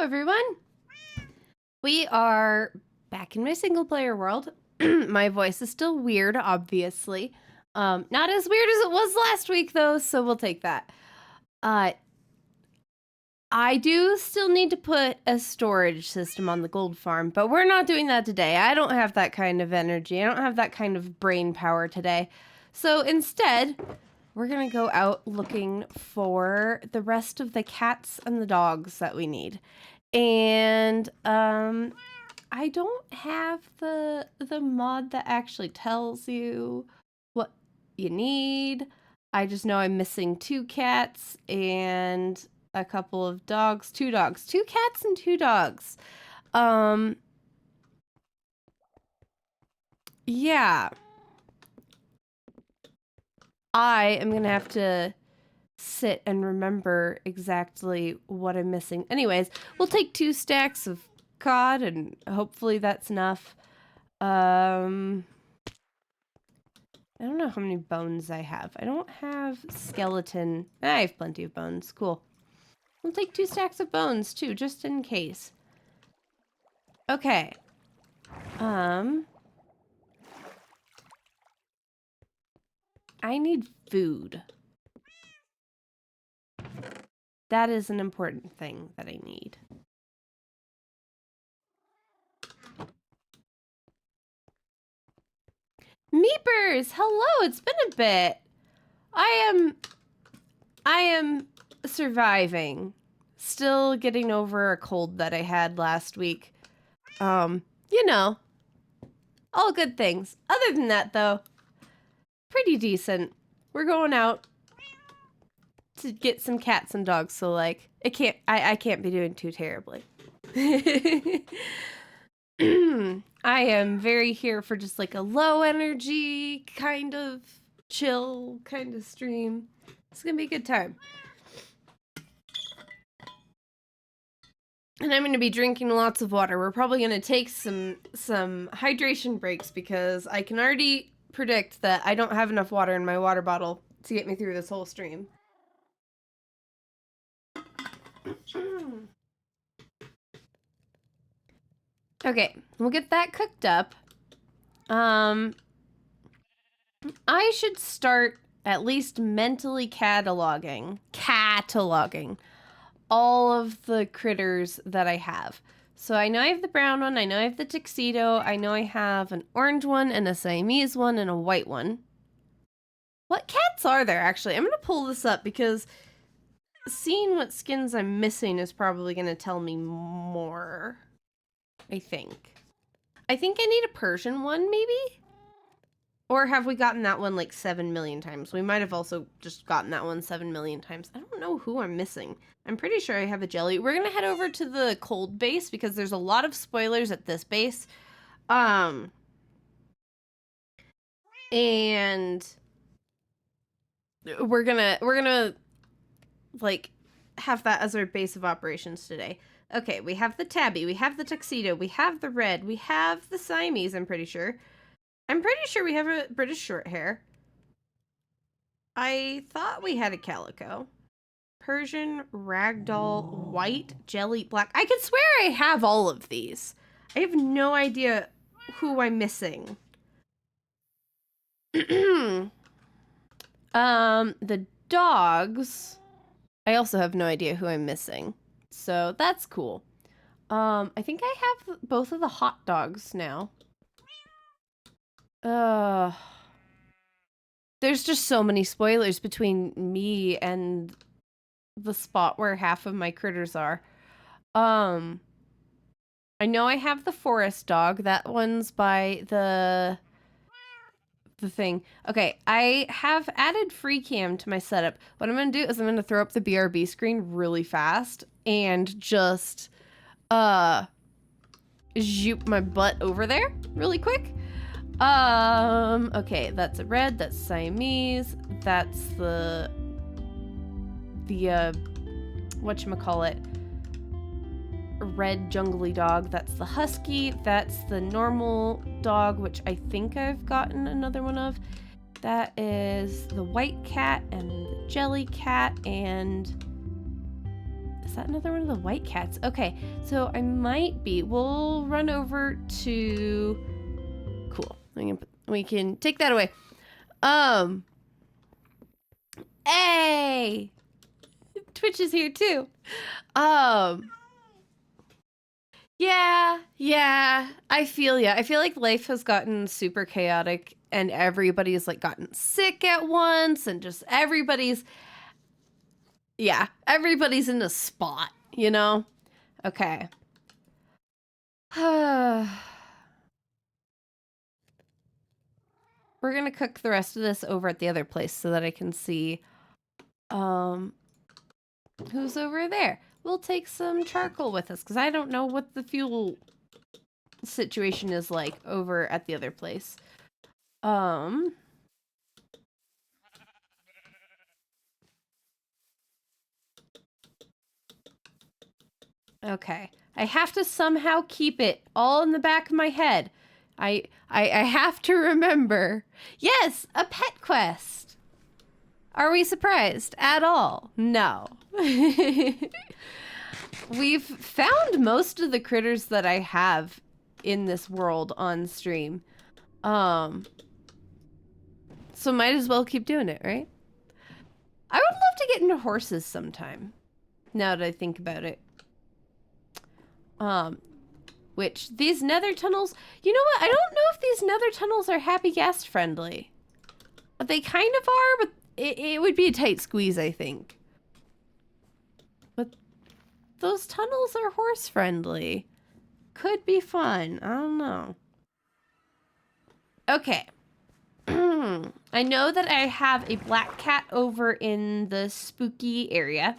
everyone. We are back in my single player world. My voice is still weird, obviously. Not as weird as it was last week though, so we'll take that. I do still need to put a storage system on the gold farm, but we're not doing that today. I don't have that kind of energy. I don't have that kind of brain power today. So instead, we're gonna go out looking for the rest of the cats and the dogs that we need. And I don't have the mod that actually tells you what you need. I just know I'm missing 2 cats and a couple of dogs, 2 dogs, 2 cats and 2 dogs. Yeah. I am gonna have to sit and remember exactly what I'm missing. Anyways, we'll take 2 stacks of cod and hopefully that's enough. I don't know how many bones I have. I don't have skeleton. I have plenty of bones. Cool. We'll take 2 stacks of bones too, just in case. Okay. I need food. That is an important thing that I need. Meepers! Hello, it's been a bit. I am surviving. Still getting over a cold that I had last week. You know, all good things. Other than that though, pretty decent. We're going out to get some cats and dogs, so like I can't be doing too terribly. I am very here for just like a low energy kind of chill kind of stream. It's gonna be a good time. And I'm going to be drinking lots of water. We're probably going to take some hydration breaks because I can already predict that I don't have enough water in my water bottle to get me through this whole stream. Okay, we'll get that cooked up. I should start at least mentally cataloging all of the critters that I have. So I know I have the brown one, I know I have the tuxedo, I know I have an orange one and a Siamese one and a white one. What cats are there actually? I'm gonna pull this up because seeing what skins I'm missing is probably gonna tell me more, I think. I think I need a Persian one maybe? Or have we gotten that one like 7 million times? We might have also just gotten that one 7 million times. I don't know who I'm missing. I'm pretty sure I have a jelly. We're going to head over to the cold base because there's a lot of spoilers at this base. And we're gonna like have that as our base of operations today. Okay, we have the tabby, we have the tuxedo, we have the red, we have the Siamese, I'm pretty sure. I'm pretty sure we have a British short hair. I thought we had a calico. Persian, ragdoll, white, jelly, black. I could swear I have all of these. I have no idea who I'm missing. The dogs, I also have no idea who I'm missing. So that's cool. I think I have both of the hot dogs now. There's just so many spoilers between me and the spot where half of my critters are. I know I have the forest dog. That one's by the thing. Okay, I have added free cam to my setup. What I'm gonna do is I'm gonna throw up the BRB screen really fast and just zoop my butt over there really quick. Okay, that's a red, that's Siamese, that's the whatchamacallit, red jungly dog, that's the husky, that's the normal dog, which I think I've gotten another one of. That is the white cat and the jelly cat and that another one of the white cats? Okay, so I might be. We'll run over to. Cool. We can take that away. Hey, Twitch is here too. Yeah. I feel ya. I feel like life has gotten super chaotic, and everybody's like gotten sick at once, and just everybody's in a spot, you know? Okay. We're gonna cook the rest of this over at the other place so that I can see who's over there. We'll take some charcoal with us because I don't know what the fuel situation is like over at the other place. Okay. I have to somehow keep it all in the back of my head. I have to remember. Yes, a pet quest. Are we surprised at all? No. We've found most of the critters that I have in this world on stream. So might as well keep doing it, right? I would love to get into horses sometime. Now that I think about it. Which these nether tunnels, you know what? I don't know if these nether tunnels are happy guest friendly. They kind of are, but it would be a tight squeeze, I think. But those tunnels are horse friendly. Could be fun. I don't know. Okay. I know that I have a black cat over in the spooky area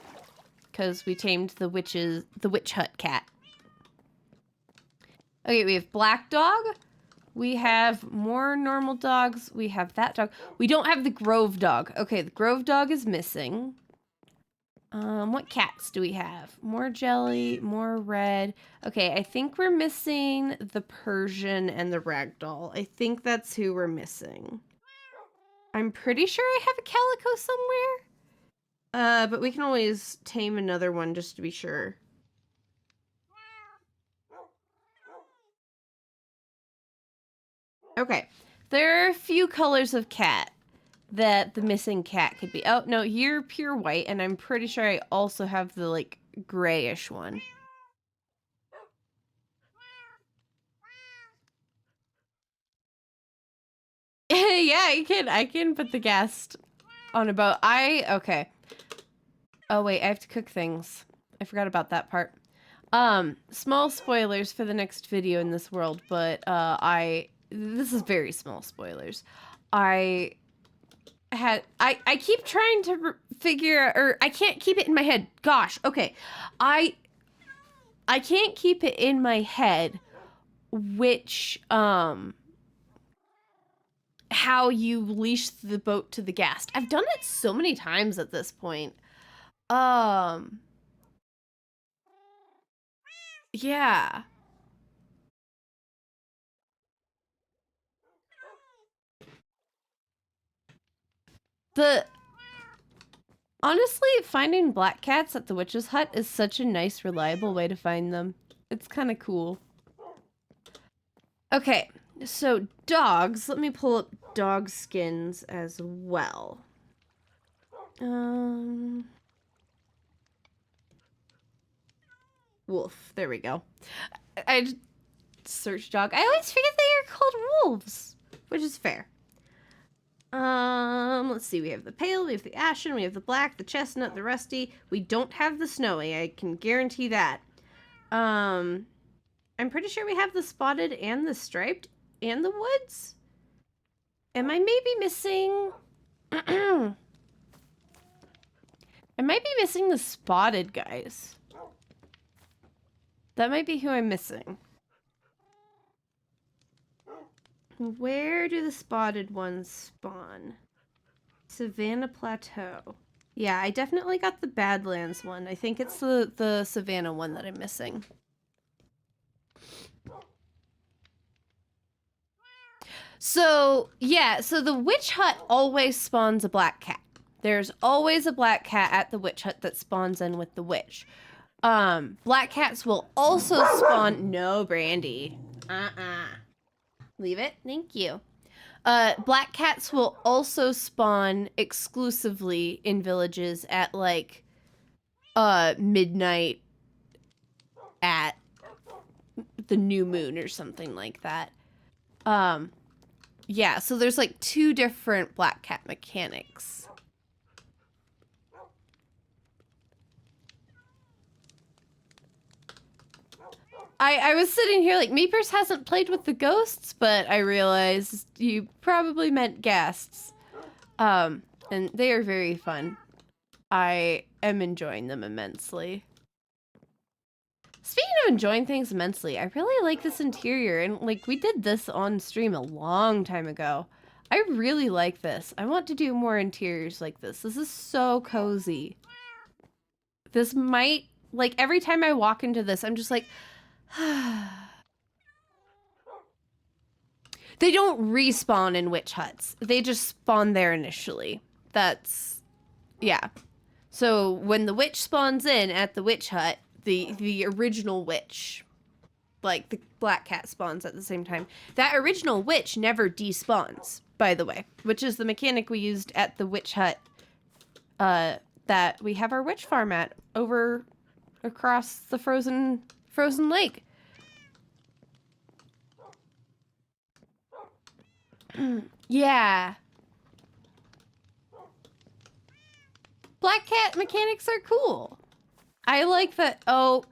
because we tamed the witch hut cat. Okay, we have black dog. We have more normal dogs. We have that dog. We don't have the grove dog. Okay, the grove dog is missing. What cats do we have? More jelly, more red. Okay, I think we're missing the Persian and the ragdoll. I think that's who we're missing. I'm pretty sure I have a calico somewhere. But we can always tame another one just to be sure. Okay, there are a few colors of cat that the missing cat could be. Oh, no, you're pure white, and I'm pretty sure I also have the, like, grayish one. Yeah, I can put the guest on a boat. Okay. Oh, wait, I have to cook things. I forgot about that part. Small spoilers for the next video in this world, but, this is very small spoilers. I keep trying to figure, or I can't keep it in my head. Gosh, okay. I can't keep it in my head which, how you leash the boat to the guest. I've done it so many times at this point. Yeah. Honestly, finding black cats at the witch's hut is such a nice, reliable way to find them. It's kind of cool. Okay, so dogs. Let me pull up dog skins as well. Wolf. There we go. I searched dog. I always forget they are called wolves, which is fair. Let's see. We have the pale, we have the ashen, we have the black, the chestnut, the rusty. We don't have the snowy. I can guarantee that. I'm pretty sure we have the spotted and the striped and the woods. Am I maybe missing? I might be missing the spotted guys. That might be who I'm missing. Where do the spotted ones spawn? Savannah Plateau. Yeah, I definitely got the Badlands one. I think it's the Savannah one that I'm missing. So, yeah, so the witch hut always spawns a black cat. There's always a black cat at the witch hut that spawns in with the witch. Black cats will also spawn. No, Brandy. Leave it. Thank you. Black cats will also spawn exclusively in villages at like midnight at the new moon or something like that. Yeah, so there's like 2 different black cat mechanics. I was sitting here like, Meepers hasn't played with the ghosts, but I realized you probably meant ghasts. And they are very fun. I am enjoying them immensely. Speaking of enjoying things immensely, I really like this interior, and like we did this on stream a long time ago. I really like this. I want to do more interiors like this. This is so cozy. This might, like every time I walk into this, I'm just like, they don't respawn in witch huts. They just spawn there initially. That's, yeah. So when the witch spawns in at the witch hut, the original witch, like the black cat spawns at the same time. That original witch never despawns, by the way, which is the mechanic we used at the witch hut that we have our witch farm at over across the frozen lake. Yeah. Black cat mechanics are cool. I like that. Oh,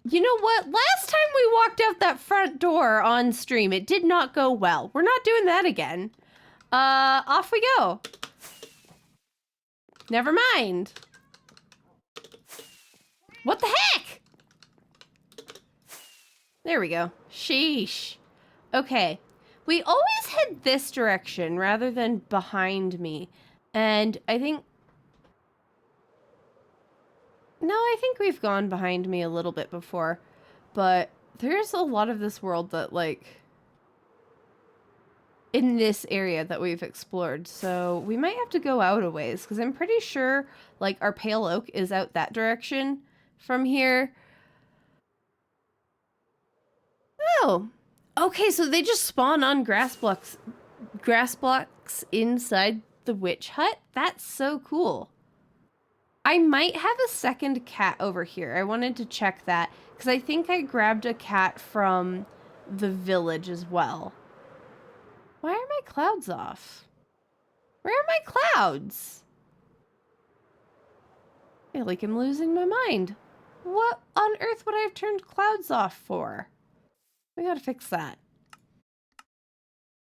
you know what? Last time we walked out that front door on stream, it did not go well. We're not doing that again. Off we go. Never mind. What the heck? There we go. Sheesh. Okay. We always head this direction rather than behind me. And I think... No, I think we've gone behind me a little bit before. But there's a lot of this world that, like... in this area that we've explored. So we might have to go out a ways. Because I'm pretty sure, like, our pale oak is out that direction from here. Oh. Okay, so they just spawn on grass blocks inside the witch hut? That's so cool. I might have a second cat over here. I wanted to check that because I think I grabbed a cat from the village as well. Why are my clouds off? Where are my clouds? I feel like I'm losing my mind. What on earth would I have turned clouds off for? We gotta fix that.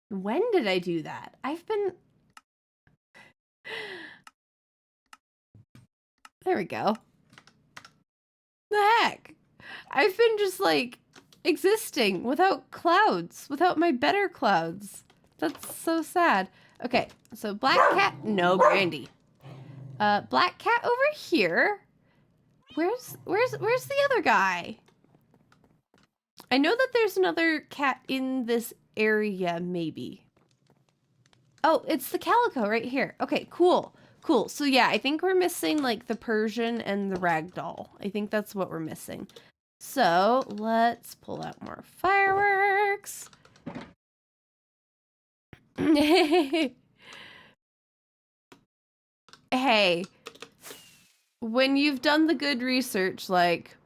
When did I do that? I've been... There we go. The heck? I've been just like existing without clouds, without my better clouds. That's so sad. Okay, so black cat, no Brandy. Black cat over here. Where's the other guy? I know that there's another cat in this area, maybe. Oh, it's the calico right here. Okay, cool. Cool. So yeah, I think we're missing like the Persian and the ragdoll. I think that's what we're missing. So let's pull out more fireworks. Hey, when you've done the good research, like,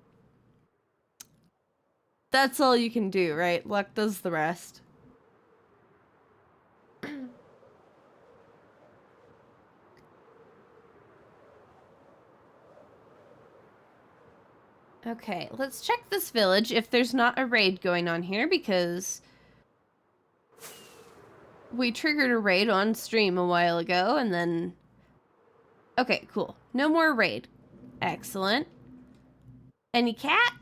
that's all you can do, right? Luck does the rest. Okay, let's check this village if there's not a raid going on here, because we triggered a raid on stream a while ago, and then... Okay, cool. No more raid. Excellent. Any cat?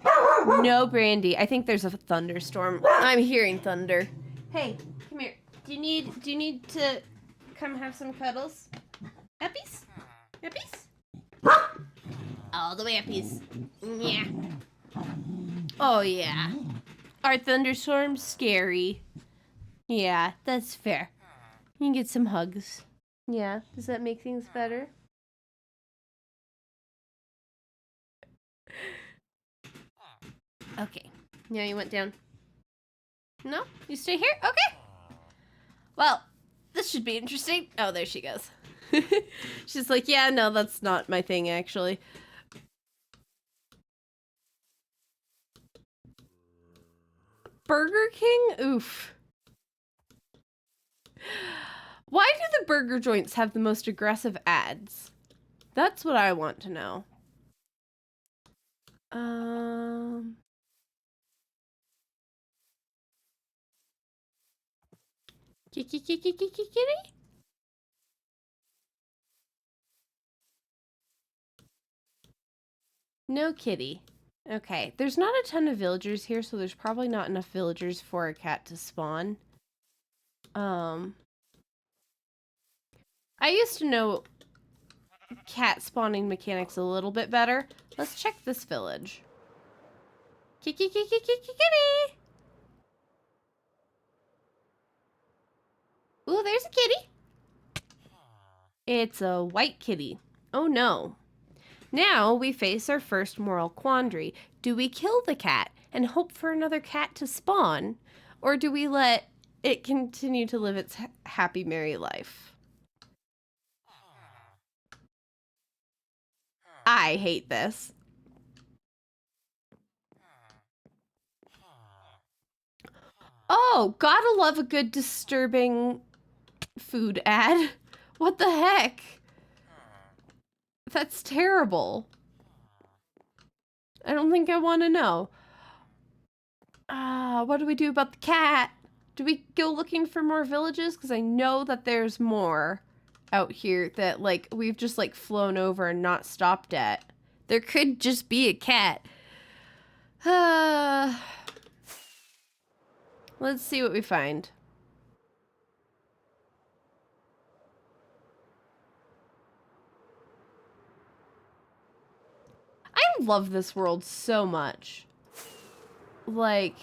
No Brandy. I think there's a thunderstorm. I'm hearing thunder. Hey, come here. Do you need to come have some cuddles? Uppies? Uppies? All the way uppies. Yeah. Oh yeah. Are thunderstorms scary? Yeah, that's fair. You can get some hugs. Yeah, does that make things better? Okay. Yeah, you went down. No? You stay here? Okay. Well, this should be interesting. Oh, there she goes. She's like, yeah, no, that's not my thing, actually. Burger King? Oof. Why do the burger joints have the most aggressive ads? That's what I want to know. Kitty? No kitty. Okay, there's not a ton of villagers here, so there's probably not enough villagers for a cat to spawn. I used to know cat spawning mechanics a little bit better. Let's check this village. Kitty! Ooh, there's a kitty. It's a white kitty. Oh no. Now we face our first moral quandary. Do we kill the cat and hope for another cat to spawn? Or do we let it continue to live its happy, merry life? I hate this. Oh, gotta love a good disturbing food ad. What the heck? That's terrible. I don't think I want to know. What do we do about the cat? Do we go looking for more villages? Because I know that there's more out here that, like, we've just, like, flown over and not stopped at. There could just be a cat. Let's see what we find. I love this world so much. Like,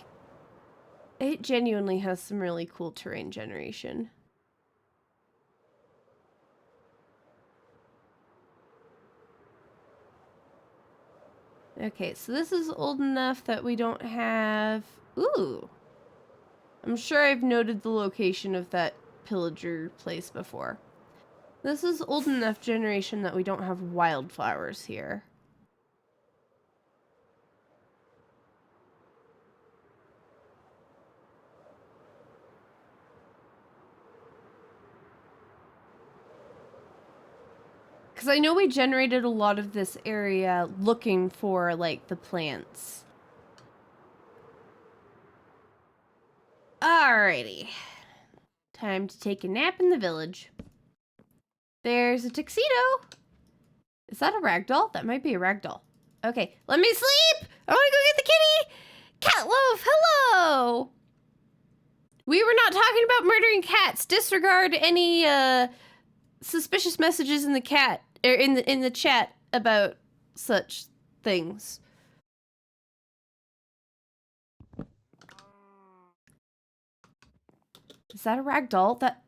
it genuinely has some really cool terrain generation. Okay, so this is old enough that we don't have... Ooh. I'm sure I've noted the location of that pillager place before. This is old enough generation that we don't have wildflowers here. Because I know we generated a lot of this area looking for, like, the plants. Alrighty. Time to take a nap in the village. There's a tuxedo. Is that a ragdoll? That might be a ragdoll. Okay, let me sleep. I want to go get the kitty. Cat Loaf, hello. We were not talking about murdering cats. Disregard any suspicious messages in the cat or in the chat about such things. Is that a ragdoll? That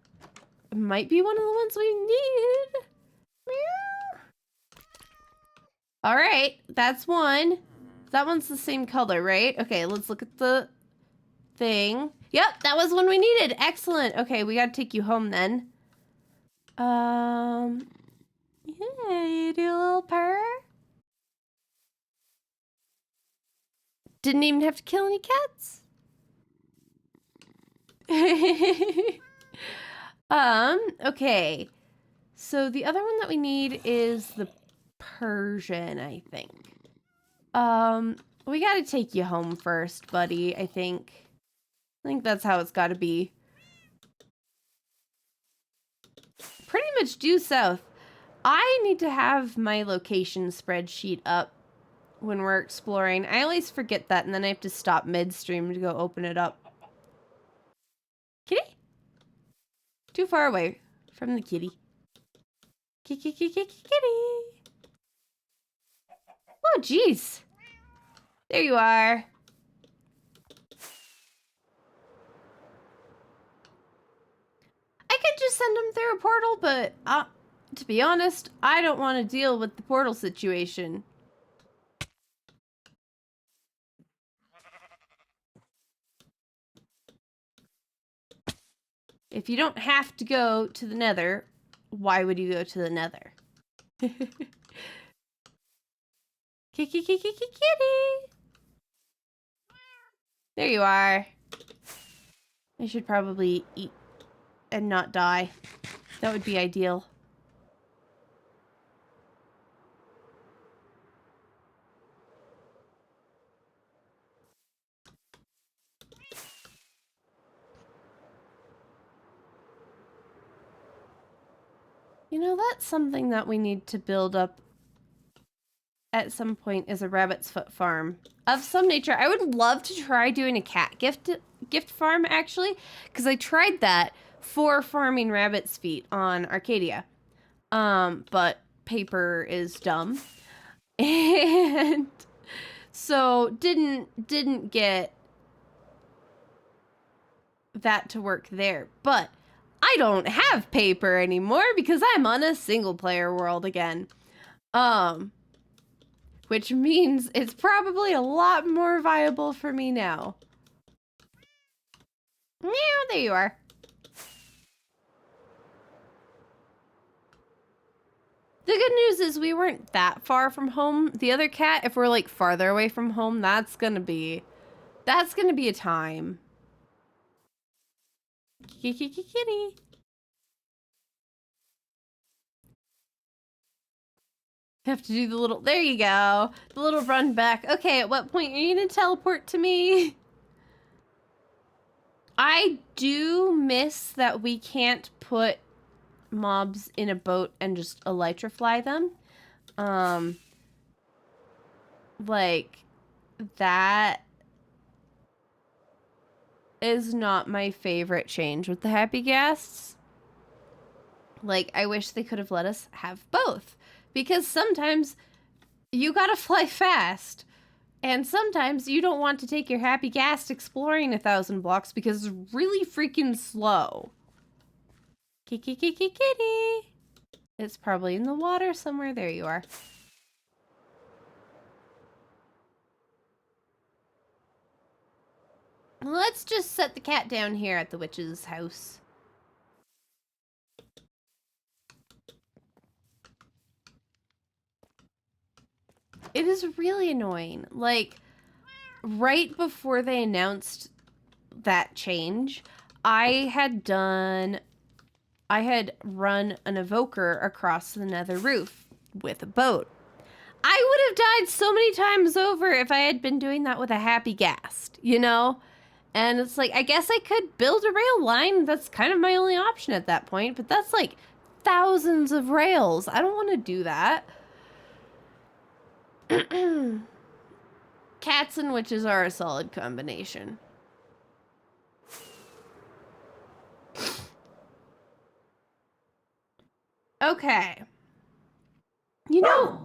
might be one of the ones we need. Meow. All right, that's one. That one's the same color, right? Okay, let's look at the thing. Yep, that was one we needed. Excellent. Okay, we gotta take you home then. Yeah, you do a little purr. Didn't even have to kill any cats. Okay. So the other one that we need is the Persian, I think. We gotta take you home first, buddy, I think. I think that's how it's gotta be. Pretty much due south. I need to have my location spreadsheet up when we're exploring. I always forget that, and then I have to stop midstream to go open it up. Kitty? Too far away from the kitty. Kitty. Oh, jeez. There you are. I could just send him through a portal, but to be honest, I don't want to deal with the portal situation. If you don't have to go to the nether, why would you go to the nether? Kitty. There you are. I should probably eat and not die. That would be ideal. You know, that's something that we need to build up at some point, is a rabbit's foot farm of some nature. I would love to try doing a cat gift farm, actually, because I tried that for farming rabbit's feet on Arcadia. But paper is dumb. And so didn't get that to work there. But I don't have paper anymore because I'm on a single player world again. Which means it's probably a lot more viable for me now. Meow, there you are. The good news is we weren't that far from home. The other cat, if we're like farther away from home, that's gonna be a time. Kitty. Have to do the little, there you go. The little run back. Okay, at what point are you gonna teleport to me? I do miss that we can't put mobs in a boat and just elytrafly them. Like, that is not my favorite change with the happy guests. Like, I wish they could have let us have both. Because sometimes you gotta fly fast. And sometimes you don't want to take your happy ghast exploring 1,000 blocks because it's really freaking slow. Kitty. It's probably in the water somewhere. There you are. Let's just set the cat down here at the witch's house. It is really annoying. Like, right before they announced that change, I had run an evoker across the nether roof with a boat. I would have died so many times over if I had been doing that with a happy ghast, you know? And it's like, I guess I could build a rail line. That's kind of my only option at that point, but that's like thousands of rails. I don't want to do that. Cats and witches are a solid combination. Okay. You know...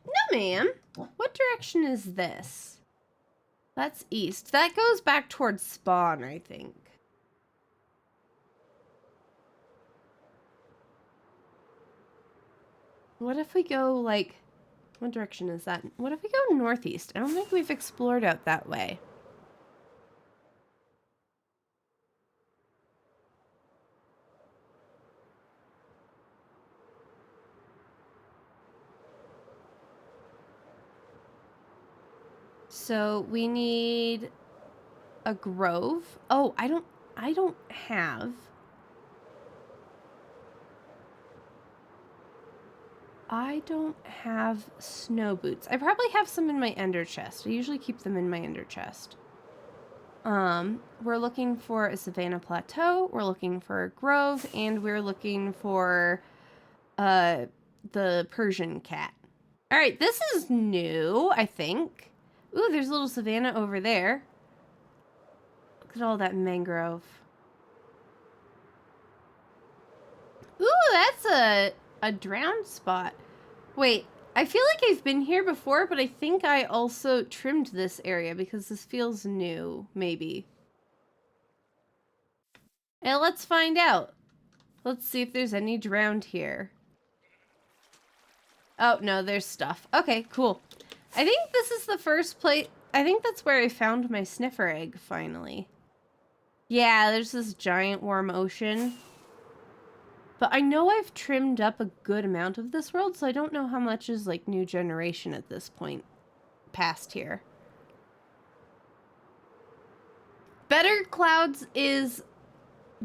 No, ma'am. What direction is this? That's east. That goes back towards spawn, I think. What if we go, like... What direction is that? What if we go northeast? I don't think we've explored out that way. So we need a grove. Oh, I don't have. I don't have snow boots. I probably have some in my ender chest. I usually keep them in my ender chest. We're looking for a savannah plateau. We're looking for a grove, and we're looking for the Persian cat. All right, this is new, I think. Ooh, there's a little savannah over there. Look at all that mangrove. Ooh, that's a drowned spot. Wait, I feel like I've been here before, but I think I also trimmed this area because this feels new, maybe. And let's find out. Let's see if there's any drowned here. Oh, no, there's stuff. Okay, cool. I think this is the first place. I think that's where I found my sniffer egg, finally. Yeah, there's this giant warm ocean. But I know I've trimmed up a good amount of this world, so I don't know how much is like new generation at this point past here. Better Clouds is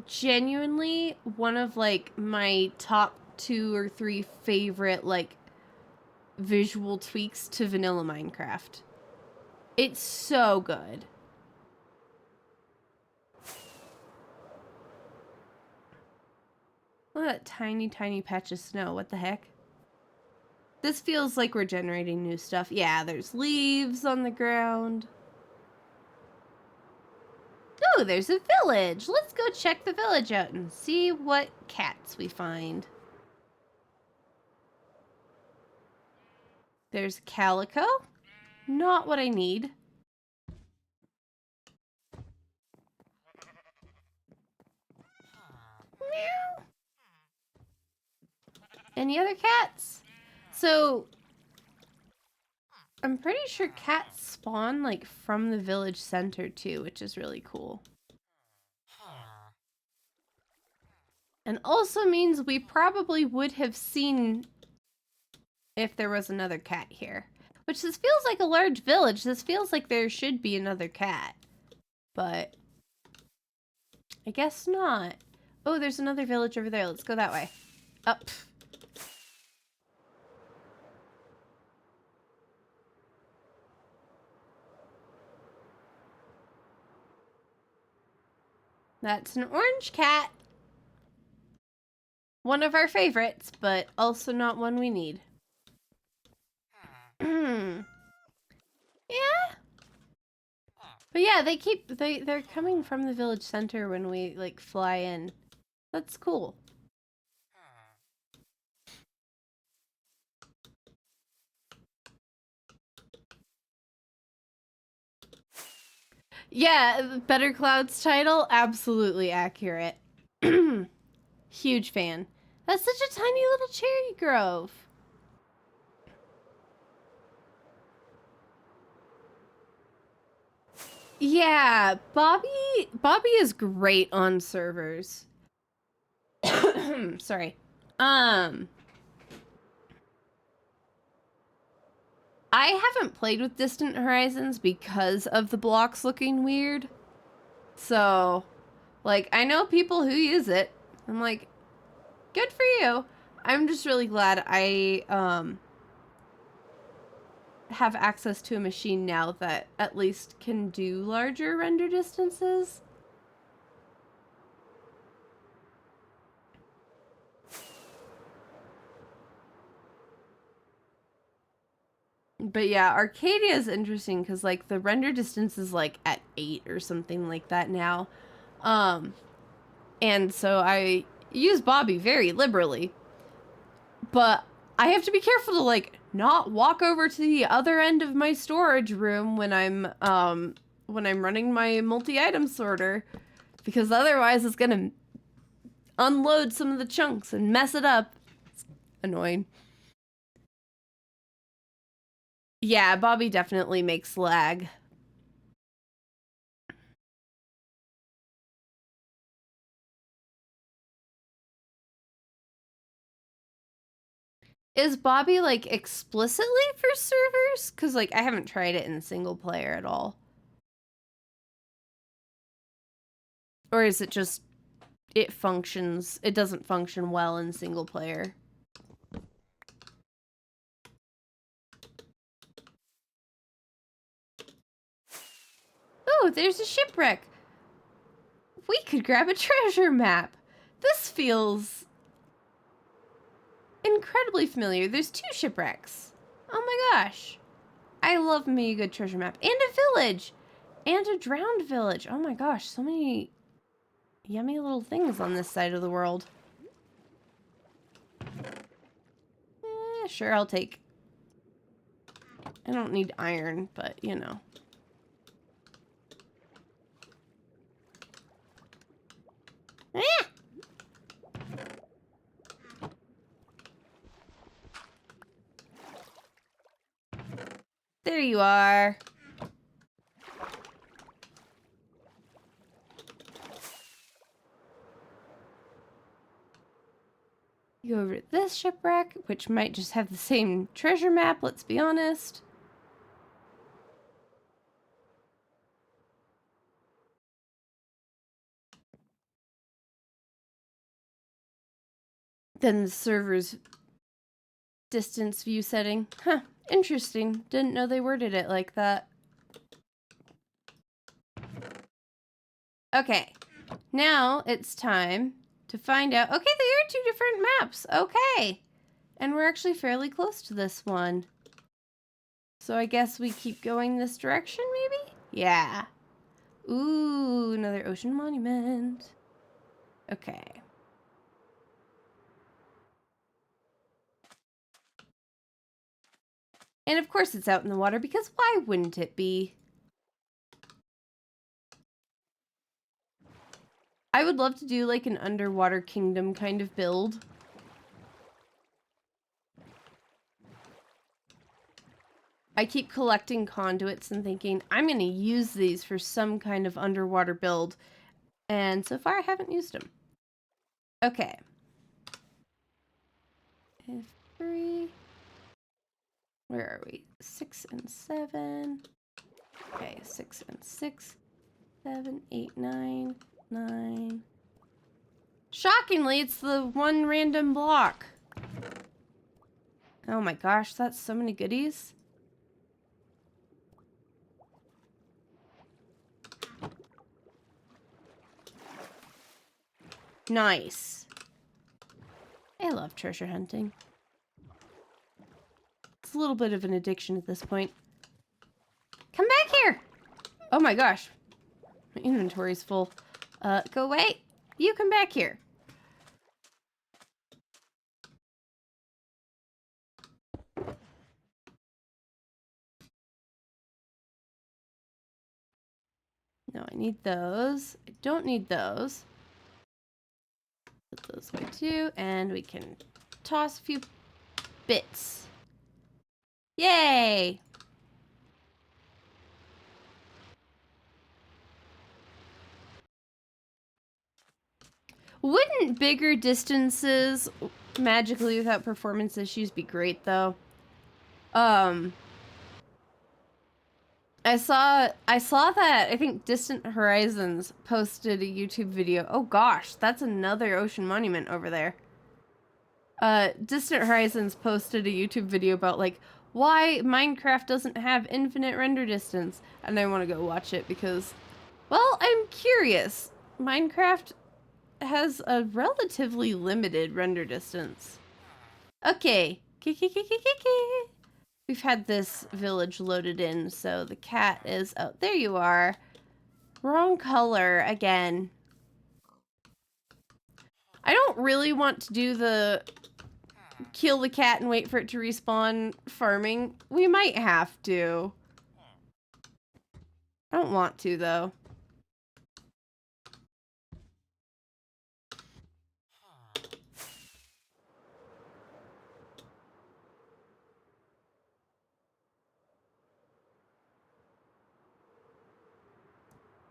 genuinely one of like my top 2 or 3 favorite like visual tweaks to vanilla Minecraft. It's so good. Look at that tiny, tiny patch of snow. What the heck? This feels like we're generating new stuff. Yeah, there's leaves on the ground. Oh, there's a village. Let's go check the village out and see what cats we find. There's calico. Not what I need. Meow. Any other cats? So, I'm pretty sure cats spawn like from the village center too, which is really cool. And also means we probably would have seen if there was another cat here. Which this feels like a large village. This feels like there should be another cat. But I guess not. Oh, there's another village over there. Let's go that way. Up. That's an orange cat. One of our favorites, but also not one we need. Yeah. But yeah, they're coming from the village center when we like fly in. That's cool. Yeah, Better Clouds title, absolutely accurate. Huge fan. That's such a tiny little cherry grove. Yeah, Bobby is great on servers. Sorry. I haven't played with Distant Horizons because of the blocks looking weird. So, like, I know people who use it. I'm like, good for you. I'm just really glad I have access to a machine now that at least can do larger render distances. But yeah, Arcadia is interesting because like the render distance is like at 8 or something like that now. And so I use Bobby very liberally. But I have to be careful to like not walk over to the other end of my storage room when I'm running my multi-item sorter, because otherwise it's gonna unload some of the chunks and mess it up. It's annoying. Yeah, Bobby definitely makes lag. Is Bobby like explicitly for servers? Because like I haven't tried it in single player at all. Or is it just it doesn't function well in single player? Oh, there's a shipwreck. We could grab a treasure map. This feels incredibly familiar. There's 2 shipwrecks. Oh my gosh. I love me a good treasure map. And a village. And a drowned village. Oh my gosh, so many yummy little things on this side of the world. Sure, I'll take. I don't need iron, but you know. Ah! There you are. You go over to this shipwreck, which might just have the same treasure map, let's be honest. Then the server's distance view setting. Huh, interesting. Didn't know they worded it like that. Okay, now it's time to find out. Okay, they are 2 different maps. Okay. And we're actually fairly close to this one. So I guess we keep going this direction, maybe? Yeah. Ooh, another ocean monument. Okay. And of course it's out in the water, because why wouldn't it be? I would love to do like an underwater kingdom kind of build. I keep collecting conduits and thinking, I'm going to use these for some kind of underwater build. And so far I haven't used them. Okay. F3. Where are we? 6 and 7. Okay, 6 and 6. 7, 8, 9, 9. Shockingly, it's the one random block. Oh my gosh, that's so many goodies. Nice. I love treasure hunting. It's a little bit of an addiction at this point. Come back here! Oh my gosh. My inventory's full. Go away. You come back here. No, I need those. I don't need those. Put those away too, and we can toss a few bits. Yay! Wouldn't bigger distances magically without performance issues be great though? I saw that I think Distant Horizons posted a YouTube video. Oh gosh, that's another ocean monument over there. Distant Horizons posted a YouTube video about like why Minecraft doesn't have infinite render distance, and I want to go watch it because, well, I'm curious. Minecraft has a relatively limited render distance. Okay. We've had this village loaded in, so the cat is... Oh, there you are. Wrong color again. I don't really want to do the kill the cat and wait for it to respawn farming. We might have to. I don't want to, though.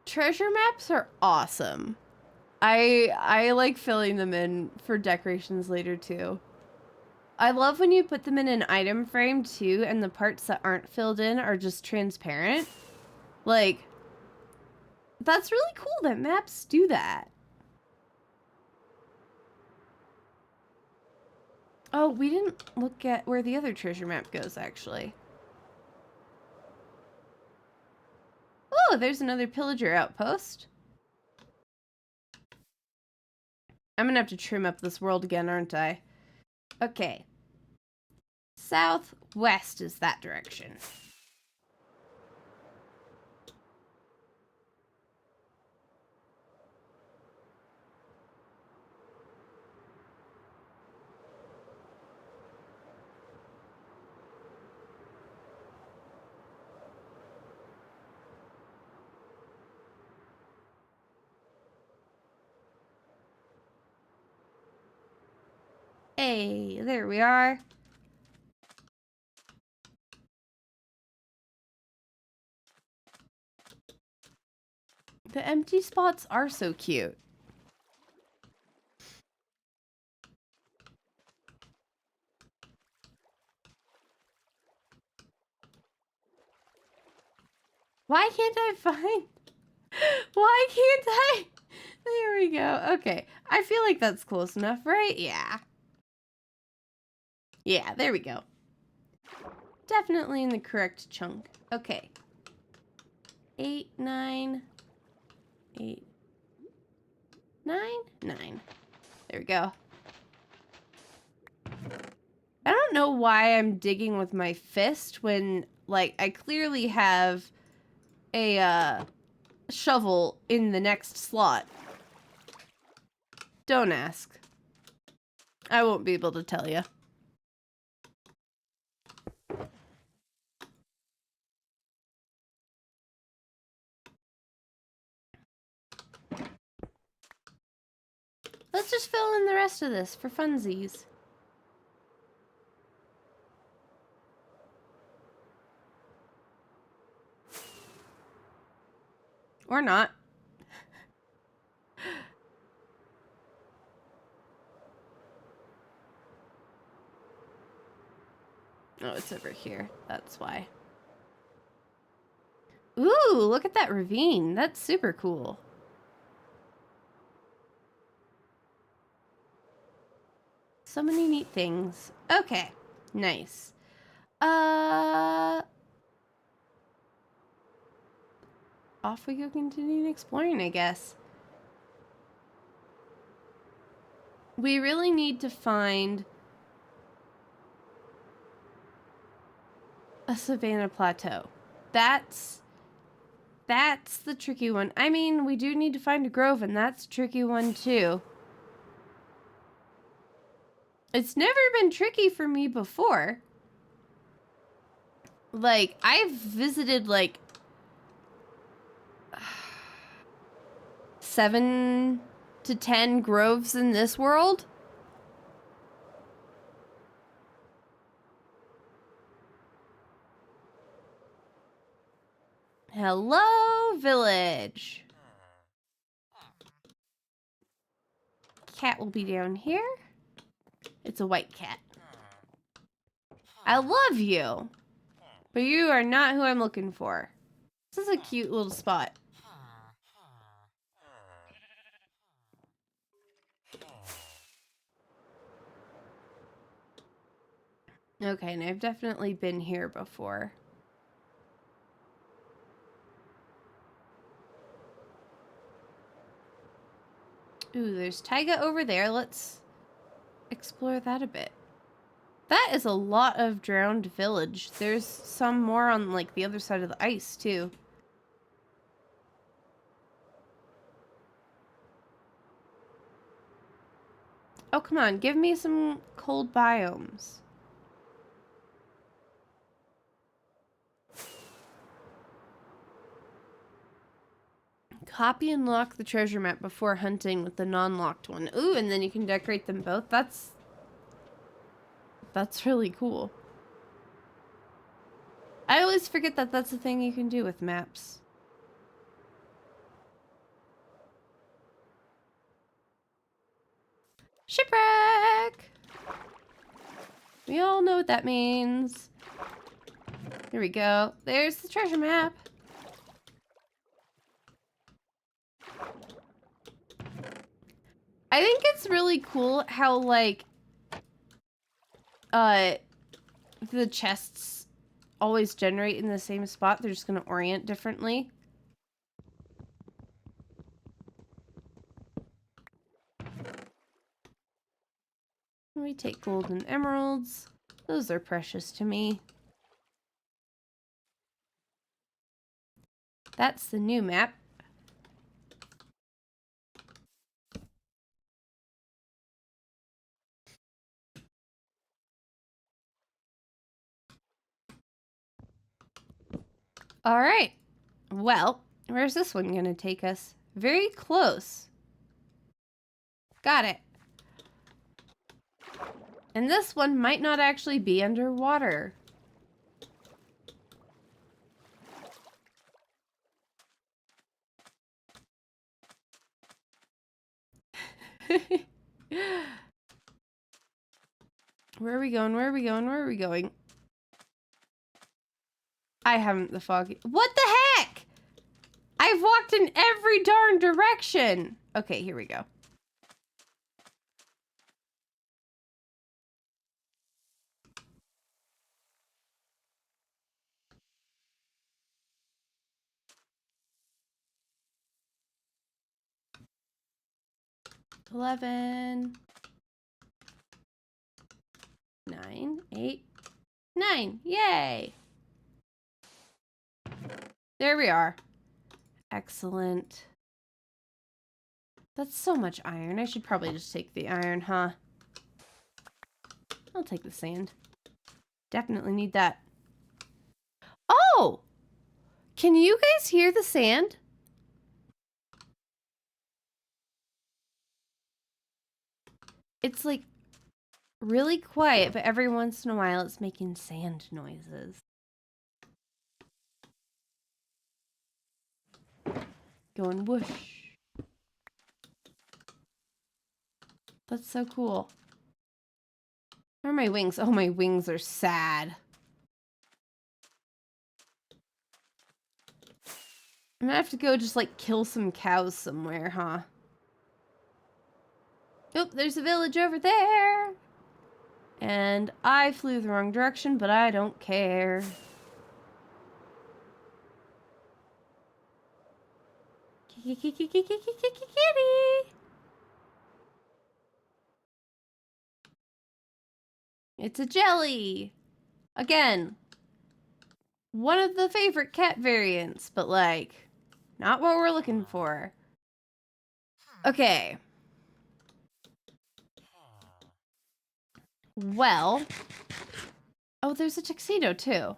Treasure maps are awesome. I like filling them in for decorations later, too. I love when you put them in an item frame, too, and the parts that aren't filled in are just transparent. Like, that's really cool that maps do that. Oh, we didn't look at where the other treasure map goes, actually. Oh, there's another pillager outpost. I'm gonna have to trim up this world again, aren't I? Okay. Southwest is that direction. Hey, there we are. The empty spots are so cute. Why can't I find... Why can't I... There we go. Okay. I feel like that's close enough, right? Yeah. Yeah, there we go. Definitely in the correct chunk. Okay. 8, 9... 8, 9, 9. There we go. I don't know why I'm digging with my fist when, like, I clearly have a, shovel in the next slot. Don't ask. I won't be able to tell you. Let's just fill in the rest of this for funsies. Or not. Oh, it's over here. That's why. Ooh, look at that ravine. That's super cool. So many neat things. Okay. Nice. Off we go continuing exploring, I guess. We really need to find a savannah plateau. That's the tricky one. I mean, we do need to find a grove, and that's a tricky one too. It's never been tricky for me before. Like, I've visited, like, 7 to 10 groves in this world. Hello, village. Cat will be down here. It's a white cat. I love you, but you are not who I'm looking for. This is a cute little spot. Okay, and I've definitely been here before. Ooh, there's taiga over there. Let's explore that a bit. That is a lot of drowned village. There's some more on, like, the other side of the ice, too. Oh, come on. Give me some cold biomes. Copy and lock the treasure map before hunting with the non-locked one. Ooh, and then you can decorate them both. That's really cool. I always forget that that's a thing you can do with maps. Shipwreck! We all know what that means. Here we go. There's the treasure map. I think it's really cool how, like, the chests always generate in the same spot. They're just gonna orient differently. We take gold and emeralds. Those are precious to me. That's the new map. All right. Well, where's this one gonna take us? Very close. Got it. And this one might not actually be underwater. Where are we going? Where are we going? Where are we going? I haven't the foggy. What the heck? I've walked in every darn direction. Okay, here we go. $11, $9, $8, $9. Yay! There we are. Excellent. That's so much iron. I should probably just take the iron, huh? I'll take the sand. Definitely need that. Oh! Can you guys hear the sand? It's like really quiet, but every once in a while it's making sand noises. Going whoosh. That's so cool. Where are my wings? Oh, my wings are sad. I'm gonna have to go just like kill some cows somewhere, huh? Oop, there's a village over there. And I flew the wrong direction, but I don't care. Kitty. It's a jelly. Again, one of the favorite cat variants, but like, not what we're looking for. Okay. Well. Oh, there's a tuxedo too.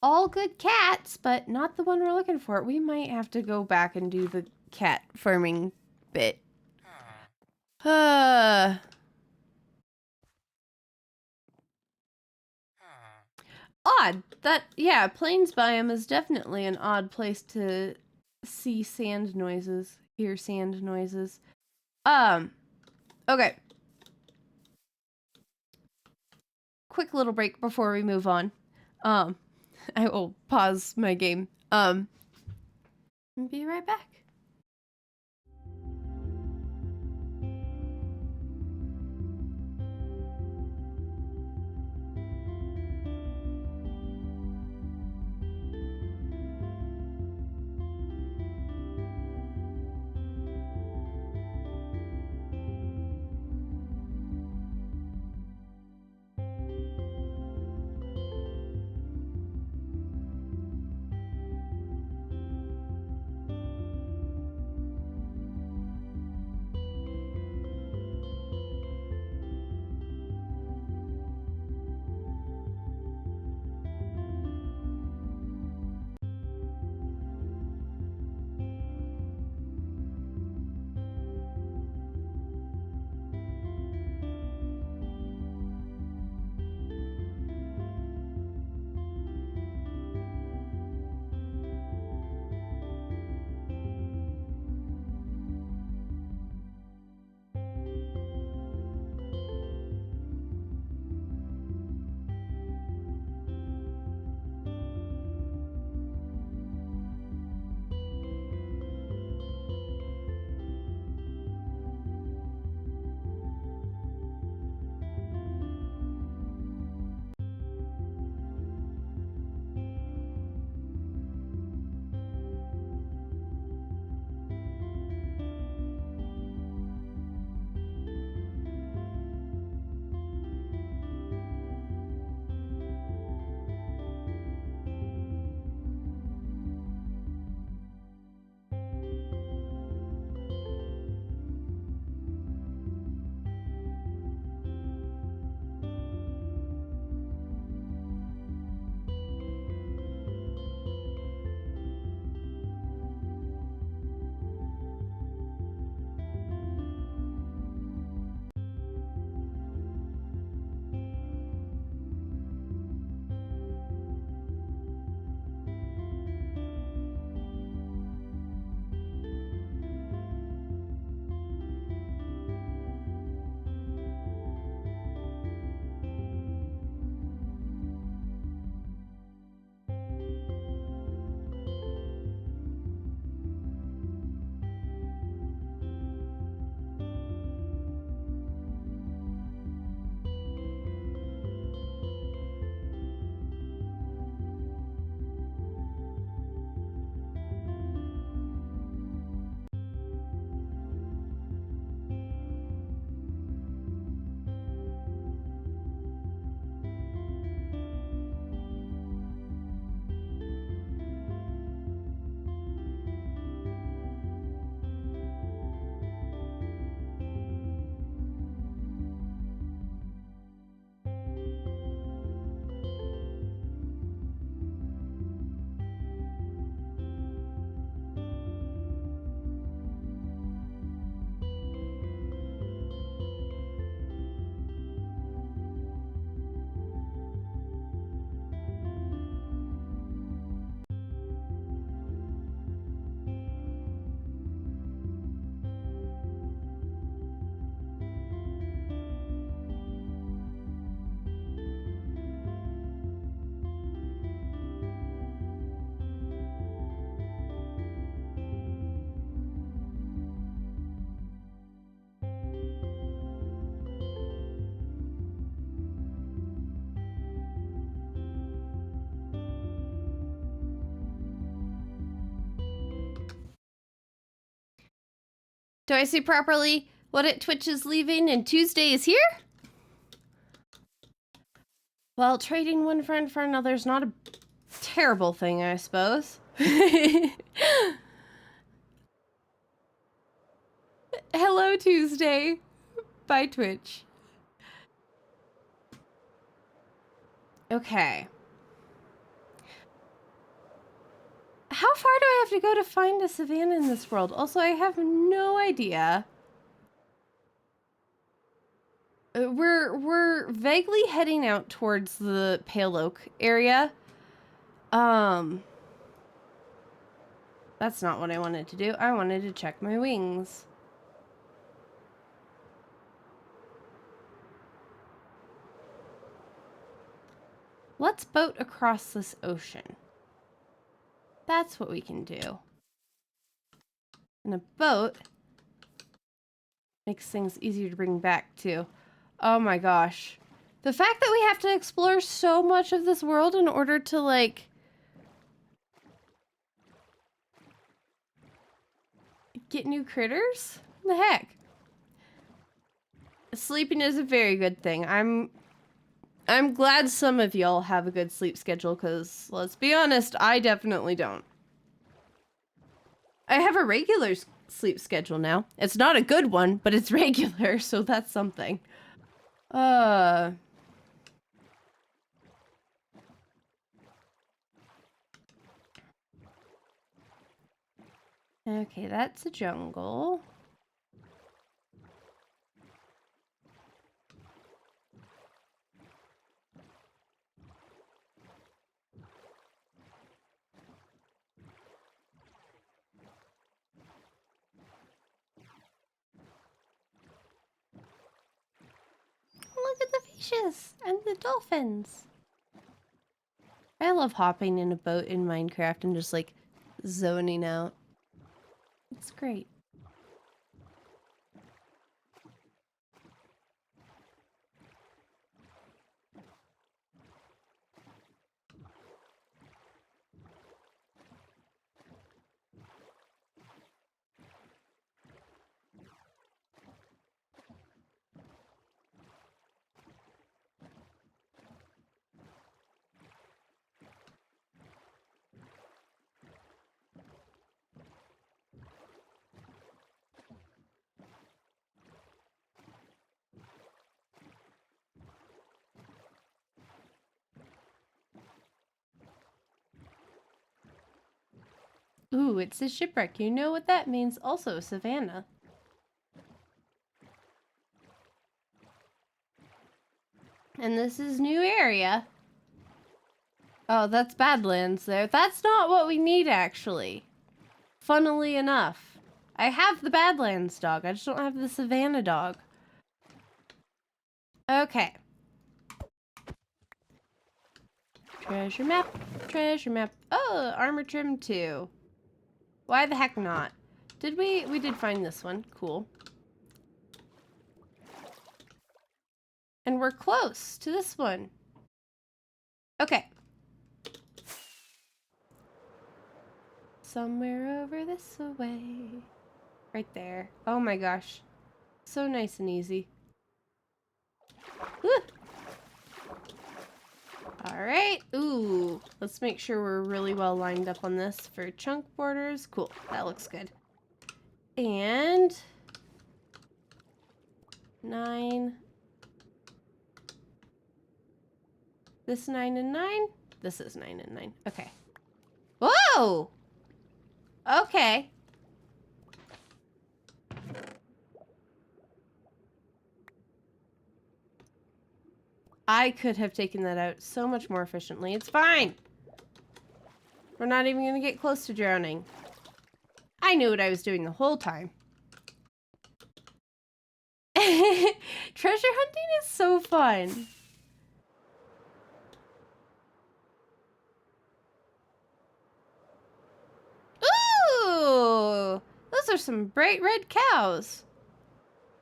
All good cats, but not the one we're looking for. We might have to go back and do the cat farming bit. Odd. Yeah, plains biome is definitely an odd place to see sand noises, hear sand noises. Okay. Quick little break before we move on. I will pause my game. And be right back. Do I see properly what it Twitch is leaving and Tuesday is here? Well, trading one friend for another is not a terrible thing, I suppose. Hello, Tuesday. Bye, Twitch. Okay. How far do I have to go to find a savannah in this world? Also, I have no idea. We're vaguely heading out towards the Pale Oak area. That's not what I wanted to do. I wanted to check my wings. Let's boat across this ocean. That's what we can do. And a boat makes things easier to bring back too. Oh my gosh. The fact that we have to explore so much of this world in order to, like, get new critters? What the heck? Sleeping is a very good thing. I'm glad some of y'all have a good sleep schedule, because let's be honest, I definitely don't. I have a regular sleep schedule now. It's not a good one, but it's regular, so that's something. Okay, that's a jungle. Look at the fishes and the dolphins. I love hopping in a boat in Minecraft and just, like, zoning out. It's great. Ooh, it's a shipwreck. You know what that means. Also, savannah. And this is new area. Oh, that's Badlands there. That's not what we need, actually. Funnily enough. I have the Badlands dog. I just don't have the savannah dog. Okay. Treasure map. Treasure map. Oh, armor trim 2. Why the heck not? Did we did find this one. Cool. And we're close to this one. Okay. Somewhere over this way. Right there. Oh my gosh. So nice and easy. Woo! Alright. Ooh. Let's make sure we're really well lined up on this for chunk borders. Cool. That looks good. And 9. This 9 and 9. This is 9 and 9. Okay. Whoa! Okay. I could have taken that out so much more efficiently. It's fine. We're not even going to get close to drowning. I knew what I was doing the whole time. Treasure hunting is so fun. Ooh! Those are some bright red cows.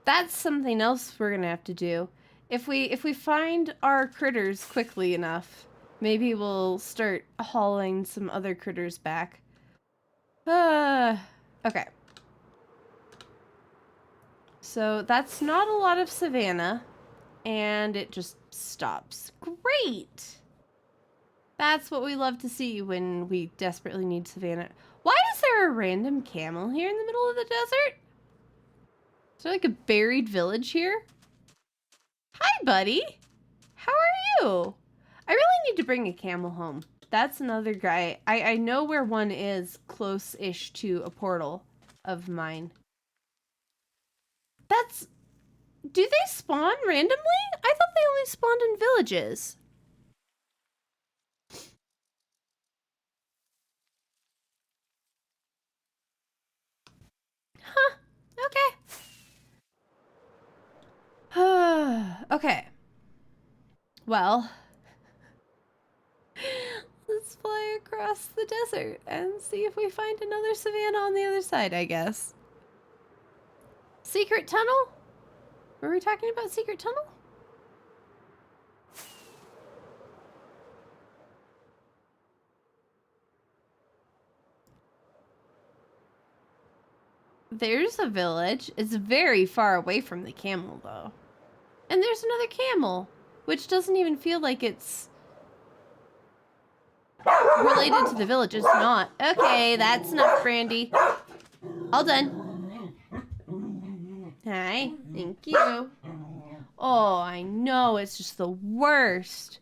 That's something else we're gonna have to do. If we find our critters quickly enough, maybe we'll start hauling some other critters back. Okay. So that's not a lot of savannah, and it just stops. Great! That's what we love to see when we desperately need savannah. Why is there a random camel here in the middle of the desert? Is there like a buried village here? Hi, buddy! How are you? I really need to bring a camel home. That's another guy. I know where one is close-ish to a portal of mine. That's... Do they spawn randomly? I thought they only spawned in villages. Huh. Okay. Okay. Well, let's fly across the desert and see if we find another savannah on the other side, I guess. Secret tunnel? Were we talking about secret tunnel? There's a village. It's very far away from the camel, though. And there's another camel, which doesn't even feel like it's related to the village. It's not. Okay, that's enough, Brandy. All done. Hi, thank you. Oh, I know, it's just the worst.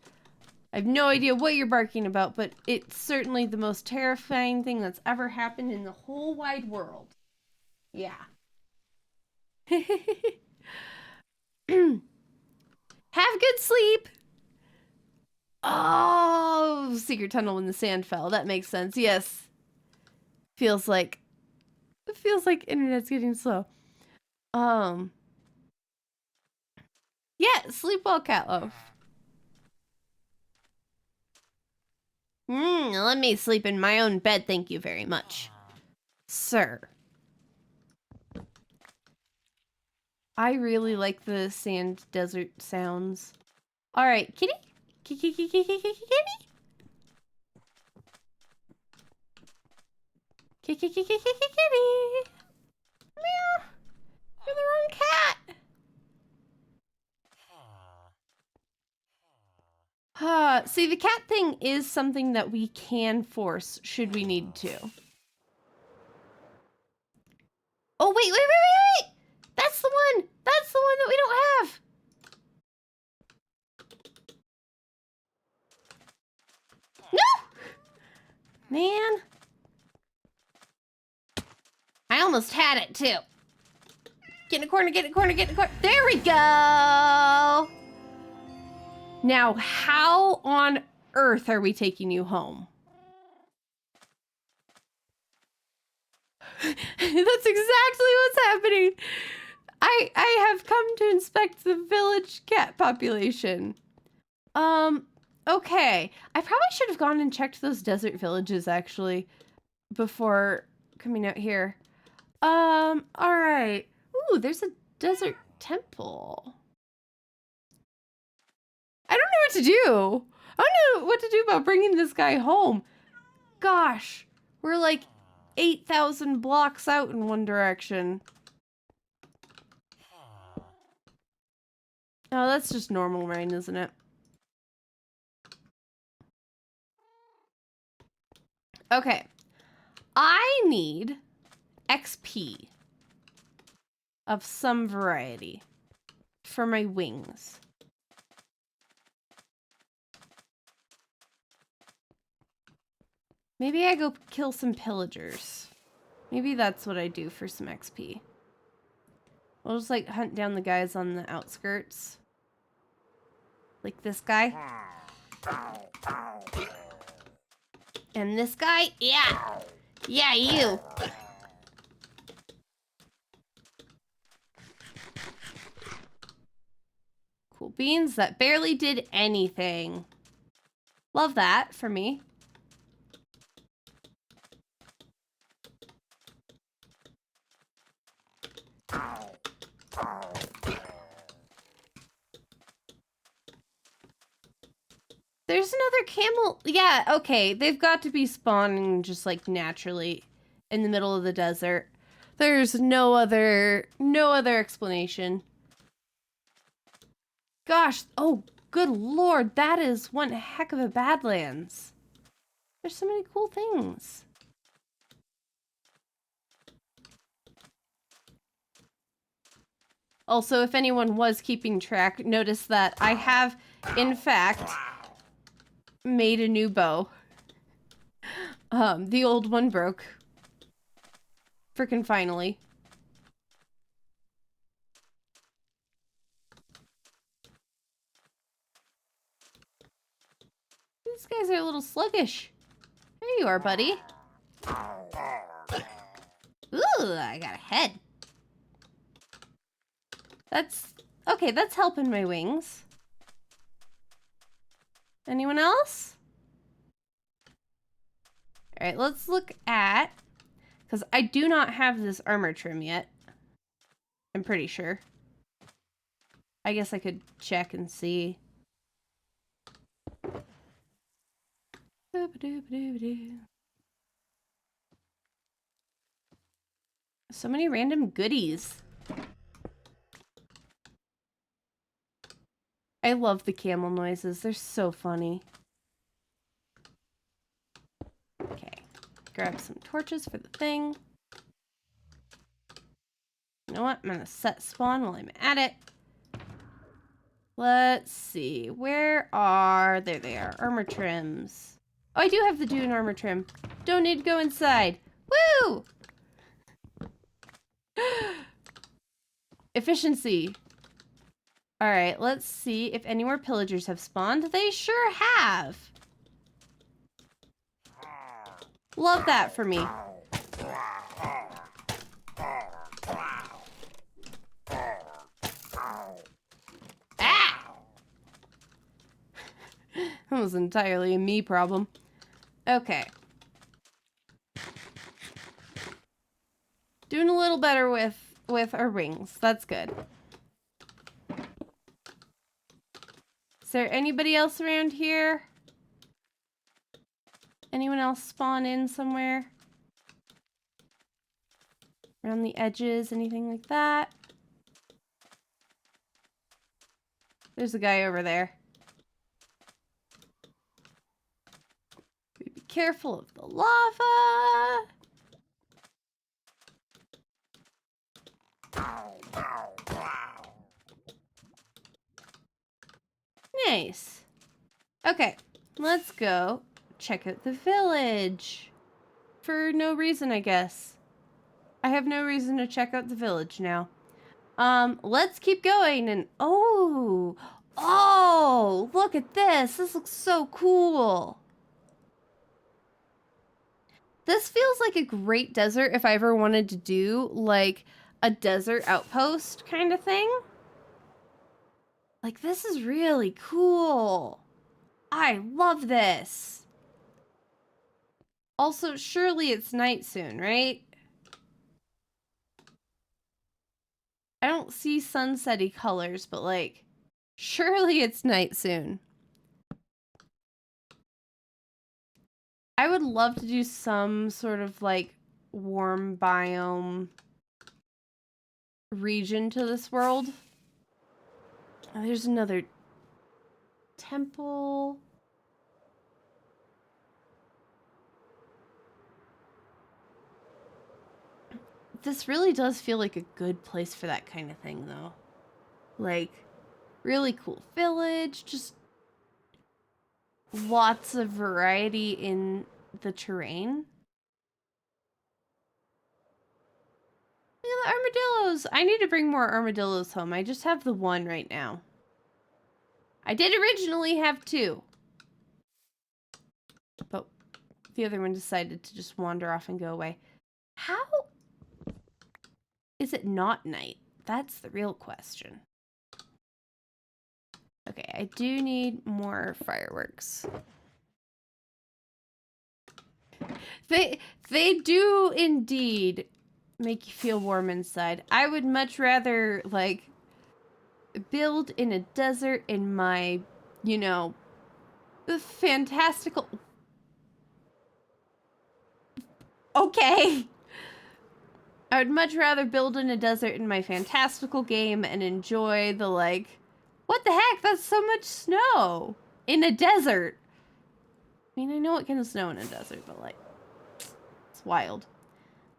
I have no idea what you're barking about, but it's certainly the most terrifying thing that's ever happened in the whole wide world. Yeah. Have good sleep. Oh, secret tunnel when the sand fell. That makes sense. Yes. Feels like internet's getting slow. Yeah, sleep well, Catloaf. Let me sleep in my own bed, thank you very much. Sir. I really like the sand desert sounds. All right, kitty. Kitty. Kitty. Meow. You're the wrong cat. See, the cat thing is something that we can force should we need to. Oh, wait. That's the one. That's the one that we don't have. No! Man. I almost had it, too. Get in a corner, get in a corner, get in a corner. There we go. Now, how on earth are we taking you home? That's exactly what's happening. I have come to inspect the village cat population. Okay. I probably should have gone and checked those desert villages, actually, before coming out here. All right. Ooh, there's a desert temple. I don't know what to do. I don't know what to do about bringing this guy home. Gosh, we're like 8,000 blocks out in one direction. Oh, that's just normal rain, isn't it? Okay. I need XP of some variety for my wings. Maybe I go kill some pillagers. Maybe that's what I do for some XP. We'll just like hunt down the guys on the outskirts. Like this guy. And this guy. Yeah. Yeah, you. Cool beans that barely did anything. Love that for me. There's another camel. Yeah, okay. They've got to be spawning just like naturally in the middle of the desert. There's no other explanation. Gosh, oh, good lord, that is one heck of a Badlands. There's so many cool things. Also, if anyone was keeping track, notice that I have, in fact, made a new bow. The old one broke. Frickin' finally. These guys are a little sluggish. There you are, buddy. Ooh, I got a head. That's... okay, that's helping my wings. Anyone else? Alright, let's look at... because I do not have this armor trim yet. I'm pretty sure. I guess I could check and see. So many random goodies. I love the camel noises. They're so funny. Okay. Grab some torches for the thing. You know what? I'm gonna set spawn while I'm at it. Let's see. Where are... there they are. Armor trims. Oh, I do have the dune armor trim. Don't need to go inside. Woo! Efficiency. Alright, let's see if any more pillagers have spawned. They sure have. Love that for me. Ah! That was entirely a me problem. Okay. Doing a little better with our wings. That's good. Is there anybody else around here? Anyone else spawn in somewhere? Around the edges, anything like that? There's a guy over there. Be careful of the lava. Nice. Okay, let's go check out the village. For no reason, I guess. I have no reason to check out the village now. Let's keep going and... oh! Oh! Look at this! This looks so cool! This feels like a great desert if I ever wanted to do, like, a desert outpost kind of thing. Like, this is really cool. I love this. Also, surely it's night soon, right? I don't see sunset-y colors, but, like, surely it's night soon. I would love to do some sort of, like, warm biome region to this world. Oh, there's another temple. This really does feel like a good place for that kind of thing, though. Like, really cool village, just lots of variety in the terrain. Look at the armadillos! I need to bring more armadillos home. I just have the one right now. I did originally have two. But the other one decided to just wander off and go away. How is it not night? That's the real question. Okay, I do need more fireworks. They do indeed make you feel warm inside. I would much rather, like, build in a desert in my, you know, fantastical... okay. I would much rather build in a desert in my fantastical game and enjoy the, like, what the heck? That's so much snow in a desert. I mean, I know it can snow in a desert, but, like, it's wild.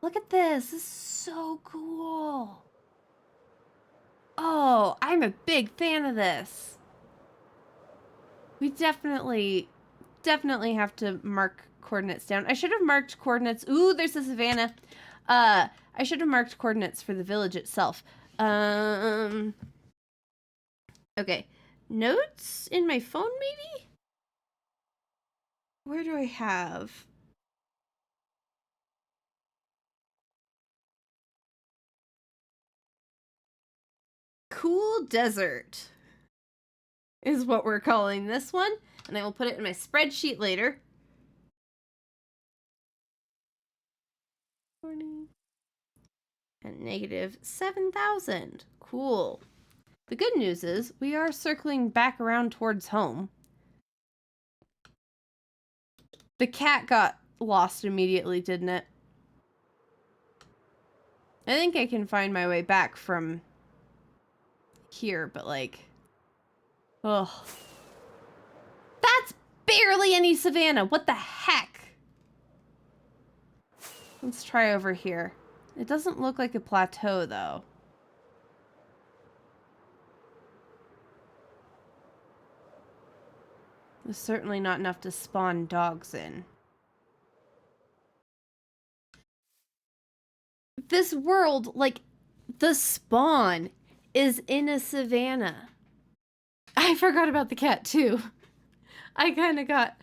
Look at this. This is so cool. Oh, I'm a big fan of this. We definitely have to mark coordinates down. I should have marked coordinates. Ooh, there's a savannah. I should have marked coordinates for the village itself. Okay. Notes in my phone, maybe? Where do I have? Cool Desert is what we're calling this one. And I will put it in my spreadsheet later. 40 and negative 7,000. Cool. The good news is we are circling back around towards home. The cat got lost immediately, didn't it? I think I can find my way back from here, but like... Ugh. That's barely any savannah. What the heck? Let's try over here. It doesn't look like a plateau, though. There's certainly not enough to spawn dogs in. This world, like, the spawn is in a savannah. I forgot about the cat, too. I kind of got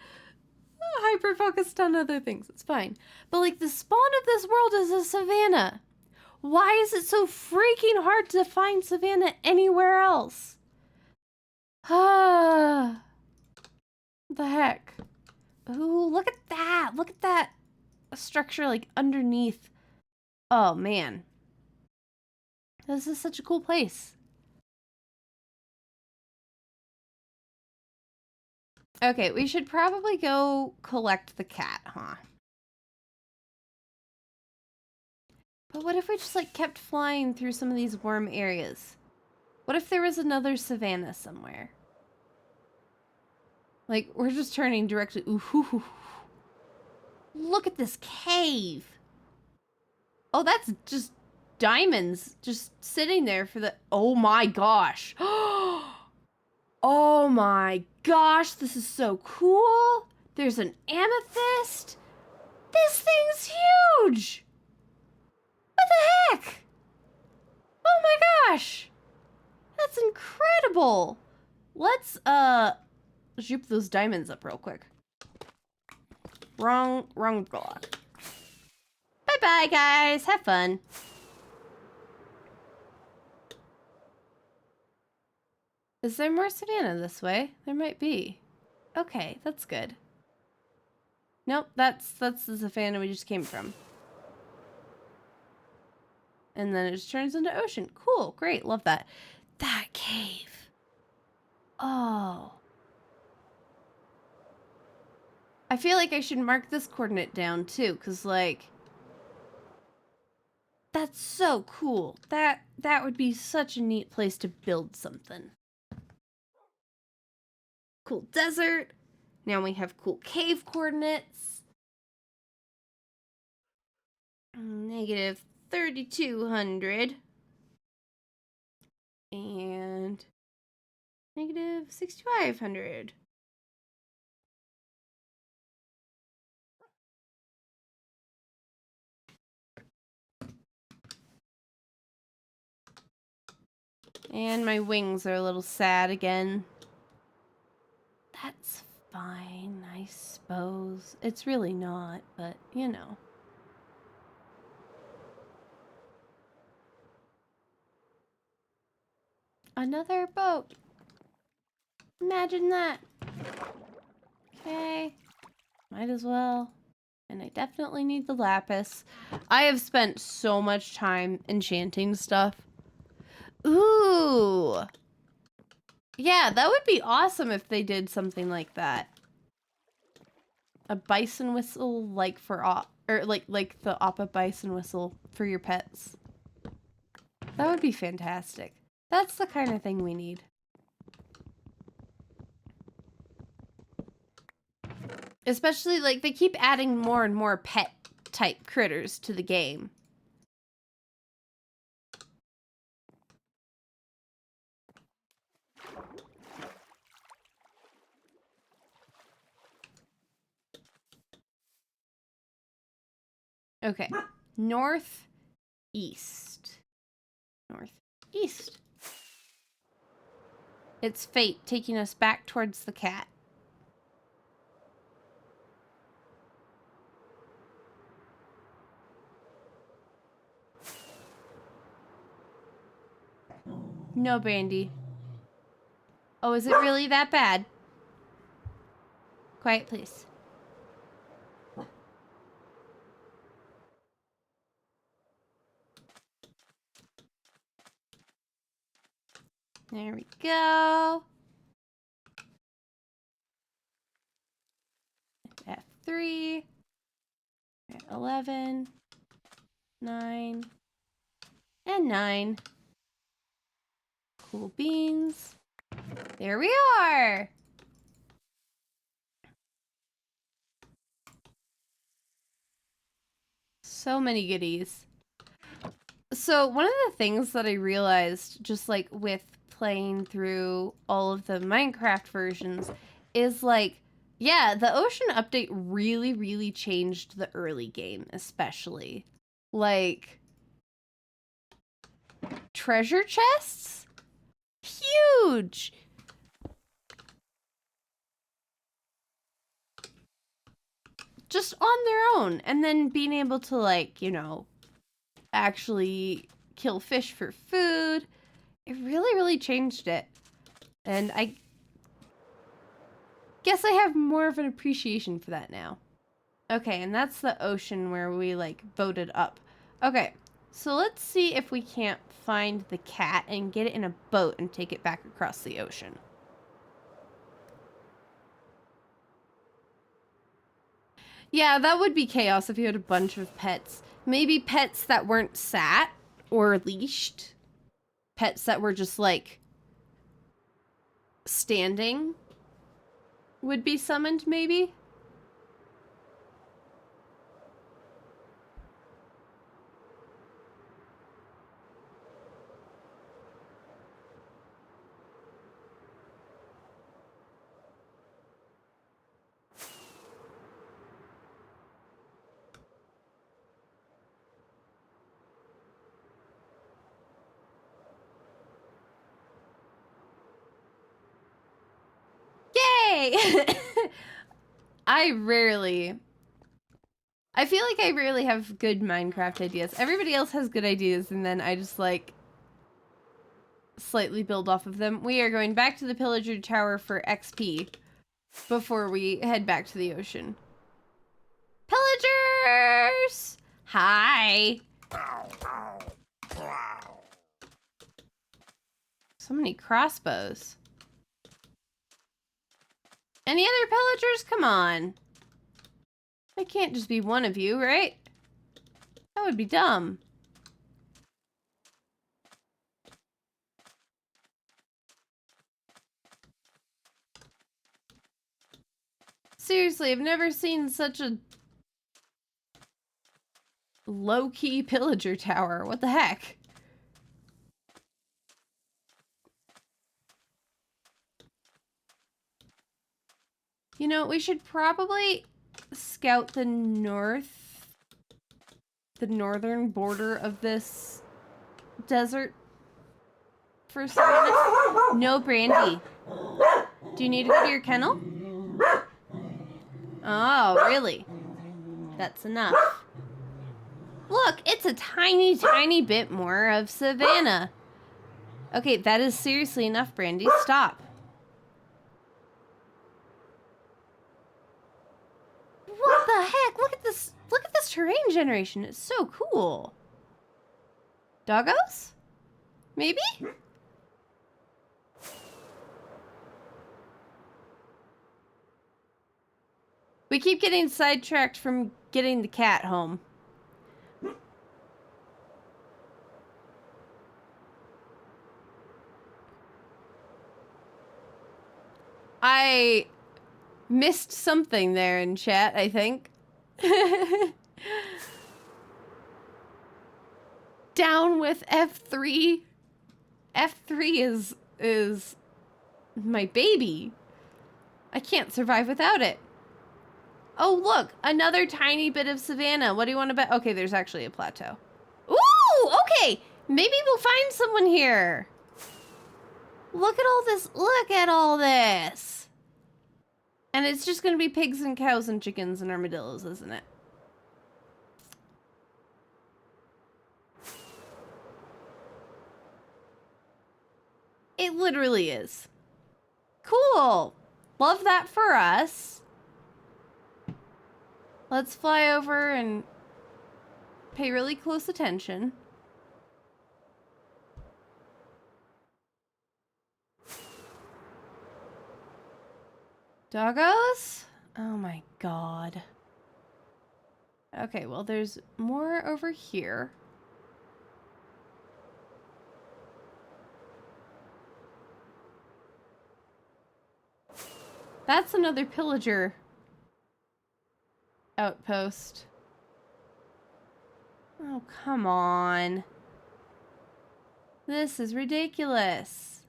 hyper-focused on other things. It's fine. But, like, the spawn of this world is a savannah. Why is it so freaking hard to find savannah anywhere else? Ah. The heck? Ooh, look at that. Look at that structure, like, underneath. Oh, man. This is such a cool place. Okay, we should probably go collect the cat, huh? But what if we just, like, kept flying through some of these warm areas? What if there was another savannah somewhere? Like, we're just turning directly... Ooh, look at this cave! Oh, that's just diamonds just sitting there for the... Oh my gosh! Oh my gosh, this is so cool! There's an amethyst! This thing's huge! What the heck? Oh my gosh! That's incredible! Let's, juke those diamonds up real quick. Wrong block. Bye-bye, guys. Have fun. Is there more savannah this way? There might be. Okay, that's good. Nope, that's the savannah we just came from. And then it just turns into ocean. Cool, great, love that. That cave. Oh. I feel like I should mark this coordinate down too, because like... That's so cool. That would be such a neat place to build something. Cool desert. Now we have cool cave coordinates. Negative 3,200. And negative 6,500. And my wings are a little sad again. That's fine, I suppose. It's really not, but you know. Another boat. Imagine that. Okay. Might as well. And I definitely need the lapis. I have spent so much time enchanting stuff. Ooh. Yeah, that would be awesome if they did something like that. A bison whistle, like for Or like the Oppa bison whistle for your pets. That would be fantastic. That's the kind of thing we need. Especially, like, they keep adding more and more pet-type critters to the game. Okay. Northeast. Northeast. It's fate taking us back towards the cat. No, Brandy. Oh, is it really that bad? Quiet, please. There we go. F3. 11. 9. And 9. Cool beans. There we are. So many goodies. So one of the things that I realized just like with playing through all of the Minecraft versions is like, yeah, the ocean update really, really changed the early game, especially. Like, treasure chests? Huge! Just on their own. And then being able to, like, you know, actually kill fish for food. It really, really changed it. And I guess I have more of an appreciation for that now. Okay, and that's the ocean where we, like, voted up. Okay, so let's see if we can't find the cat and get it in a boat and take it back across the ocean. Yeah, that would be chaos if you had a bunch of pets. Maybe pets that weren't sat or leashed. Pets that were just, like, standing would be summoned, maybe? Yay! I feel like I rarely have good Minecraft ideas. Everybody else has good ideas, and then I just, like, slightly build off of them. We are going back to the Pillager Tower for XP before we head back to the ocean. Pillagers! Hi! So many crossbows. Any other pillagers? Come on. It can't just be one of you, right? That would be dumb. Seriously, I've never seen such a low-key pillager tower. What the heck? You know, we should probably scout the northern border of this desert for savannah. No, Brandy. Do you need to go to your kennel? Oh, really? That's enough. Look, it's a tiny, tiny bit more of savannah. Okay, that is seriously enough, Brandy. Stop. What the heck? Look at this. Look at this terrain generation. It's so cool. Doggos? Maybe? We keep getting sidetracked from getting the cat home. I missed something there in chat, I think. Down with F3. F3 is my baby. I can't survive without it. Oh, look, another tiny bit of savannah. What do you want to bet? Okay, there's actually a plateau. Ooh, okay. Maybe we'll find someone here. Look at all this. Look at all this. And it's just going to be pigs and cows and chickens and armadillos, isn't it? It literally is. Cool. Love that for us. Let's fly over and pay really close attention. Doggos? Oh my god. Okay, well, there's more over here. That's another pillager outpost. Oh, come on. This is ridiculous.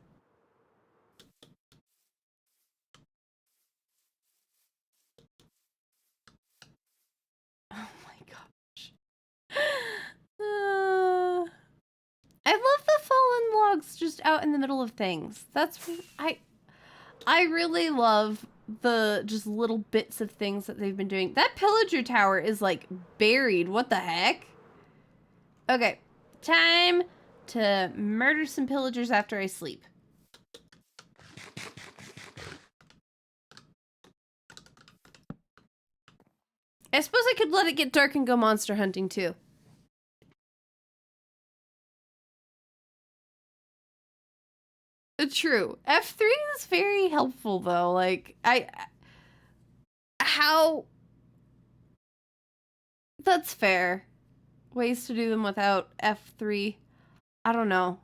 Oh my gosh. I love the fallen logs just out in the middle of things. That's I really love the just little bits of things that they've been doing. That pillager tower is like buried. What the heck? Okay, time to murder some pillagers after I sleep. I suppose I could let it get dark and go monster hunting too. True. F3 is very helpful though. Like, how... That's fair. Ways to do them without F3. I don't know.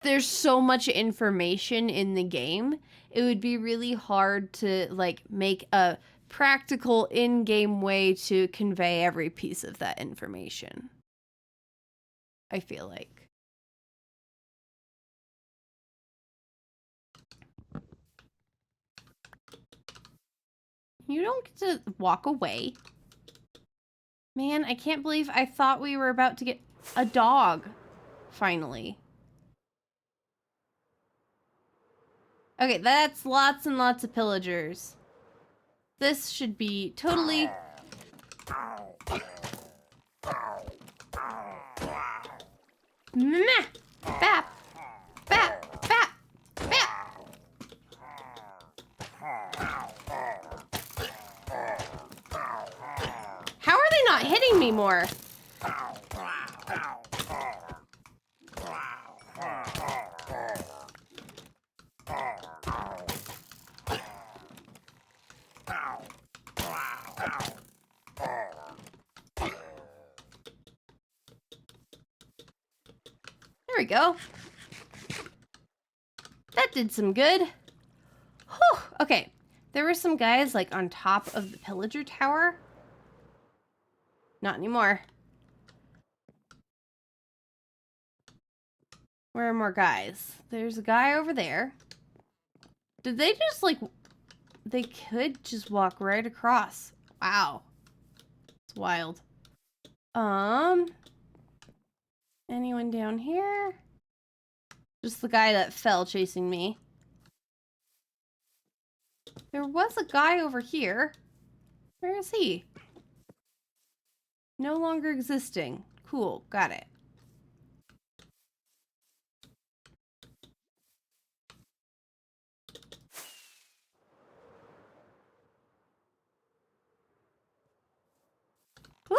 There's so much information in the game. It would be really hard to, like, make a practical in-game way to convey every piece of that information. I feel like. You don't get to walk away. Man, I can't believe I thought we were about to get a dog. Finally. Okay, that's lots and lots of pillagers. This should be totally... Meh! Bap! Bap! Bap! Bap! How are they not hitting me more? There we go. That did some good. Whew. Okay, there were some guys like on top of the pillager tower. Not anymore. Where are more guys? There's a guy over there. Did they just like... They could just walk right across. Wow. It's wild. Anyone down here? Just the guy that fell chasing me. There was a guy over here. Where is he? No longer existing. Cool, got it. Ooh.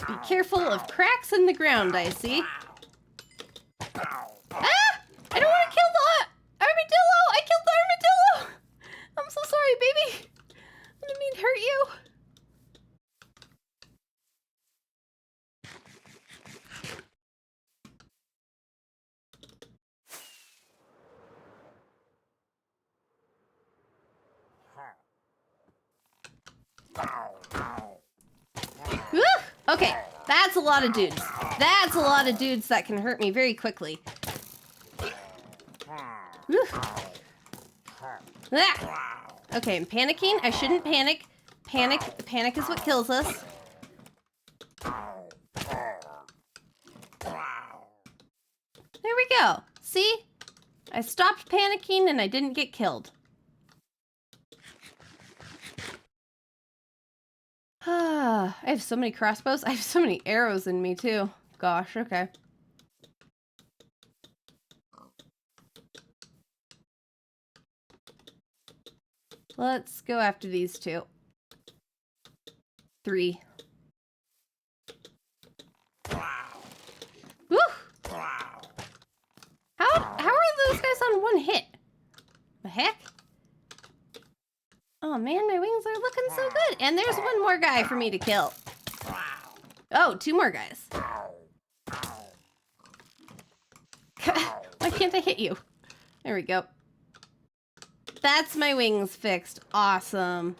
Be careful of cracks in the ground, I see. Ah! I don't want to kill the armadillo! I killed the armadillo! I'm so sorry, baby. I didn't mean to hurt you. Woo! Okay, that's a lot of dudes. That's a lot of dudes that can hurt me very quickly. Woo. Ah! Okay, I'm panicking. I shouldn't panic. Panic is what kills us. There we go. See? I stopped panicking and I didn't get killed. I have so many crossbows. I have so many arrows in me too. Gosh, okay. Let's go after these two. 3. Woo! How are those guys on one hit? The heck? Oh man, my wings are looking so good. And there's one more guy for me to kill. Oh, 2 more guys. Why can't I hit you? There we go. That's my wings fixed. Awesome.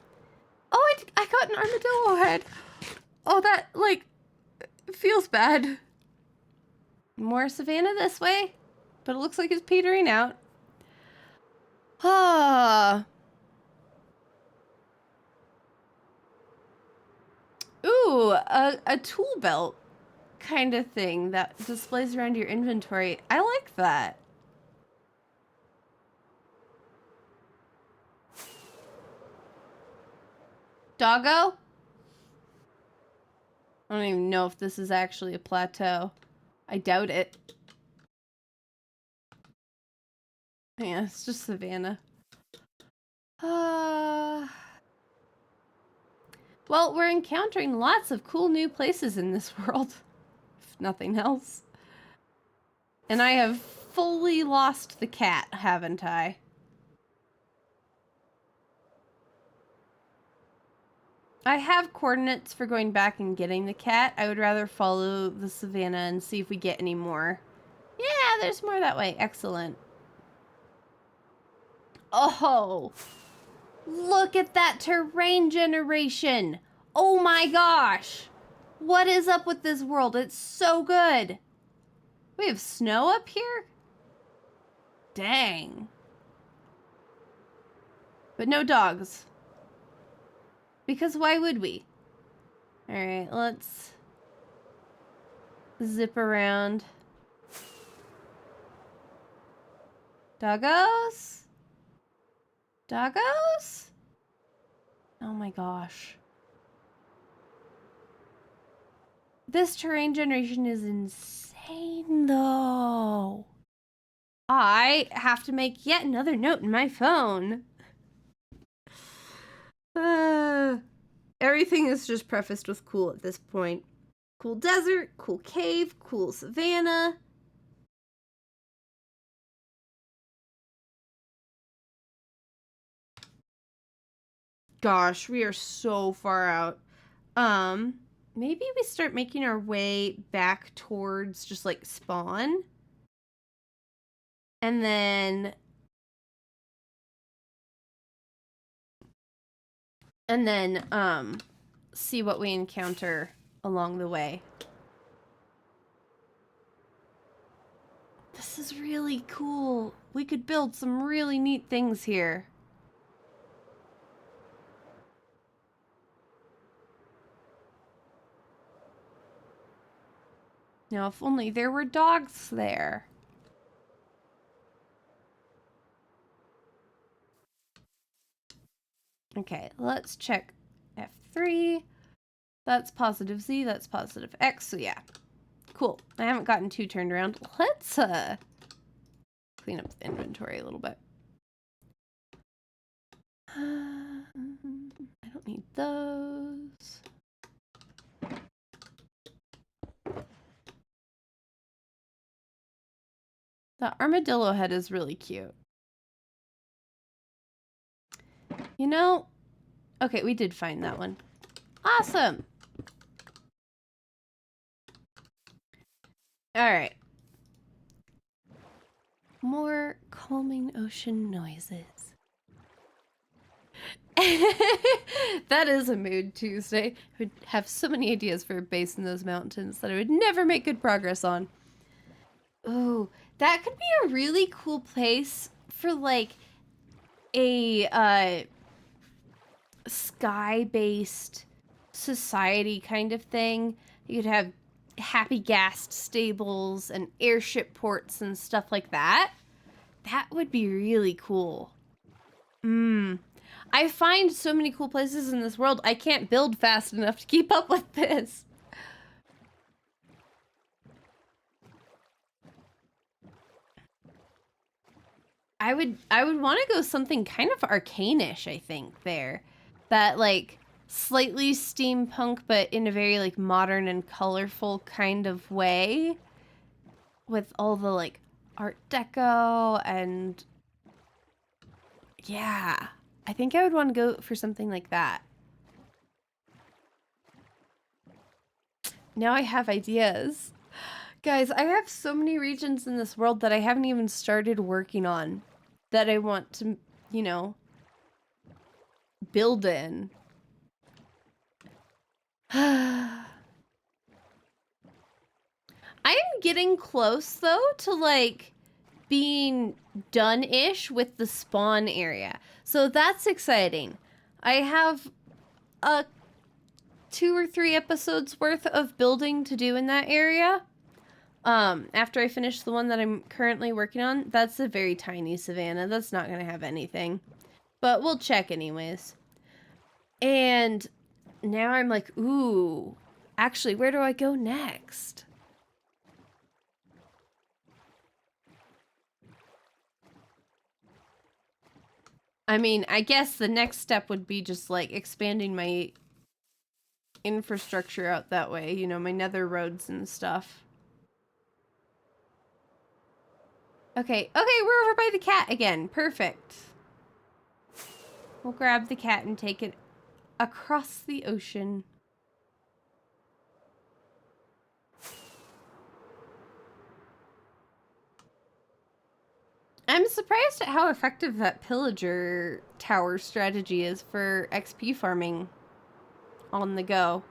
Oh, I got an armadillo head. Oh, that, like, feels bad. More savannah this way, but it looks like it's petering out. Ah. Ooh, a tool belt kind of thing that displays around your inventory. I like that. Doggo? I don't even know if this is actually a plateau. I doubt it. Yeah, it's just savannah. Well, we're encountering lots of cool new places in this world, if nothing else. And I have fully lost the cat, haven't I? I have coordinates for going back and getting the cat. I would rather follow the savannah and see if we get any more. Yeah, there's more that way. Excellent. Oh, look at that terrain generation. Oh my gosh. What is up with this world? It's so good. We have snow up here? Dang. But no dogs. Because why would we? Alright, let's zip around. Doggos? Doggos? Oh my gosh. This terrain generation is insane though. I have to make yet another note in my phone. Everything is just prefaced with cool at this point. Cool desert, cool cave, cool savannah. Gosh, we are so far out. Maybe we start making our way back towards just like spawn. And then see what we encounter along the way. This is really cool. We could build some really neat things here. Now, if only there were dogs there. Okay, let's check F3. That's positive Z, that's positive X, so yeah. Cool. I haven't gotten too turned around. Let's clean up the inventory a little bit. I don't need those. The armadillo head is really cute. You know, okay, we did find that one. Awesome. All right. More calming ocean noises. That is a mood Tuesday. I would have so many ideas for a base in those mountains that I would never make good progress on. Oh, that could be a really cool place for like a sky-based society kind of thing. You could have happy gas stables and airship ports and stuff like that. That would be really cool. I find so many cool places in this world. I can't build fast enough to keep up with this. I would want to go something kind of arcane-ish, I think, there. That like slightly steampunk but in a very like modern and colorful kind of way with all the like art deco and yeah. I think I would want to go for something like that. Now I have ideas. Guys, I have so many regions in this world that I haven't even started working on that I want to, you know, build in. I'm getting close though to like being done-ish with the spawn area. So that's exciting. I have a 2 or 3 episodes worth of building to do in that area. After I finish the one that I'm currently working on, that's a very tiny savannah. That's not going to have anything. But we'll check anyways. And now I'm like, ooh, actually, where do I go next? I mean, I guess the next step would be just like expanding my infrastructure out that way, you know, my nether roads and stuff. Okay, we're over by the cat again. Perfect. We'll grab the cat and take it across the ocean. I'm surprised at how effective that pillager tower strategy is for XP farming on the go.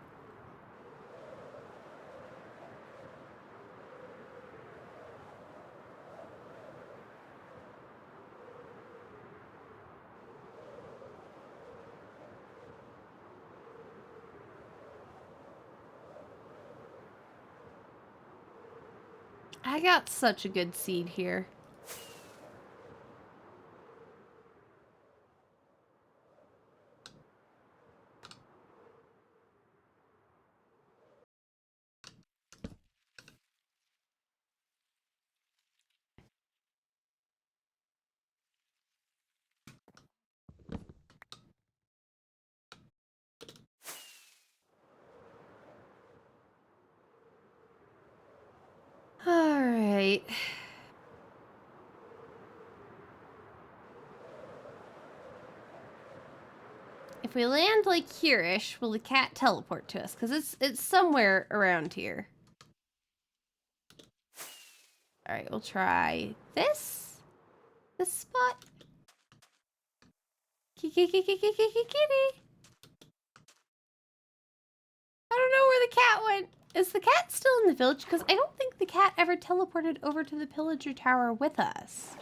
I got such a good seed here. All right. If we land like here-ish, will the cat teleport to us? Because it's somewhere around here. All right, we'll try this spot. Kitty. I don't know where the cat went. Is the cat still in the village? Because I don't think the cat ever teleported over to the pillager tower with us.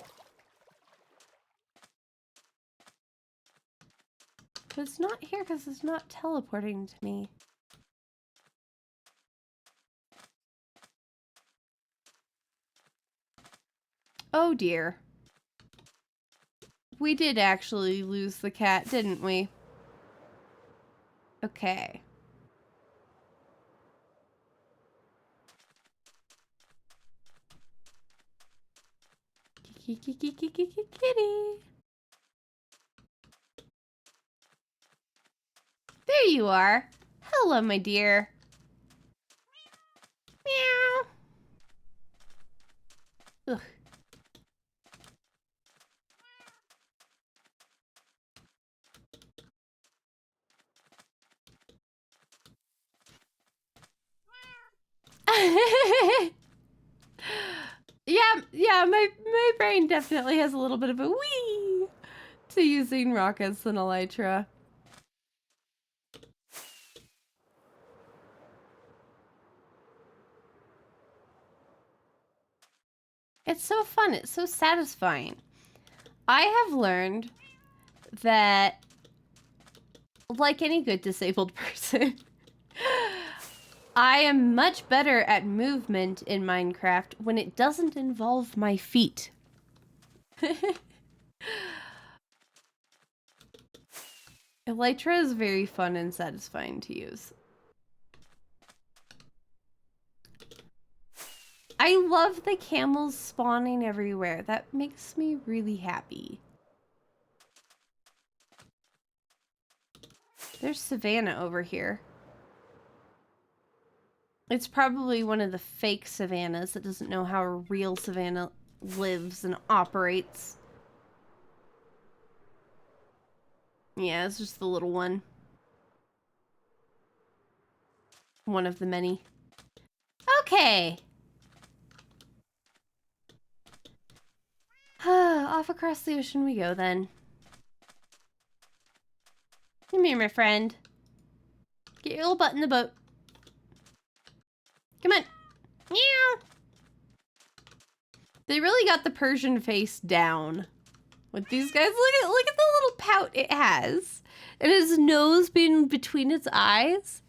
But it's not here because it's not teleporting to me. Oh dear. We did actually lose the cat, didn't we? Okay. Kitty. There you are. Hello, my dear. Meow. Ugh. Yeah, my brain definitely has a little bit of a wee to using rockets and elytra. It's so fun. It's so satisfying. I have learned that, like any good disabled person, I am much better at movement in Minecraft when it doesn't involve my feet. Elytra is very fun and satisfying to use. I love the camels spawning everywhere. That makes me really happy. There's savannah over here. It's probably one of the fake savannas that doesn't know how a real savannah lives and operates. Yeah, it's just the little one. One of the many. Okay. Off across the ocean we go then. Come here, my friend. Get your little butt in the boat. Come on. Meow. They really got the Persian face down with these guys. Look at the little pout it has. And his nose being between its eyes.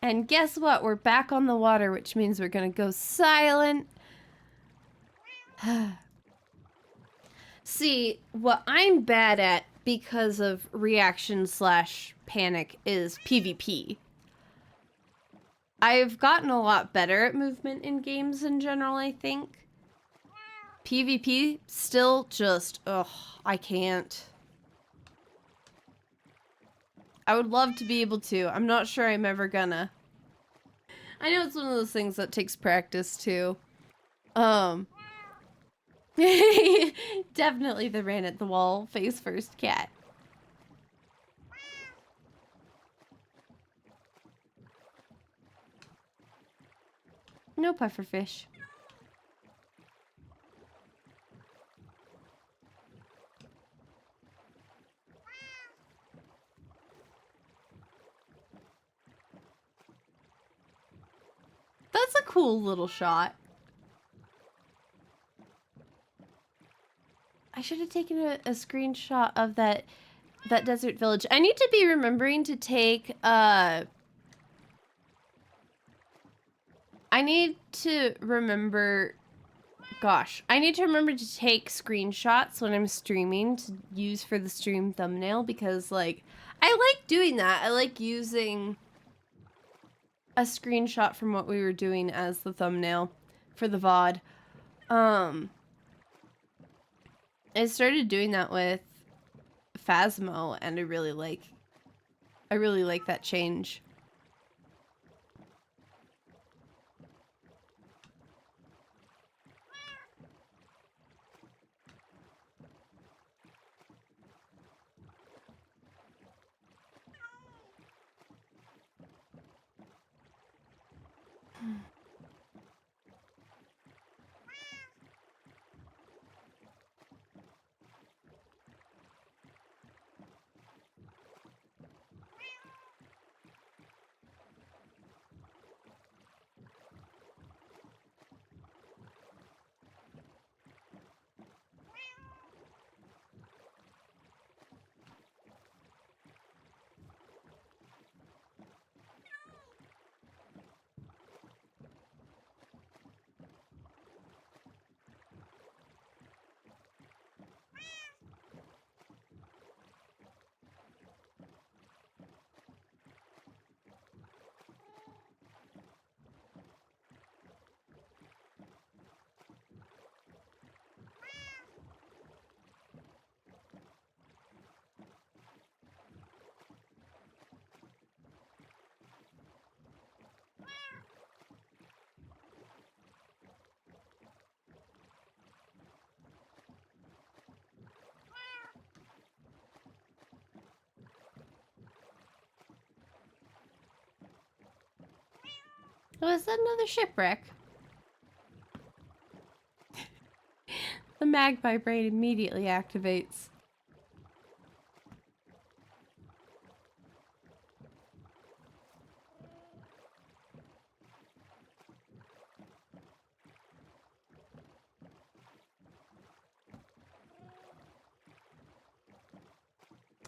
And guess what? We're back on the water, which means we're gonna go silent. See, what I'm bad at because of reaction / panic is PvP. I've gotten a lot better at movement in games in general, I think. PvP, still just, ugh, I can't. I would love to be able to. I'm not sure I'm ever gonna. I know it's one of those things that takes practice too. Definitely the ran at the wall face first cat. No pufferfish. That's a cool little shot. I should have taken a screenshot of that desert village. I need to be remembering to take I need to remember I need to remember to take screenshots when I'm streaming to use for the stream thumbnail because like I like doing that. I like using a screenshot from what we were doing as the thumbnail for the VOD. I started doing that with Phasmo and I really like that change. Oh, is that another shipwreck? The magpie brain immediately activates.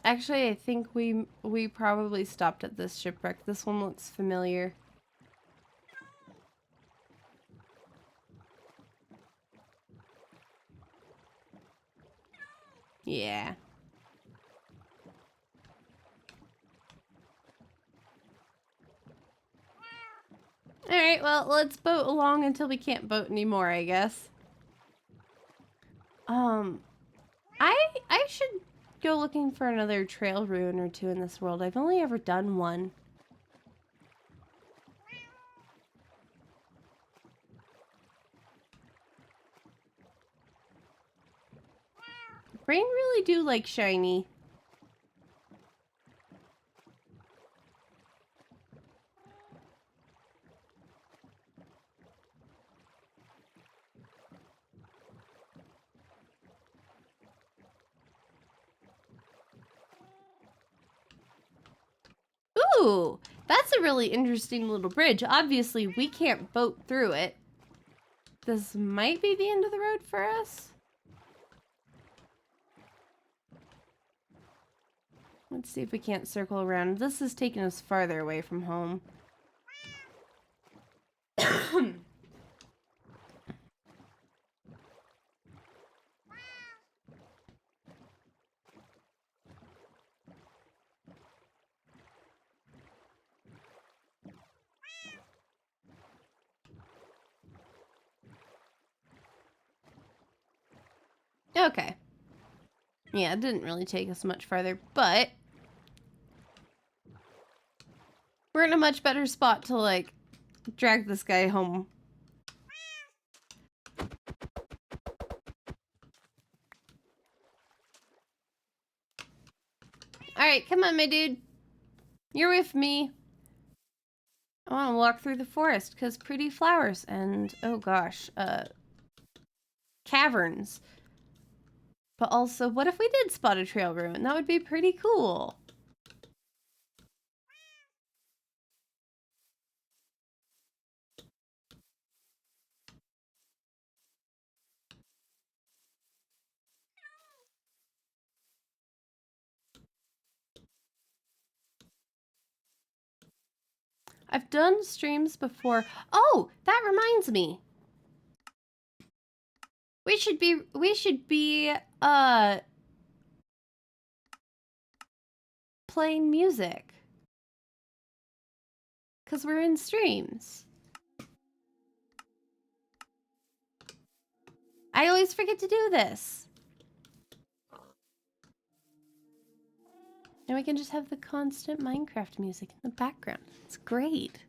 Actually, I think we probably stopped at this shipwreck. This one looks familiar. Yeah. Alright, well, let's boat along until we can't boat anymore, I guess. I should go looking for another trail ruin or two in this world. I've only ever done one. Brain really do like shiny. Ooh, that's a really interesting little bridge. Obviously, we can't boat through it. This might be the end of the road for us. Let's see if we can't circle around. This is taking us farther away from home. Okay. Yeah, it didn't really take us much farther, but we're in a much better spot to, like, drag this guy home. Alright, come on, my dude. You're with me. I want to walk through the forest, because pretty flowers and, oh gosh, caverns. But also, what if we did spot a trail ruin? That would be pretty cool. I've done streams before. Oh, that reminds me. We should be playing music. 'Cause we're in streams. I always forget to do this. And we can just have the constant Minecraft music in the background. It's great.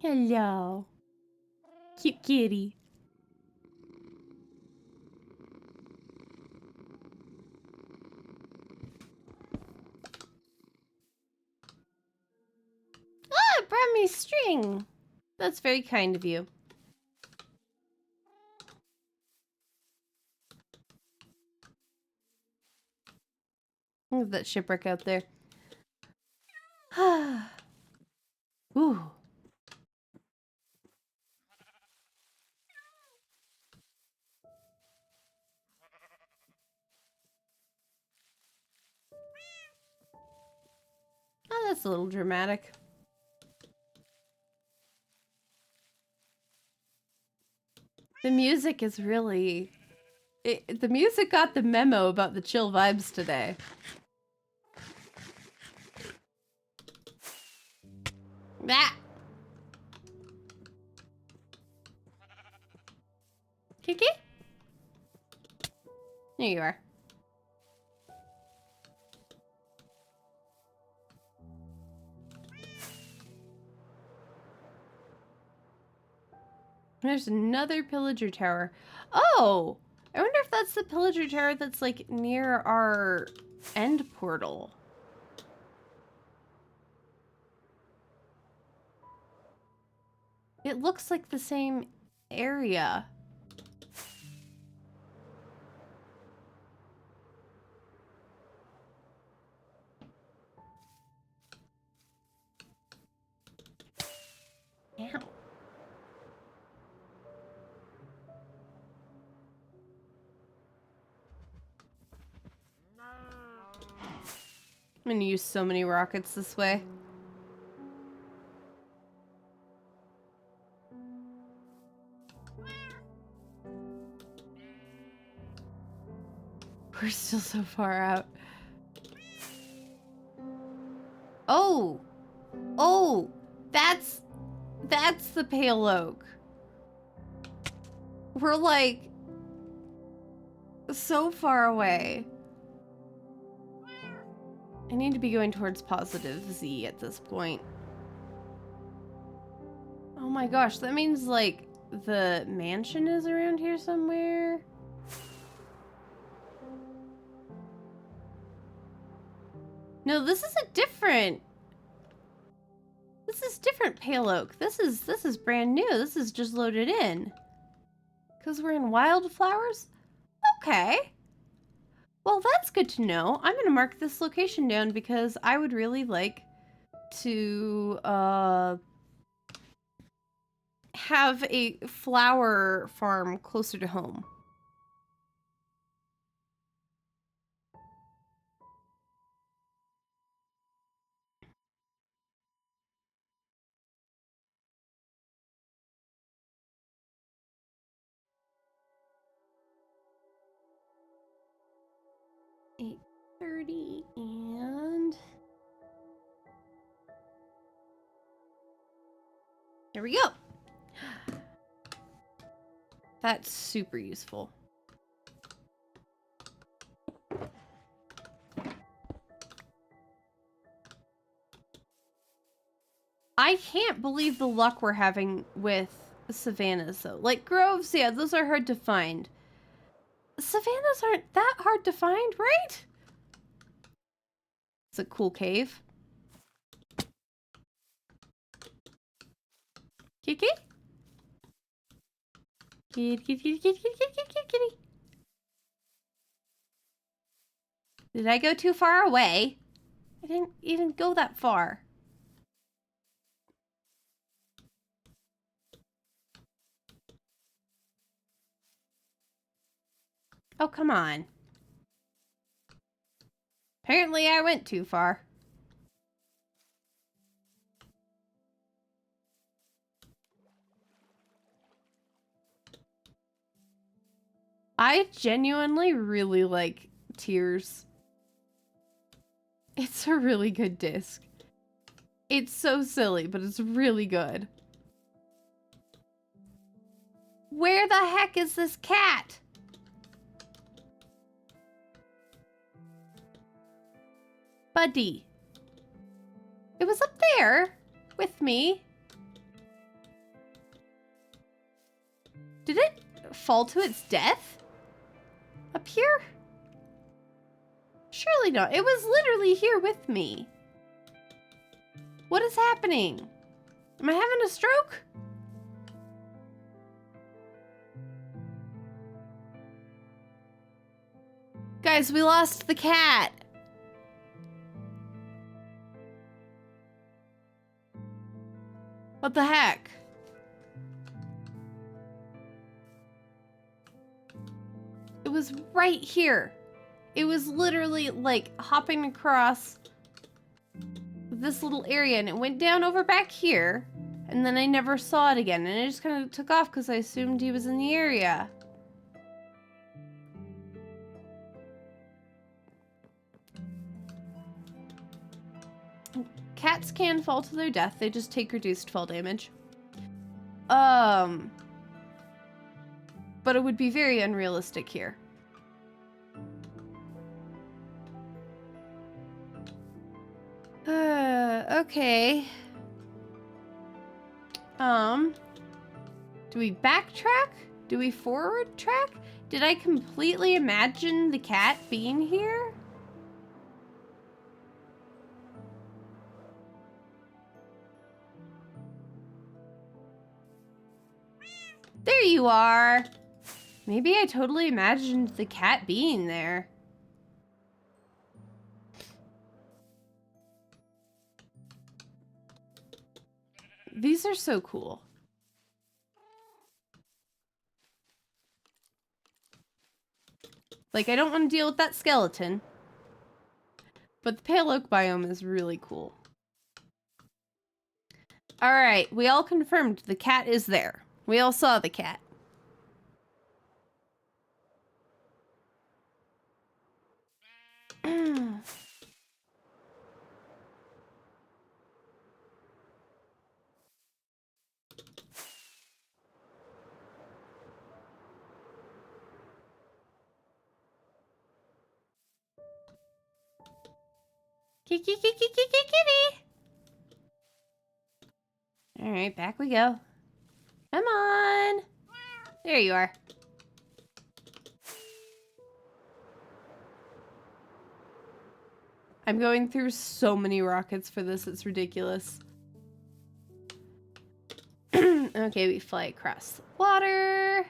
Hello. Cute kitty. Ah, it brought me string. That's very kind of you. Look at that shipwreck out there. Ooh. Oh, that's a little dramatic. The music is really... the music got the memo about the chill vibes today. Ah! Kiki? There you are. There's another pillager tower. Oh! I wonder if that's the pillager tower that's like near our end portal. It looks like the same area. Ow. I'm gonna use so many rockets this way. We're still so far out. Oh! Oh! That's the pale oak. We're like so far away. I need to be going towards positive Z at this point. Oh my gosh, that means like the mansion is around here somewhere. No, this is a different. This is different pale oak. This is brand new. This is just loaded in. Cause we're in wildflowers? Okay. Well, that's good to know. I'm gonna mark this location down because I would really like to have a flower farm closer to home. $8:30 and there we go. That's super useful. I can't believe the luck we're having with savannas though. Like groves, yeah, those are hard to find. Savannas aren't that hard to find, right? It's a cool cave. Kitty? Kitty, kitty, kitty, kitty, kitty, kitty, kitty. Did I go too far away? I didn't even go that far. Oh, come on. Apparently I went too far. I genuinely really like Tears. It's a really good disc. It's so silly, but it's really good. Where the heck is this cat? Buddy. It was up there with me. Did it fall to its death? Up here? Surely not. It was literally here with me. What is happening? Am I having a stroke? Guys, we lost the cat. What the heck? It was right here. It was literally like hopping across this little area and it went down over back here and then I never saw it again and it just kind of took off because I assumed he was in the area. Cats can fall to their death. They just take reduced fall damage. But it would be very unrealistic here. Okay. Do we backtrack? Do we forward track? Did I completely imagine the cat being here? There you are. Maybe I totally imagined the cat being there. These are so cool. Like, I don't want to deal with that skeleton. But the pale oak biome is really cool. Alright, we all confirmed the cat is there. We all saw the cat. Kitty. Alright, back we go. Come on. There you are. I'm going through so many rockets for this, it's ridiculous. Okay, we fly across the water.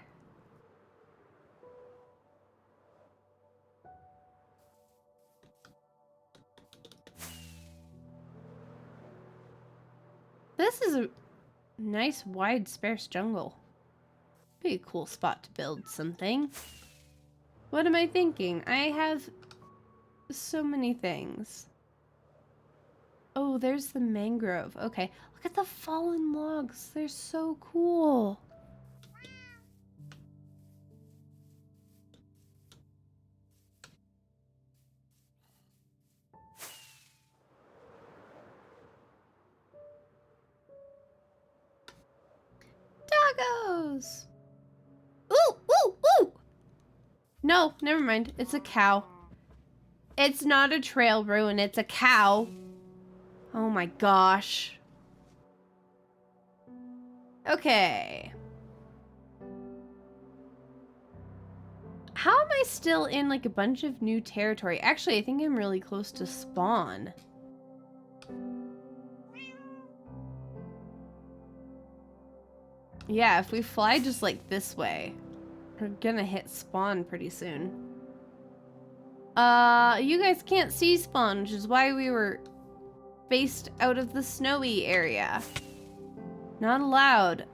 This is a nice, wide, sparse jungle. Be a cool spot to build something. What am I thinking? I have so many things. Oh, there's the mangrove. Okay, look at the fallen logs. They're so cool. Doggos! Ooh, ooh, ooh! No, never mind. It's a cow. It's not a trail ruin, it's a cow. Oh my gosh. Okay. How am I still in like a bunch of new territory? Actually, I think I'm really close to spawn. Yeah, if we fly just like this way, we're gonna hit spawn pretty soon. You guys can't see spawn, which is why we were based out of the snowy area. Not allowed.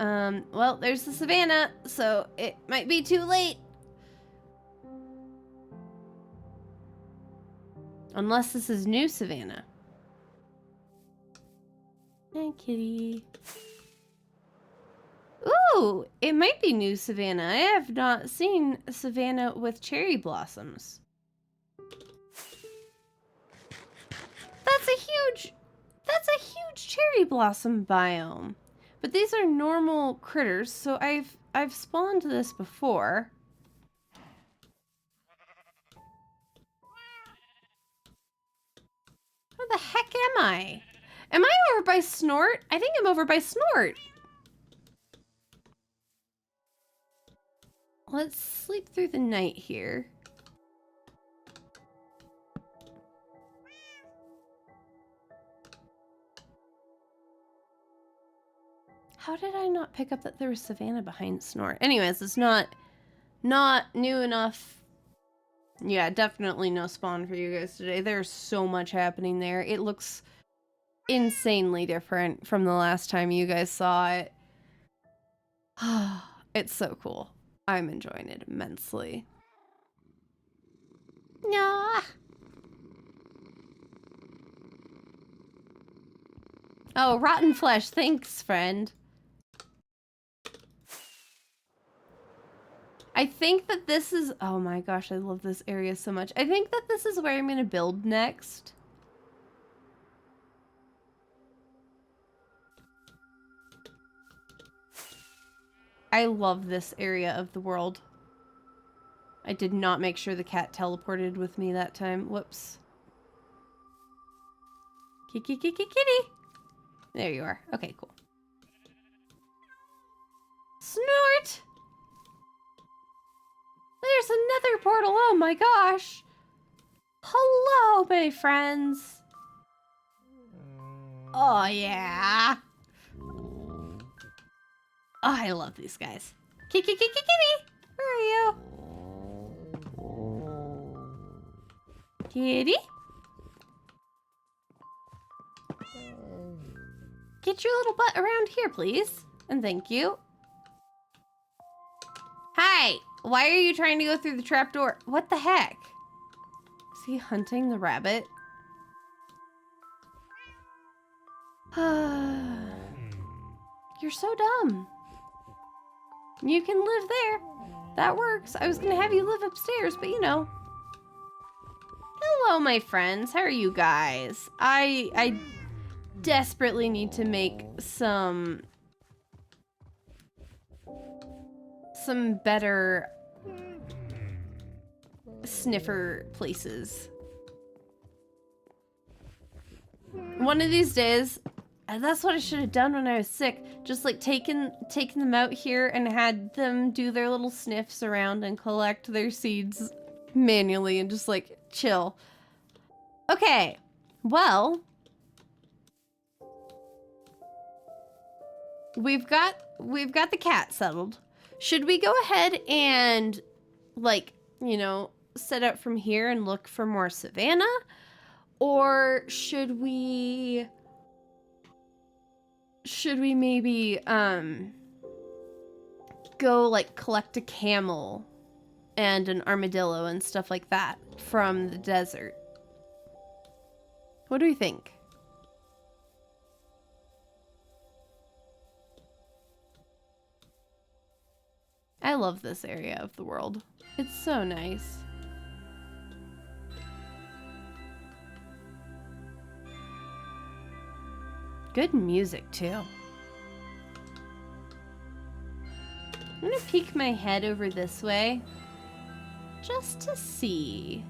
Well, there's the savannah, so it might be too late. Unless this is new savannah. Hey, kitty. Ooh, it might be new savannah. I have not seen savannah with cherry blossoms. That's a huge cherry blossom biome. But these are normal critters, so I've spawned this before. Where the heck am I? Am I over by Snort? I think I'm over by Snort. Let's sleep through the night here. How did I not pick up that there was savannah behind Snort? Anyways, it's not new enough. Yeah, definitely no spawn for you guys today. There's so much happening there. It looks insanely different from the last time you guys saw it. It's so cool. I'm enjoying it immensely. No. Oh, rotten flesh. Thanks, friend. I think that this is... Oh my gosh, I love this area so much. I think that this is where I'm going to build next. I love this area of the world. I did not make sure the cat teleported with me that time. Whoops. Kitty. There you are. Okay, cool. snort! There's another portal, oh my gosh! Hello, my friends! Oh yeah! Oh, I love these guys. Kitty! Where are you? Kitty? Get your little butt around here, please. And thank you. Hi! Why are you trying to go through the trapdoor? What the heck? Is he hunting the rabbit? You're so dumb. You can live there. That works. I was gonna have you live upstairs, but you know. Hello, my friends. How are you guys? I desperately need to make some better sniffer places. One of these days, that's what I should have done when I was sick. Just like taken them out here and had them do their little sniffs around and collect their seeds manually and just like chill. Okay, well, we've got the cat settled. Should we go ahead and like, you know, set out from here and look for more savannah? Or should we maybe go like collect a camel and an armadillo and stuff like that from the desert? What do you think? I love this area of the world. It's so nice. Good music, too. I'm gonna peek my head over this way just to see.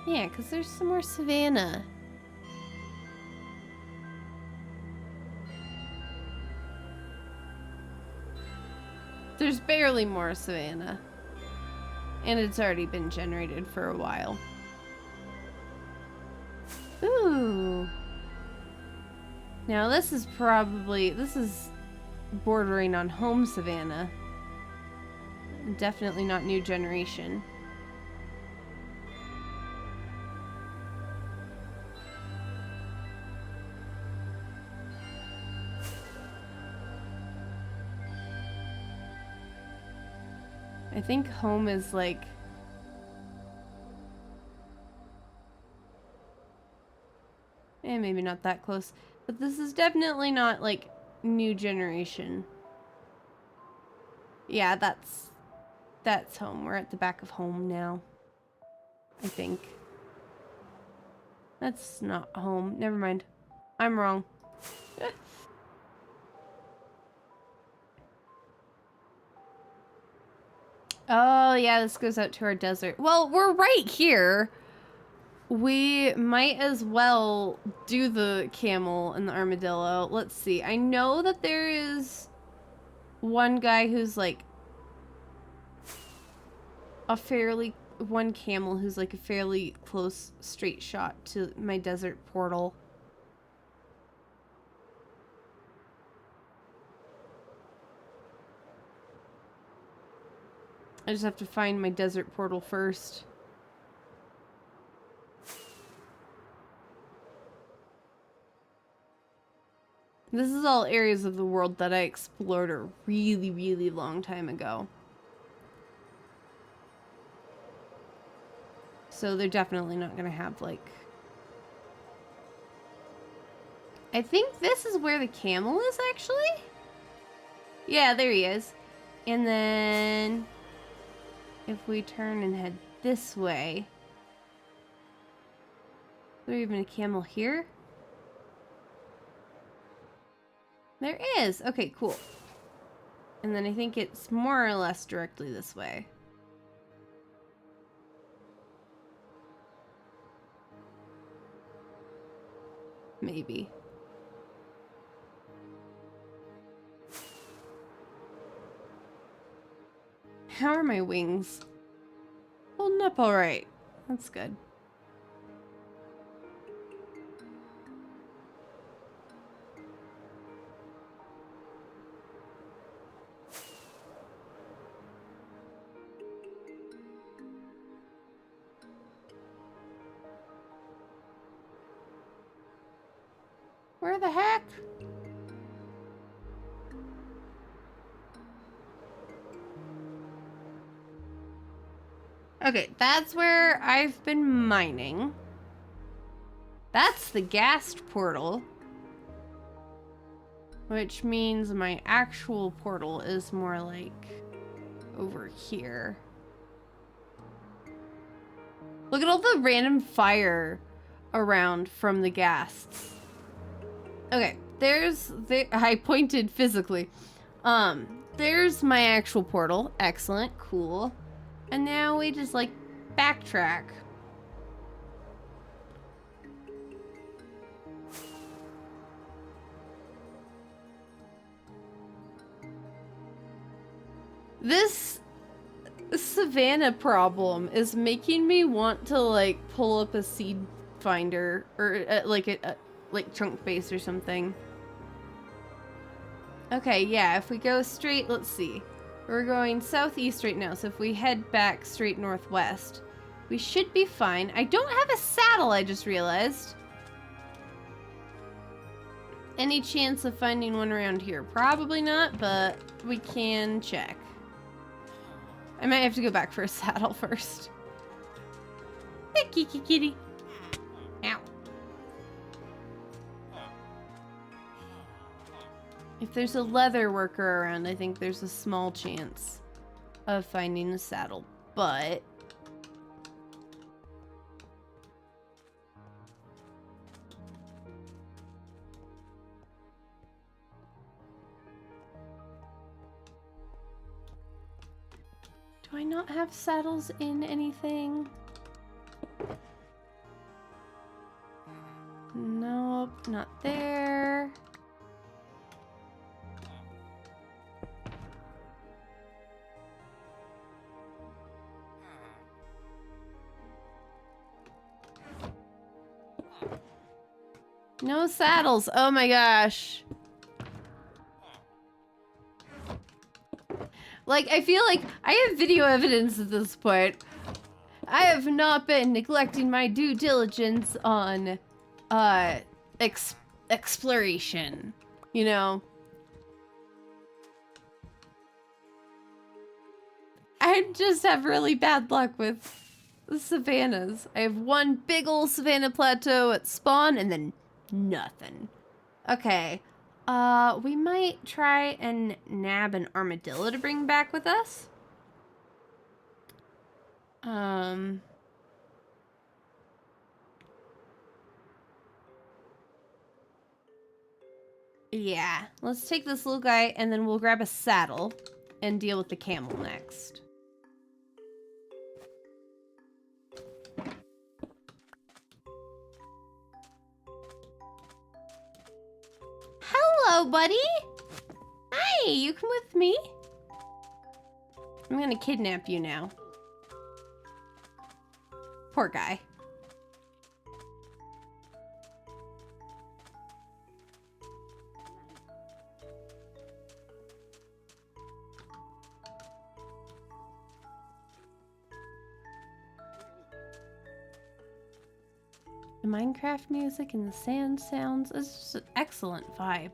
Yeah, because there's some more savannah. There's barely more savannah. And it's already been generated for a while. Ooh. Now this is bordering on home savannah. Definitely not new generation. I think home is like... maybe not that close. But this is definitely not like new generation. Yeah, that's home. We're at the back of home now. I think. That's not home. Never mind. I'm wrong. Oh, yeah, this goes out to our desert. Well, we're right here. We might as well do the camel and the armadillo. Let's see. I know that there is one guy who's like one camel who's like a fairly close straight shot to my desert portal. I just have to find my desert portal first. This is all areas of the world that I explored a really, really long time ago. So they're definitely not gonna have like... I think this is where the camel is actually? Yeah, there he is. And then if we turn and head this way, is there even a camel here? There is! Okay, cool. And then I think it's more or less directly this way. Maybe. How are my wings? Holding up all right. That's good. Where the heck? Okay, that's where I've been mining. That's the ghast portal. Which means my actual portal is more like over here. Look at all the random fire around from the ghasts. Okay, I pointed physically. There's my actual portal. Excellent, cool. And now we just like backtrack. This savannah problem is making me want to like pull up a seed finder or like chunk base or something. Okay, yeah, if we go straight, let's see. We're going southeast right now, so if we head back straight northwest, we should be fine. I don't have a saddle, I just realized. Any chance of finding one around here? Probably not, but we can check. I might have to go back for a saddle first. Hey, Kiki Kitty. Ow. If there's a leather worker around, I think there's a small chance of finding a saddle, but... Do I not have saddles in anything? Nope, not there. No saddles. Oh my gosh. Like, I feel like I have video evidence at this point. I have not been neglecting my due diligence on, exploration, you know? I just have really bad luck with the savannas. I have one big old savanna plateau at spawn and then nothing. Okay. We might try and nab an armadillo to bring back with us. Yeah, let's take this little guy and then we'll grab a saddle and deal with the camel next. Hello, buddy. Hi, you come with me? I'm gonna kidnap you now. Poor guy. The Minecraft music and the sand sounds is just an excellent vibe.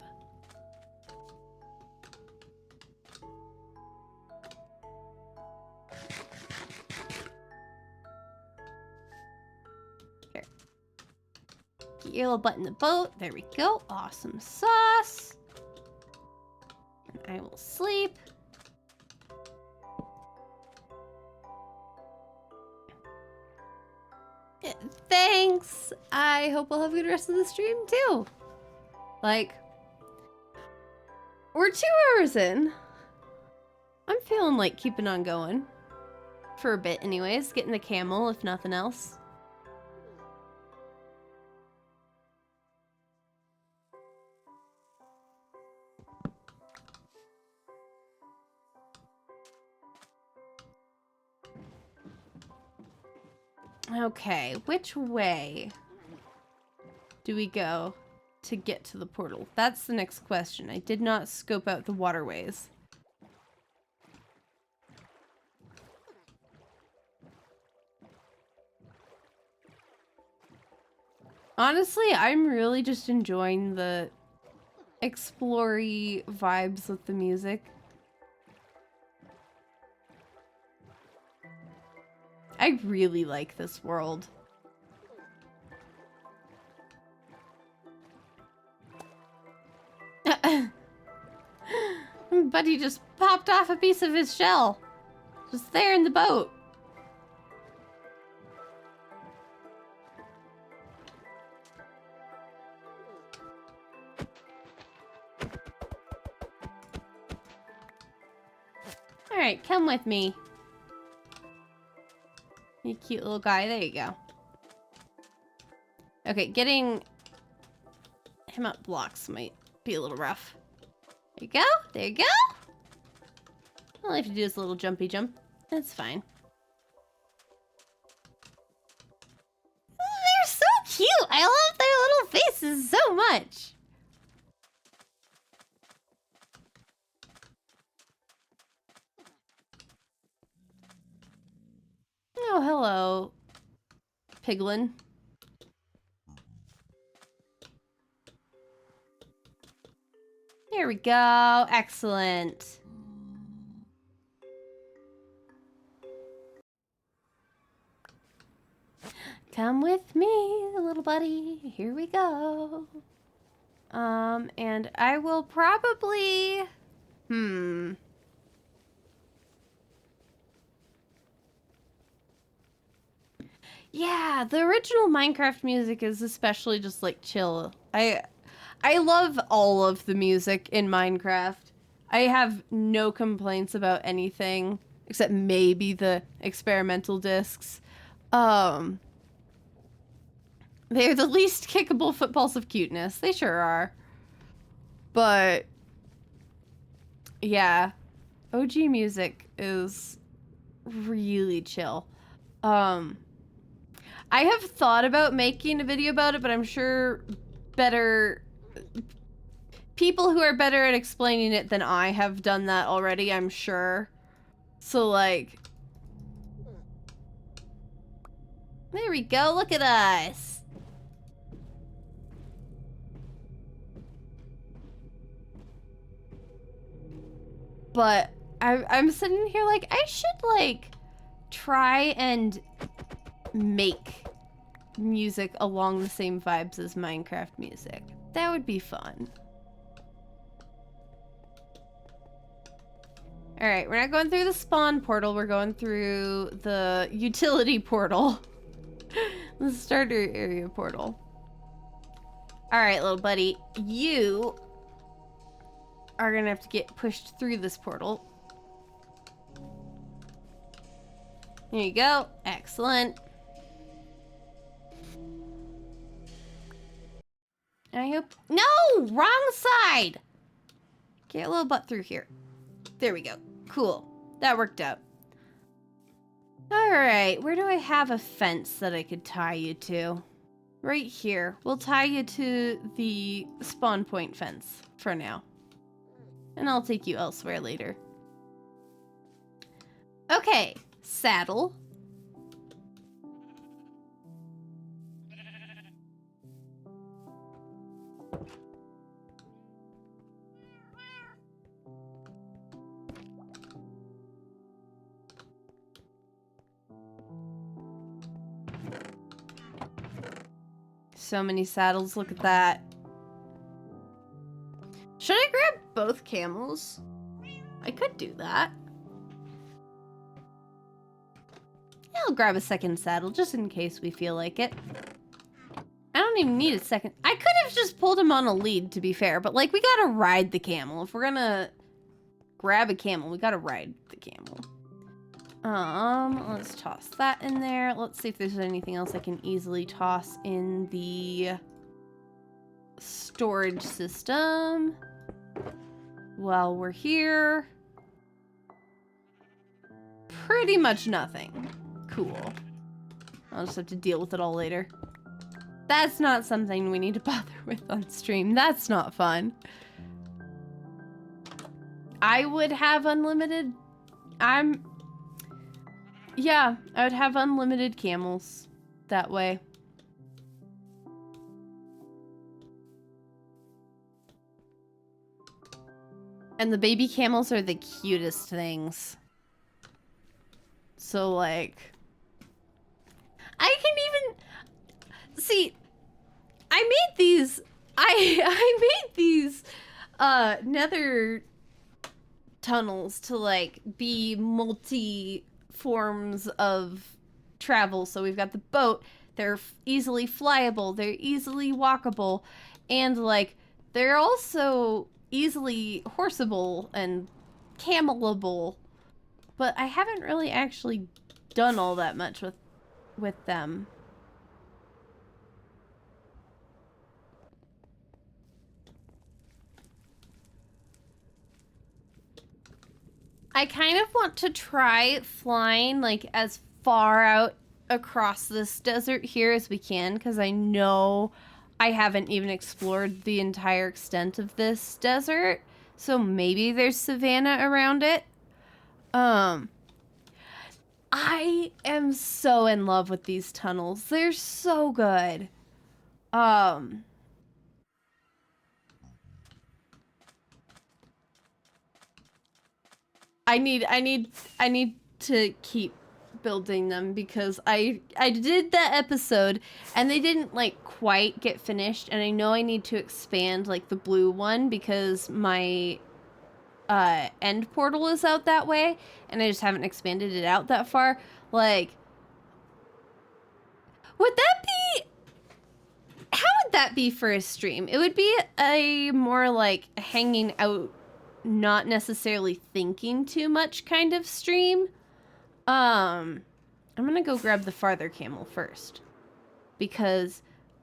Here. Get your little butt in the boat. There we go. Awesome sauce. And I will sleep. Thanks. I hope we'll have a good rest of the stream too. Like, we're 2 hours in. I'm feeling like keeping on going. For a bit anyways. Getting the camel if nothing else. Okay, which way do we go to get to the portal? That's the next question. I did not scope out the waterways. Honestly, I'm really just enjoying the explory vibes with the music. I really like this world. Buddy just popped off a piece of his shell. Just there in the boat. Alright, come with me. You cute little guy. There you go. Okay, getting him up blocks might be a little rough. There you go. There you go. All I have to do is a little jumpy jump. That's fine. They're so cute. I love their little faces so much. Oh, hello, piglin. Here we go. Excellent. Come with me, little buddy. Here we go. And I will probably... Yeah, the original Minecraft music is especially just like chill. I love all of the music in Minecraft. I have no complaints about anything except maybe the experimental discs. They're the least kickable footballs of cuteness. They sure are. But yeah, OG music is really chill. I have thought about making a video about it, but I'm sure people who are better at explaining it than I have done that already, I'm sure. So, like... There we go, look at us! But I'm sitting here like, I should, like, try and make music along the same vibes as Minecraft music. That would be fun. Alright, we're not going through the spawn portal, we're going through the utility portal. The starter area portal. Alright, little buddy, you are gonna have to get pushed through this portal. There you go. Excellent. I hope... No! Wrong side! Get a little butt through here. There we go. Cool. That worked out. Alright, where do I have a fence that I could tie you to? Right here. We'll tie you to the spawn point fence for now. And I'll take you elsewhere later. Okay, saddle. So many saddles, look at that. Should I grab both camels? I could do that. I'll grab a second saddle just in case we feel like it. I don't even need a second. I could have just pulled him on a lead, to be fair, but like we gotta ride the camel. If we're gonna grab a camel, we gotta ride the camel. Let's toss that in there. Let's see if there's anything else I can easily toss in the storage system while we're here. Pretty much nothing. Cool. I'll just have to deal with it all later. That's not something we need to bother with on stream. That's not fun. I would have unlimited... Yeah, I would have unlimited camels that way. And the baby camels are the cutest things. So, like... I can even... See, I made these... I made these nether tunnels to, like, be multi forms of travel. So we've got the boat. They're easily flyable. They're easily walkable. And, like, they're also easily horseable and camelable. But I haven't really actually done all that much with them. I kind of want to try flying like as far out across this desert here as we can, because I know I haven't even explored the entire extent of this desert. So maybe there's savannah around it. I am so in love with these tunnels. They're so good. I need to keep building them because I did that episode and they didn't like quite get finished, and I know I need to expand like the blue one because my end portal is out that way and I just haven't expanded it out that far. Like, would that be... How would that be for a stream? It would be a more like hanging out, not necessarily thinking too much kind of stream. I'm gonna go grab the farther camel first because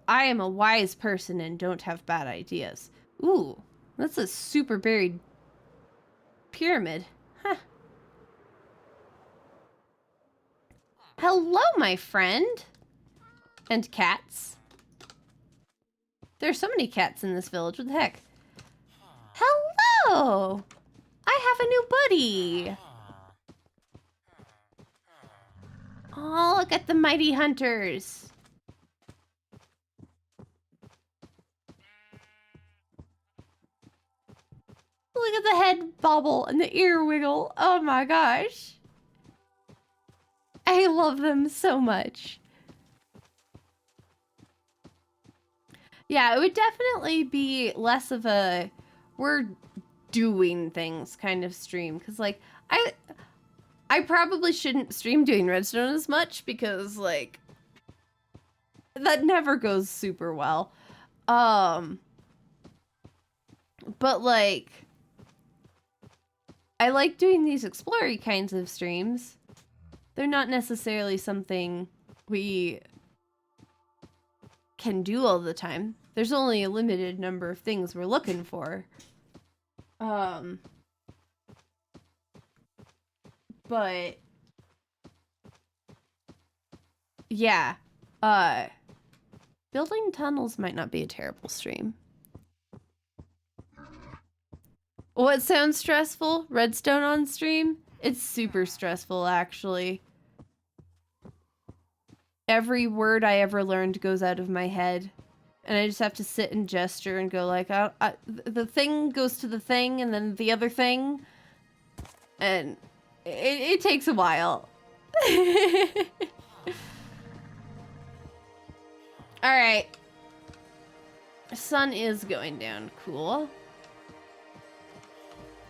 I am a wise person and don't have bad ideas. Ooh, that's a super buried pyramid. Huh. Hello, my friend. And cats. There's so many cats in this village. What the heck? Hello! I have a new buddy. Oh, look at the mighty hunters. Look at the head bobble and the ear wiggle. Oh my gosh. I love them so much. Yeah, it would definitely be less of a we're doing things kind of stream. Because, like, I probably shouldn't stream doing redstone as much because, like, that never goes super well. But, like, I like doing these explory kinds of streams. They're not necessarily something we can do all the time. There's only a limited number of things we're looking for. But yeah, building tunnels might not be a terrible stream. What sounds stressful? Redstone on stream? It's super stressful, actually. Every word I ever learned goes out of my head. And I just have to sit and gesture and go like, the thing goes to the thing and then the other thing. And it takes a while. Alright. Sun is going down. Cool.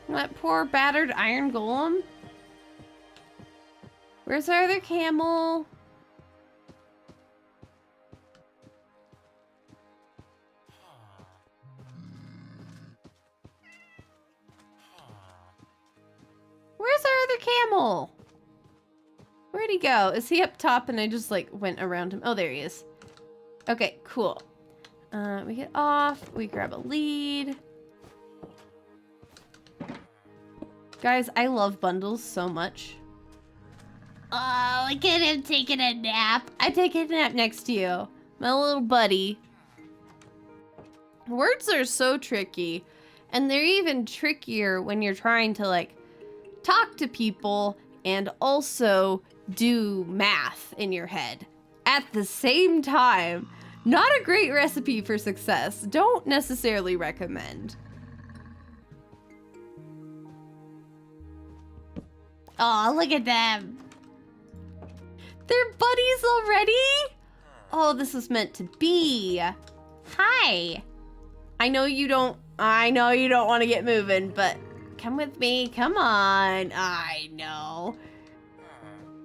That poor battered iron golem. Where's our other camel? Where's our other camel? Where'd he go? Is he up top and I just like went around him? Oh, there he is. Okay, cool. We get off. We grab a lead. Guys, I love bundles so much. Oh, look at him taking a nap. I take a nap next to you. My little buddy. Words are so tricky. And they're even trickier when you're trying to, like, talk to people and also do math in your head at the same time. Not a great recipe for success. Don't necessarily recommend. Oh, look at them. They're buddies already? Oh, this was meant to be. Hi. I know you don't want to get moving, but come with me. Come on. I know.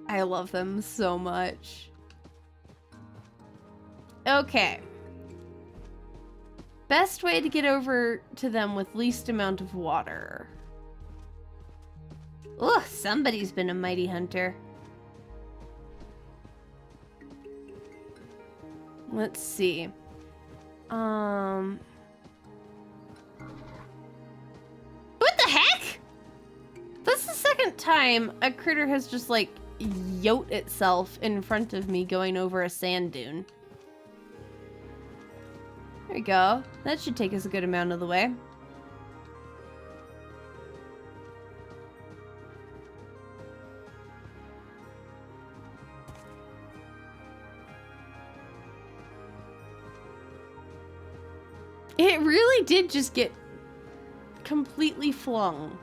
I love them so much. Okay. Best way to get over to them with least amount of water. Ugh, somebody's been a mighty hunter. Let's see. What the heck? That's the second time a critter has just like yote itself in front of me going over a sand dune. There we go. That should take us a good amount of the way. It really did just get completely flung.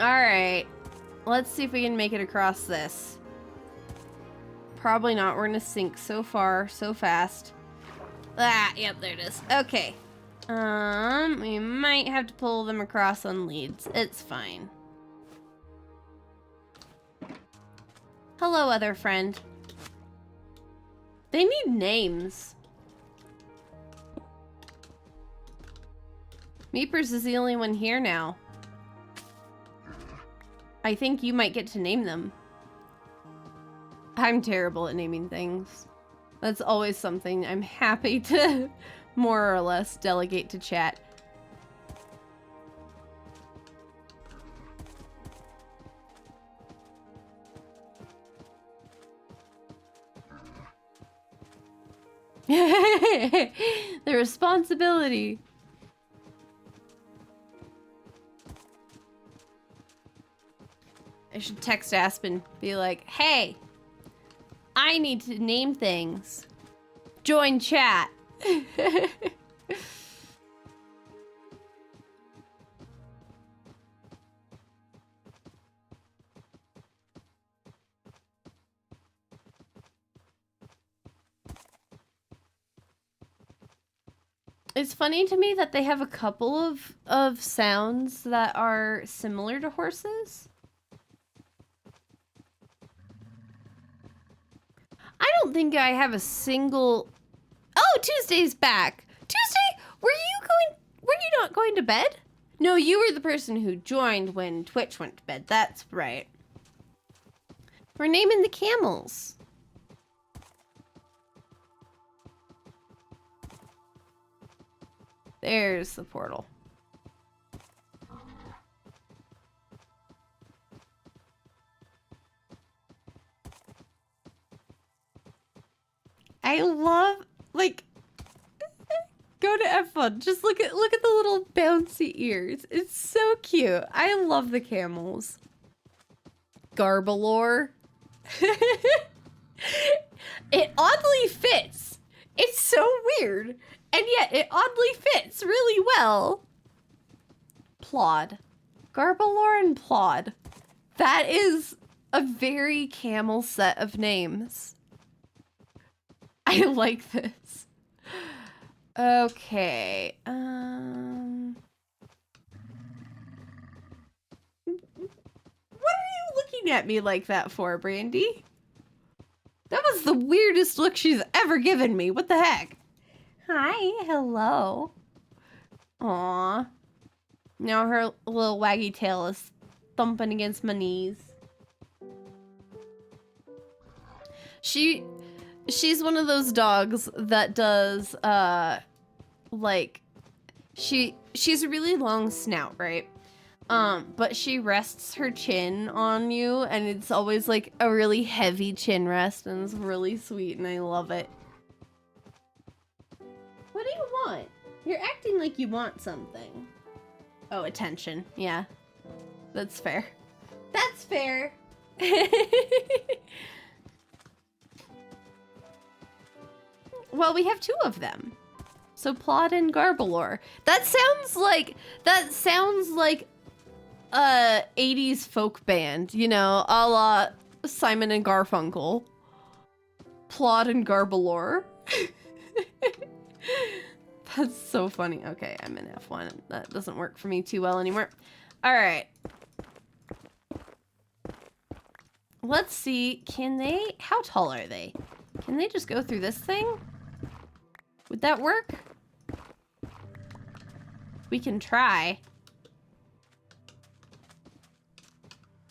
Alright. Let's see if we can make it across this. Probably not. We're gonna sink so far, so fast. Ah, yep, there it is. Okay. We might have to pull them across on leads. It's fine. Hello, other friend. They need names. Meepers is the only one here now. I think you might get to name them. I'm terrible at naming things. That's always something I'm happy to more or less delegate to chat. The responsibility. I should text Aspen, be like, hey, I need to name things. Join chat. It's funny to me that they have a couple of sounds that are similar to horses. I don't think I have a single... Oh, Tuesday's back. Tuesday, were you not going to bed? No, you were the person who joined when Twitch went to bed. That's right. We're naming the camels. There's the portal. I love, like, go to F1. Just look at the little bouncy ears. It's so cute. I love the camels. Gorbalor. It oddly fits. It's so weird. And yet it oddly fits really well. Plod. Gorbalor and Plod. That is a very camel set of names. I like this. Okay. What are you looking at me like that for, Brandy? That was the weirdest look she's ever given me. What the heck? Hi, hello. Aw. Now her little waggy tail is thumping against my knees. She's one of those dogs that does, like, she's a really long snout, right? But she rests her chin on you, and it's always like a really heavy chin rest, and it's really sweet, and I love it. What do you want? You're acting like you want something. Oh, attention. Yeah. That's fair. That's fair. Well, we have 2 of them. So Plod and Gorbalor. That sounds like a 80s folk band, you know, a la Simon and Garfunkel. Plod and Gorbalor. That's so funny. Okay, I'm in F1. That doesn't work for me too well anymore. All right. Let's see. Can they... How tall are they? Can they just go through this thing? Would that work? We can try.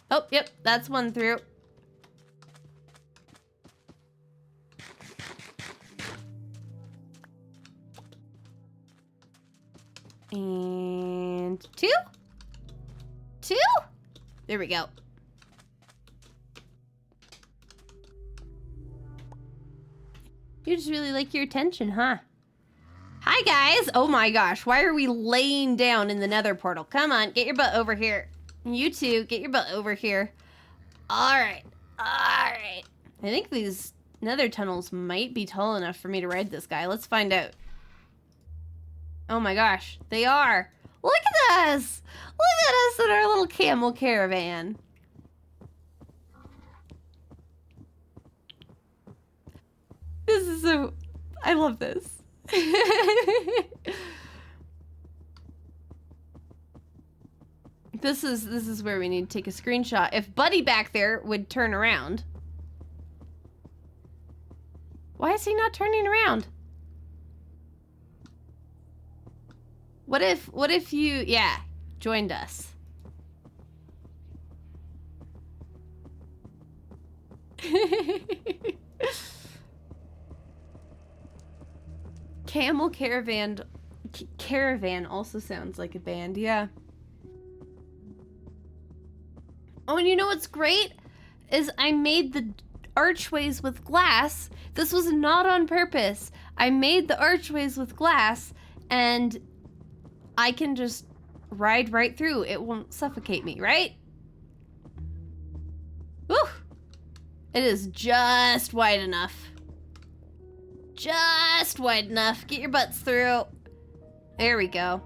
Oh, yep. That's one through. And 2? 2? There we go. You just really like your attention, huh? Hi, guys. Oh my gosh. Why are we laying down in the nether portal? Come on, get your butt over here. You too, get your butt over here. All right. All right. I think these nether tunnels might be tall enough for me to ride this guy. Let's find out. Oh my gosh, they are. Look at us. Look at us in our little camel caravan. This is so... I love this. This is where we need to take a screenshot. If Buddy back there would turn around. Why is he not turning around? What if you, yeah, joined us? Camel Caravan also sounds like a band, yeah. Oh, and you know what's great? Is I made the archways with glass. This was not on purpose. I made the archways with glass, and I can just ride right through. It won't suffocate me, right? Woo! It is just wide enough. Just wide enough. Get your butts through. There we go.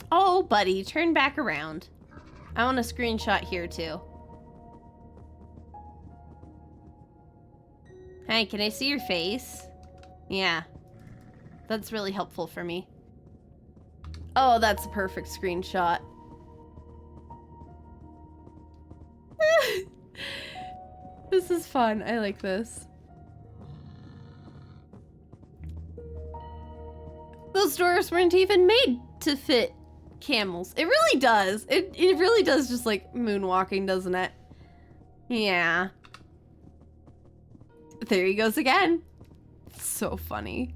Oh, buddy, turn back around. I want a screenshot here, too. Hey, can I see your face? Yeah. That's really helpful for me. Oh, that's a perfect screenshot. This is fun. I like this. Those doors weren't even made to fit camels. It really does. It really does just like moonwalking, doesn't it? Yeah. There he goes again. So funny.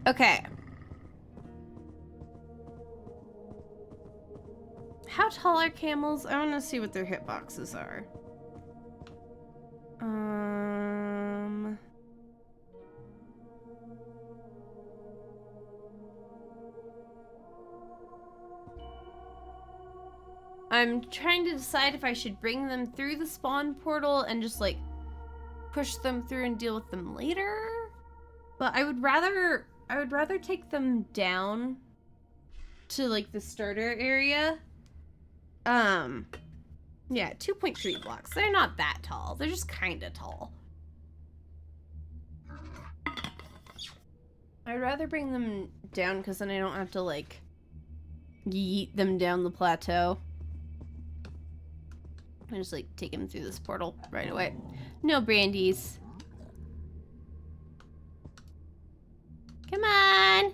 Okay. How tall are camels? I want to see what their hitboxes are. I'm trying to decide if I should bring them through the spawn portal and just like push them through and deal with them later. But I would rather take them down to like the starter area. Yeah, 2.3 blocks. They're not that tall. They're just kind of tall. I'd rather bring them down because then I don't have to like yeet them down the plateau. I just like take them through this portal right away. No brandies. Come on.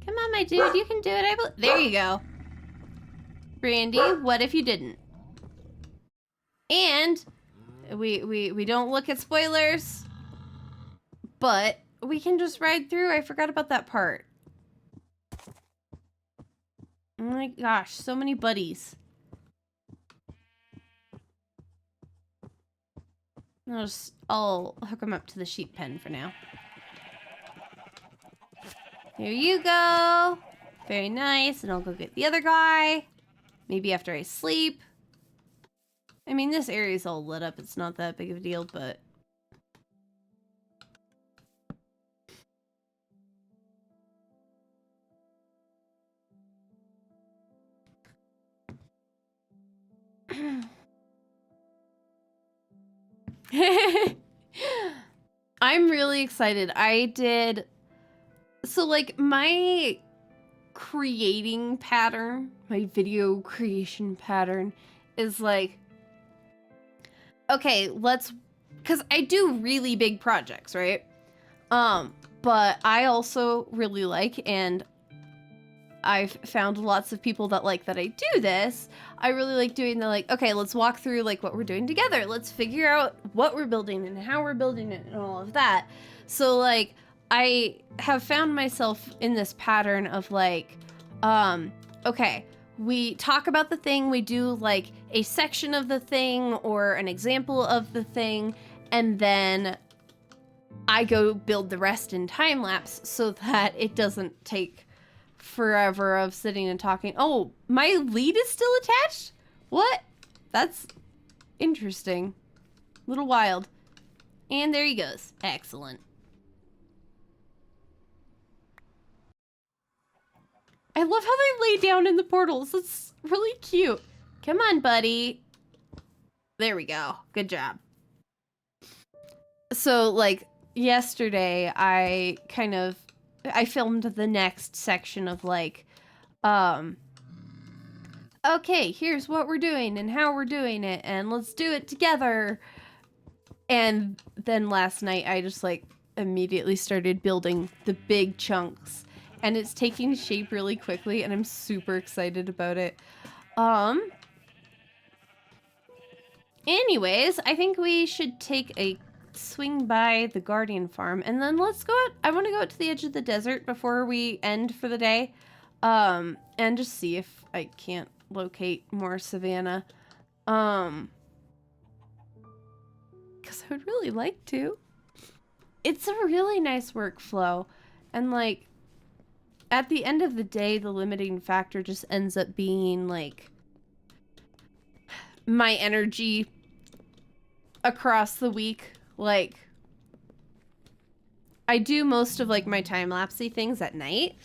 Come on, my dude. You can do it. There you go. Brandy, what if you didn't? And we don't look at spoilers, but we can just ride through. I forgot about that part. Oh my gosh, so many buddies. I'll hook them up to the sheep pen for now. Here you go. Very nice. And I'll go get the other guy. Maybe after I sleep. I mean, this area's all lit up. It's not that big of a deal, but... I'm really excited. So like my creating pattern, my video creation pattern is like, okay, because I do really big projects, right? But I also really like, and I've found lots of people that like that I do this. I really like doing the like, okay, let's walk through like what we're doing together. Let's figure out what we're building and how we're building it and all of that. So like, I have found myself in this pattern of like, okay, we talk about the thing, we do like a section of the thing or an example of the thing, and then I go build the rest in time lapse so that it doesn't take forever of sitting and talking. Oh, my lead is still attached? What? That's interesting. A little wild. And there he goes. Excellent. I love how they lay down in the portals. It's really cute. Come on, buddy. There we go. Good job. So, like, yesterday, I filmed the next section of, like, okay, here's what we're doing and how we're doing it, and let's do it together. And then last night, I just, like, immediately started building the big chunks. And it's taking shape really quickly, and I'm super excited about it. Anyways, I think we should take a swing by the Guardian Farm, and then let's go out. I want to go out to the edge of the desert before we end for the day, and just see if I can't locate more savannah. Because I would really like to. It's a really nice workflow, and like, at the end of the day, the limiting factor just ends up being like my energy across the week. Like, I do most of like my time-lapsey things at night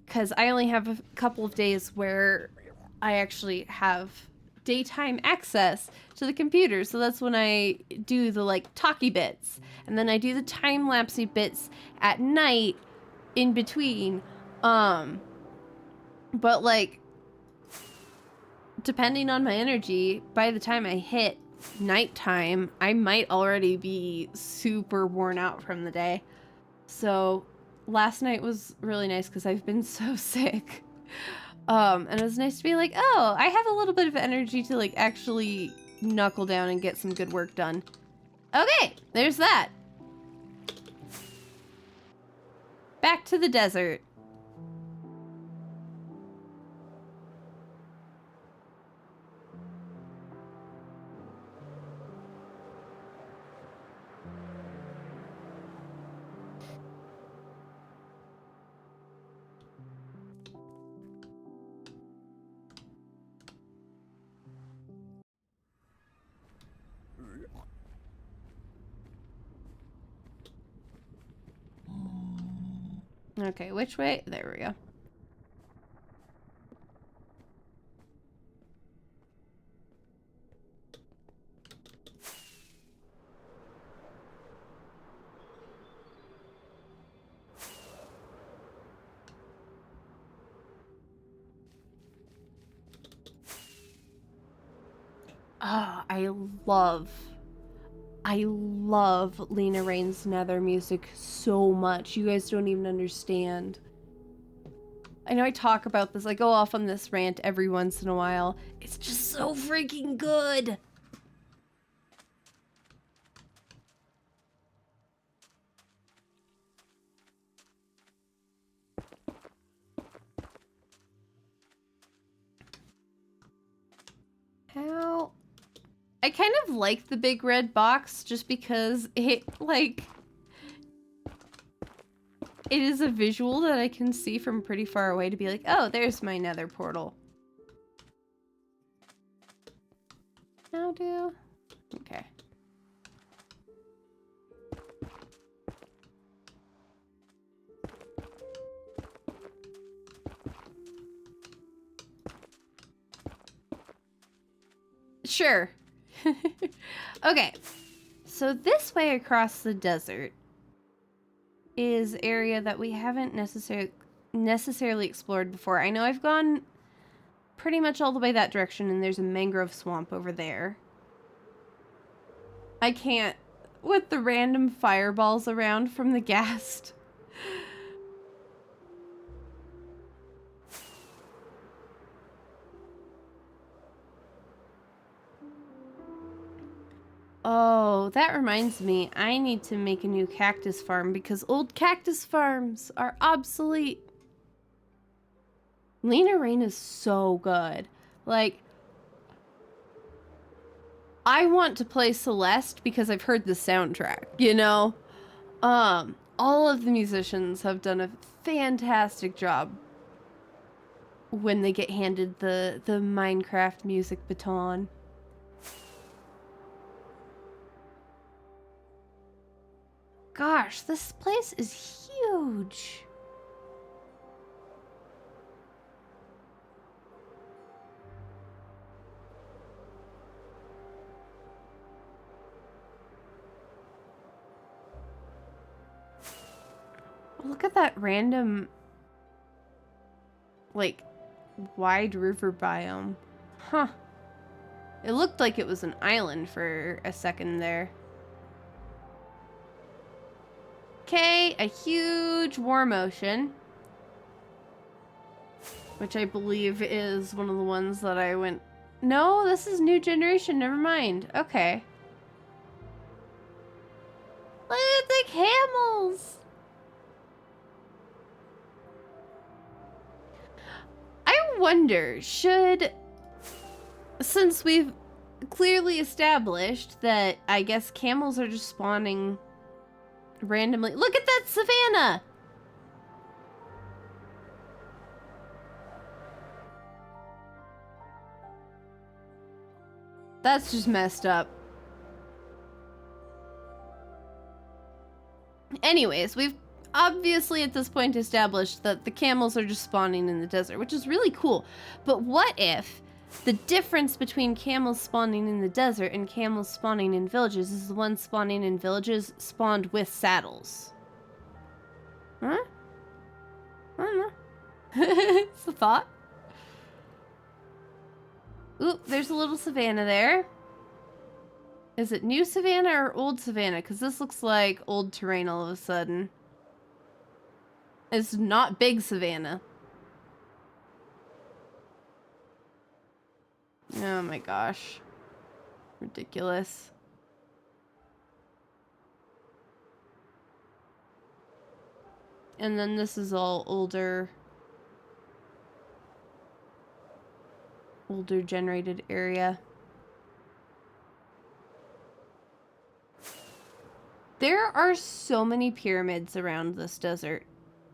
because I only have a couple of days where I actually have daytime access to the computer. So that's when I do the like talky bits, and then I do the time-lapsey bits at night in between. But like, depending on my energy, by the time I hit nighttime, I might already be super worn out from the day. So last night was really nice because I've been so sick. And it was nice to be like, oh, I have a little bit of energy to like actually knuckle down and get some good work done. Okay, there's that. Back to the desert. Okay, which way? There we go. Oh, I love Lena Raine's Nether music so much. You guys don't even understand. I know I talk about this, I go off on this rant every once in a while. It's just so freaking good. How? I kind of like the big red box just because it, like, it is a visual that I can see from pretty far away to be like, oh, there's my nether portal. Now do? Okay. Sure. Okay. So this way across the desert is area that we haven't necessarily explored before. I know I've gone pretty much all the way that direction, and there's a mangrove swamp over there. I can't with the random fireballs around from the ghast. Oh, that reminds me. I need to make a new cactus farm because old cactus farms are obsolete. Lena Rain is so good. Like, I want to play Celeste because I've heard the soundtrack, you know? All of the musicians have done a fantastic job when they get handed the Minecraft music baton. Gosh, this place is huge. Look at that random, like, wide river biome. Huh. It looked like it was an island for a second there. Okay, a huge warm ocean. Which I believe is one of the ones that I went... No, this is new generation, never mind. Okay. Look at the camels! I wonder, should... Since we've clearly established that I guess camels are just spawning randomly... Look at that savannah! That's just messed up. Anyways, we've obviously at this point established that the camels are just spawning in the desert, which is really cool. But what if the difference between camels spawning in the desert and camels spawning in villages is the one spawning in villages spawned with saddles? Huh? I don't know. It's a thought. Oop, there's a little savannah there. Is it new savannah or old savannah? Because this looks like old terrain all of a sudden. It's not big savannah. Oh my gosh. Ridiculous. And then this is all older generated area. There are so many pyramids around this desert.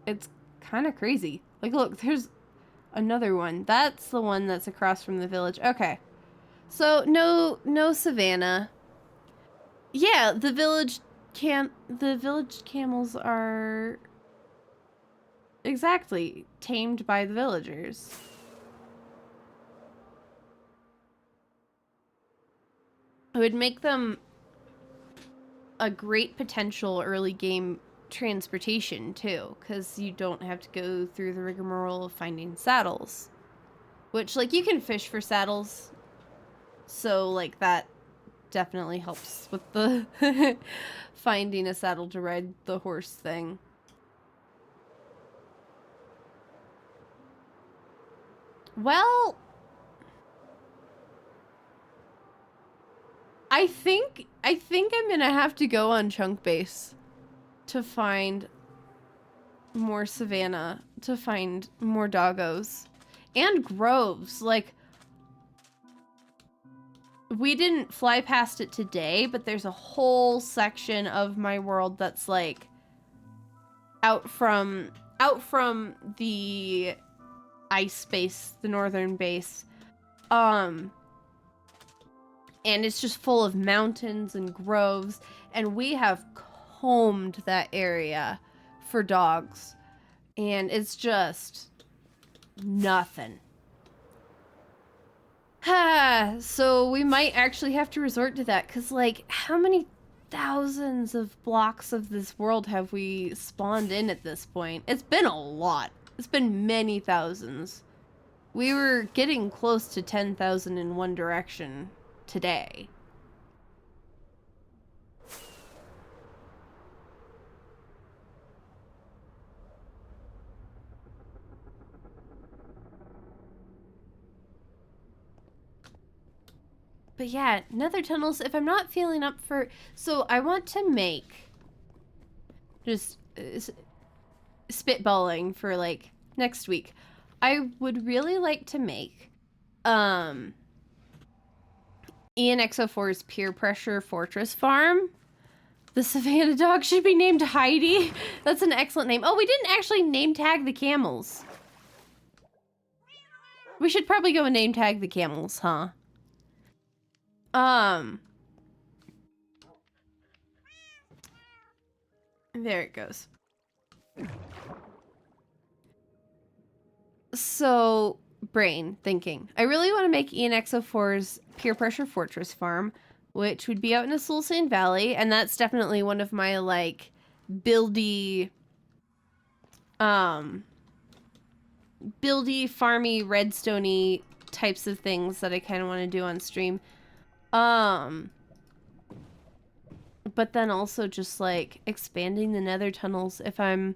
It's kind of crazy. Like, look, there's another one. That's the one that's across from the village. Okay. So, no savannah. Yeah, the village camels are exactly tamed by the villagers. It would make them a great potential early game transportation too, because you don't have to go through the rigmarole of finding saddles, which, like, you can fish for saddles, so like that definitely helps with the finding a saddle to ride the horse thing. Well, I think I'm gonna have to go on chunk base to find more savannah, to find more doggos and groves. Like, we didn't fly past it today, but there's a whole section of my world that's like out from the ice base, the northern base. And it's just full of mountains and groves, and we have combed that area for dogs, and it's just nothing. So we might actually have to resort to that, because, like, how many thousands of blocks of this world have we spawned in at this point? It's been a lot. It's been many thousands. We were getting close to 10,000 in one direction today. But yeah, nether tunnels, if I'm not feeling up for... So I want to make... Just spitballing for, like, next week. I would really like to make... ENXO4's Peer Pressure Fortress Farm. The Savannah dog should be named Heidi. That's an excellent name. Oh, we didn't actually name tag the camels. We should probably go and name tag the camels, huh? There it goes. So, brain thinking. I really want to make ENXO4's Peer Pressure Fortress Farm, which would be out in the Sulsane Valley, and that's definitely one of my, like, buildy, farmy, redstoney types of things that I kind of want to do on stream. But then also just, like, expanding the nether tunnels if I'm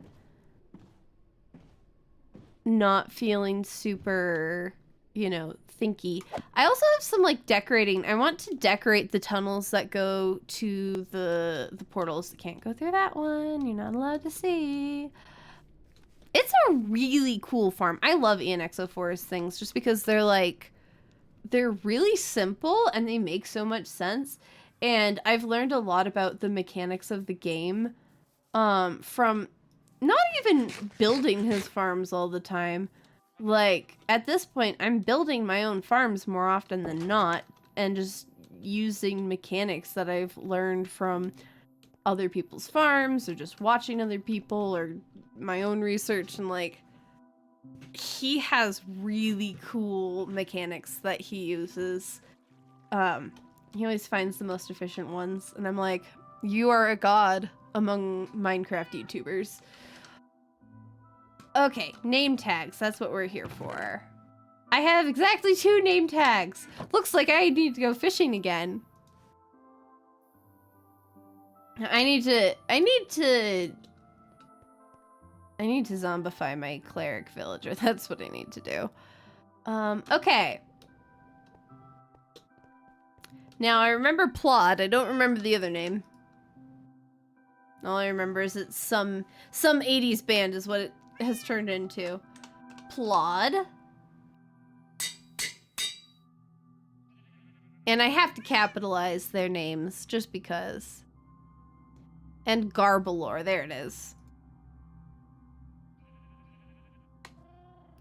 not feeling super, you know, thinky. I also have some, like, decorating. I want to decorate the tunnels that go to the portals. You can't go through that one. You're not allowed to see. It's a really cool farm. I love ENXO4's things just because they're, like, they're really simple and they make so much sense. And I've learned a lot about the mechanics of the game from not even building his farms all the time. Like, at this point, I'm building my own farms more often than not and just using mechanics that I've learned from other people's farms or just watching other people or my own research. And, like, he has really cool mechanics that he uses. He always finds the most efficient ones, and I'm like, you are a god among Minecraft YouTubers. Okay, name tags, that's what we're here for. I have exactly 2 name tags. Looks like I need to go fishing again. I need to zombify my cleric villager. That's what I need to do. Okay. Now, I remember Plod. I don't remember the other name. All I remember is it's some 80s band is what it has turned into. Plod. And I have to capitalize their names, just because. And Gorbalor. There it is.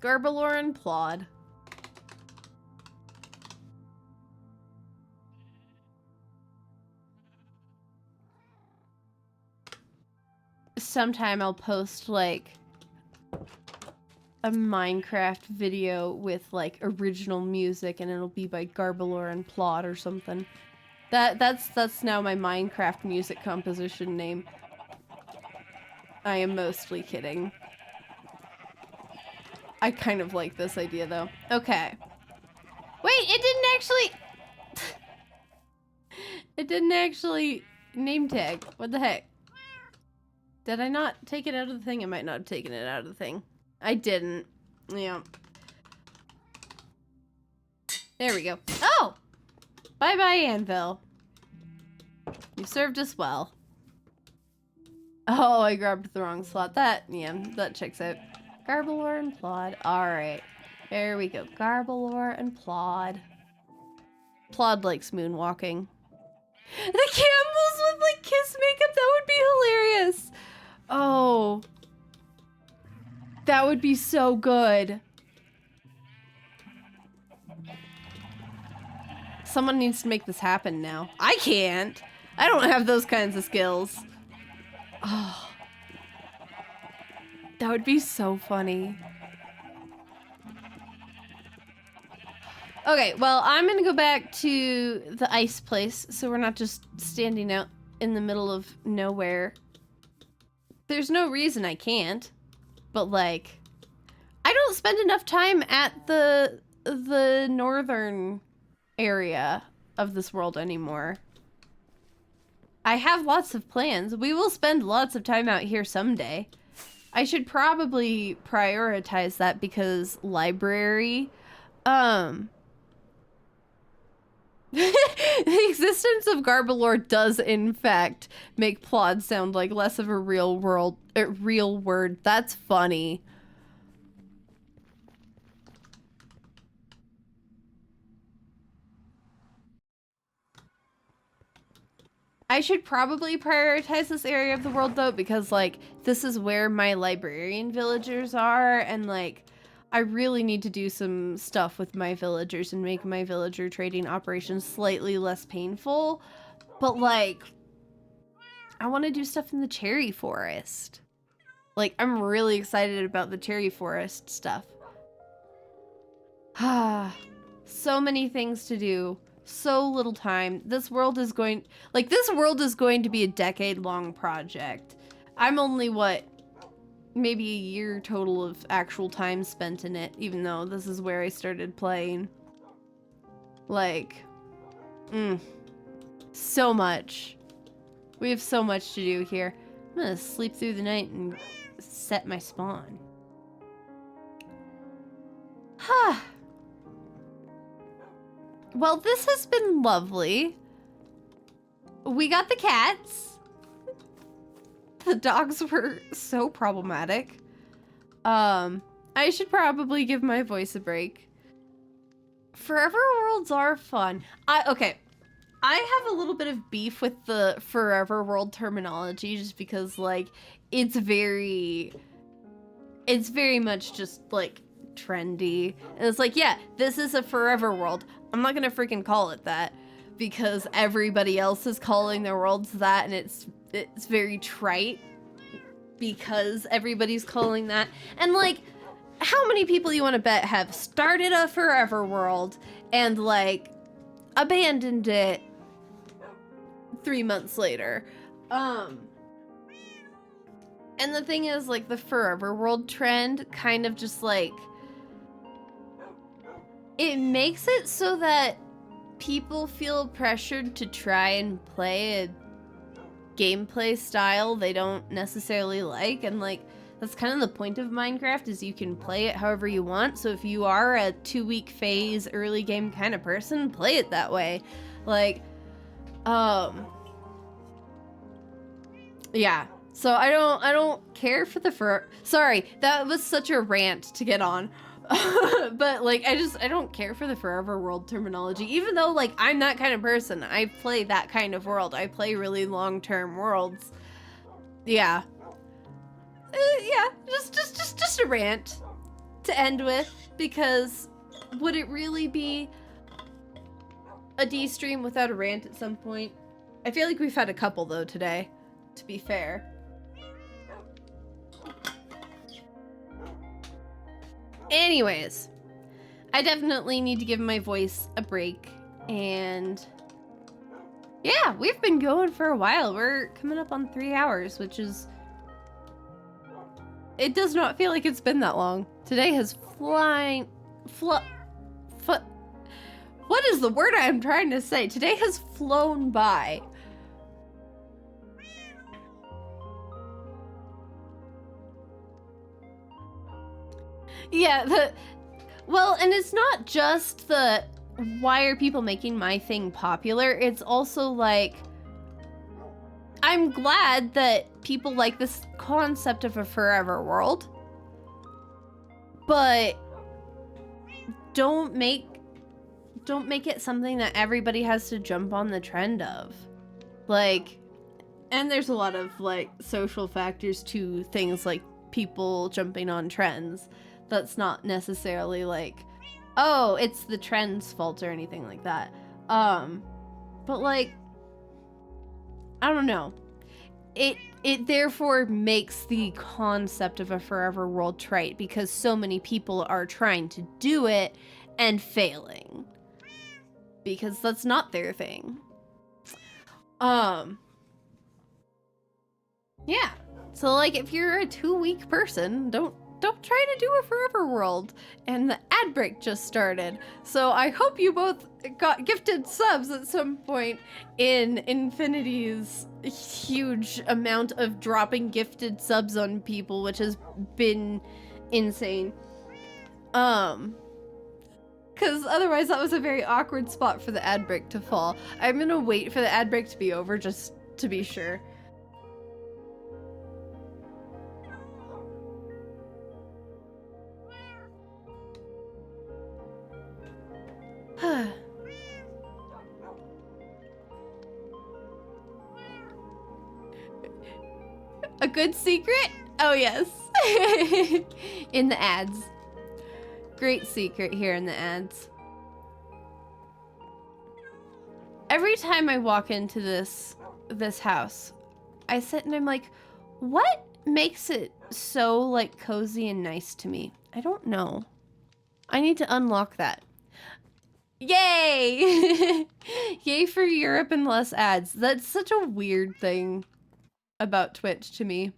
Gorbalor and Plod. Sometime I'll post, like, a Minecraft video with, like, original music, and it'll be by Gorbalor and Plod or something. That's now my Minecraft music composition name. I am mostly kidding. I kind of like this idea, though. Okay. Wait, it didn't actually... It didn't actually name tag. What the heck? Did I not take it out of the thing? I might not have taken it out of the thing. I didn't. Yeah. There we go. Oh! Bye-bye, Anvil. You served us well. Oh, I grabbed the wrong slot. That checks out. Gorbalor and Plod. Alright. There we go. Gorbalor and Plod. Plod likes moonwalking. The camels with like kiss makeup, that would be hilarious. Oh. That would be so good. Someone needs to make this happen now. I can't. I don't have those kinds of skills. Oh. That would be so funny. Okay, well, I'm gonna go back to the ice place so we're not just standing out in the middle of nowhere. There's no reason I can't, but like, I don't spend enough time at the northern area of this world anymore. I have lots of plans. We will spend lots of time out here someday. I should probably prioritize that because library, the existence of Gorbalor does in fact make Plod sound like less of a real word. That's funny. I should probably prioritize this area of the world though, because like this is where my librarian villagers are, and like I really need to do some stuff with my villagers and make my villager trading operations slightly less painful. But like, I want to do stuff in the cherry forest. Like, I'm really excited about the cherry forest stuff. So many things to do. So little time. This world is going to be a decade-long project. I'm only, what, maybe a year total of actual time spent in it, even though this is where I started playing. Like, so much. We have so much to do here. I'm gonna sleep through the night and set my spawn. Well, this has been lovely. We got the cats. The dogs were so problematic. I should probably give my voice a break. Forever worlds are fun. Okay. I have a little bit of beef with the forever world terminology just because like it's very much just like trendy. And it's like, yeah, this is a forever world. I'm not gonna freaking call it that because everybody else is calling their worlds that, and it's very trite because everybody's calling that. And like, how many people you want to bet have started a forever world and like abandoned it 3 months later? And the thing is, like, the forever world trend kind of just like, it makes it so that people feel pressured to try and play a gameplay style they don't necessarily like, and like that's kind of the point of Minecraft, is you can play it however you want. So if you are a 2-week phase early game kind of person, play it that way. Like yeah, so I don't care for the sorry, that was such a rant to get on. But like, I don't care for the forever world terminology, even though like I'm that kind of person. I play that kind of world. I play really long-term worlds. Yeah. Yeah, just a rant to end with, because would it really be a D stream without a rant at some point? I feel like we've had a couple though today, to be fair. Anyways, I definitely need to give my voice a break, and yeah, we've been going for a while. We're coming up on 3 hours, which is, it does not feel like it's been that long. Today has what is the word I'm trying to say? Today has flown by. Yeah, well, and it's not just the, why are people making my thing popular? It's also like, I'm glad that people like this concept of a forever world, but don't make don't make it something that everybody has to jump on the trend of. Like, and there's a lot of like social factors to things like people jumping on trends. That's not necessarily like, oh, it's the trend's fault or anything like that. But like, I don't know. It therefore makes the concept of a forever world trite because so many people are trying to do it and failing. Because that's not their thing. Yeah. So like if you're a 2-week person, don't try to do a forever world. And the ad break just started. So I hope you both got gifted subs at some point in Infinity's huge amount of dropping gifted subs on people, which has been insane. Because otherwise that was a very awkward spot for the ad break to fall. I'm gonna wait for the ad break to be over just to be sure. A good secret? Oh yes. In the ads. Great secret here in the ads. Every time I walk into this house, I sit and I'm like, what makes it so like cozy and nice to me? I don't know. I need to unlock that. Yay! Yay for Europe and less ads. That's such a weird thing about Twitch to me.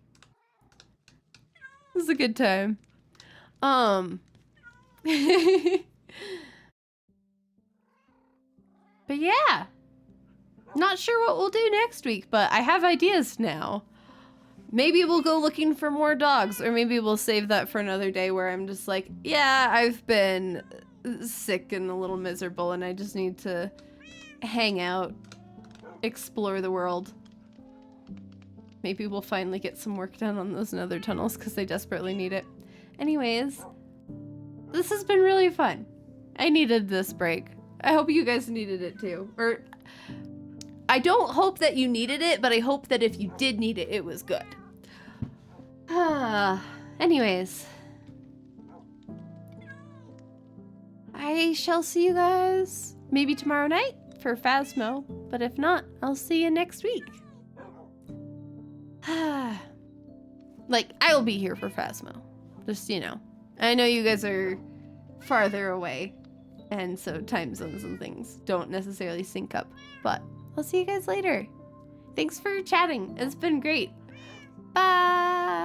This is a good time. But yeah. Not sure what we'll do next week, but I have ideas now. Maybe we'll go looking for more dogs, or maybe we'll save that for another day where I'm just like, yeah, I've been sick and a little miserable and I just need to hang out, explore the world. Maybe we'll finally get some work done on those nether tunnels because they desperately need it. Anyways, this has been really fun. I needed this break. I hope you guys needed it too. Or I don't hope that you needed it, but I hope that if you did need it, it was good. Anyways. I shall see you guys maybe tomorrow night for Phasmo, but if not, I'll see you next week. Like, I'll be here for Phasmo. Just, you know. I know you guys are farther away, and so time zones and things don't necessarily sync up, but I'll see you guys later. Thanks for chatting. It's been great. Bye!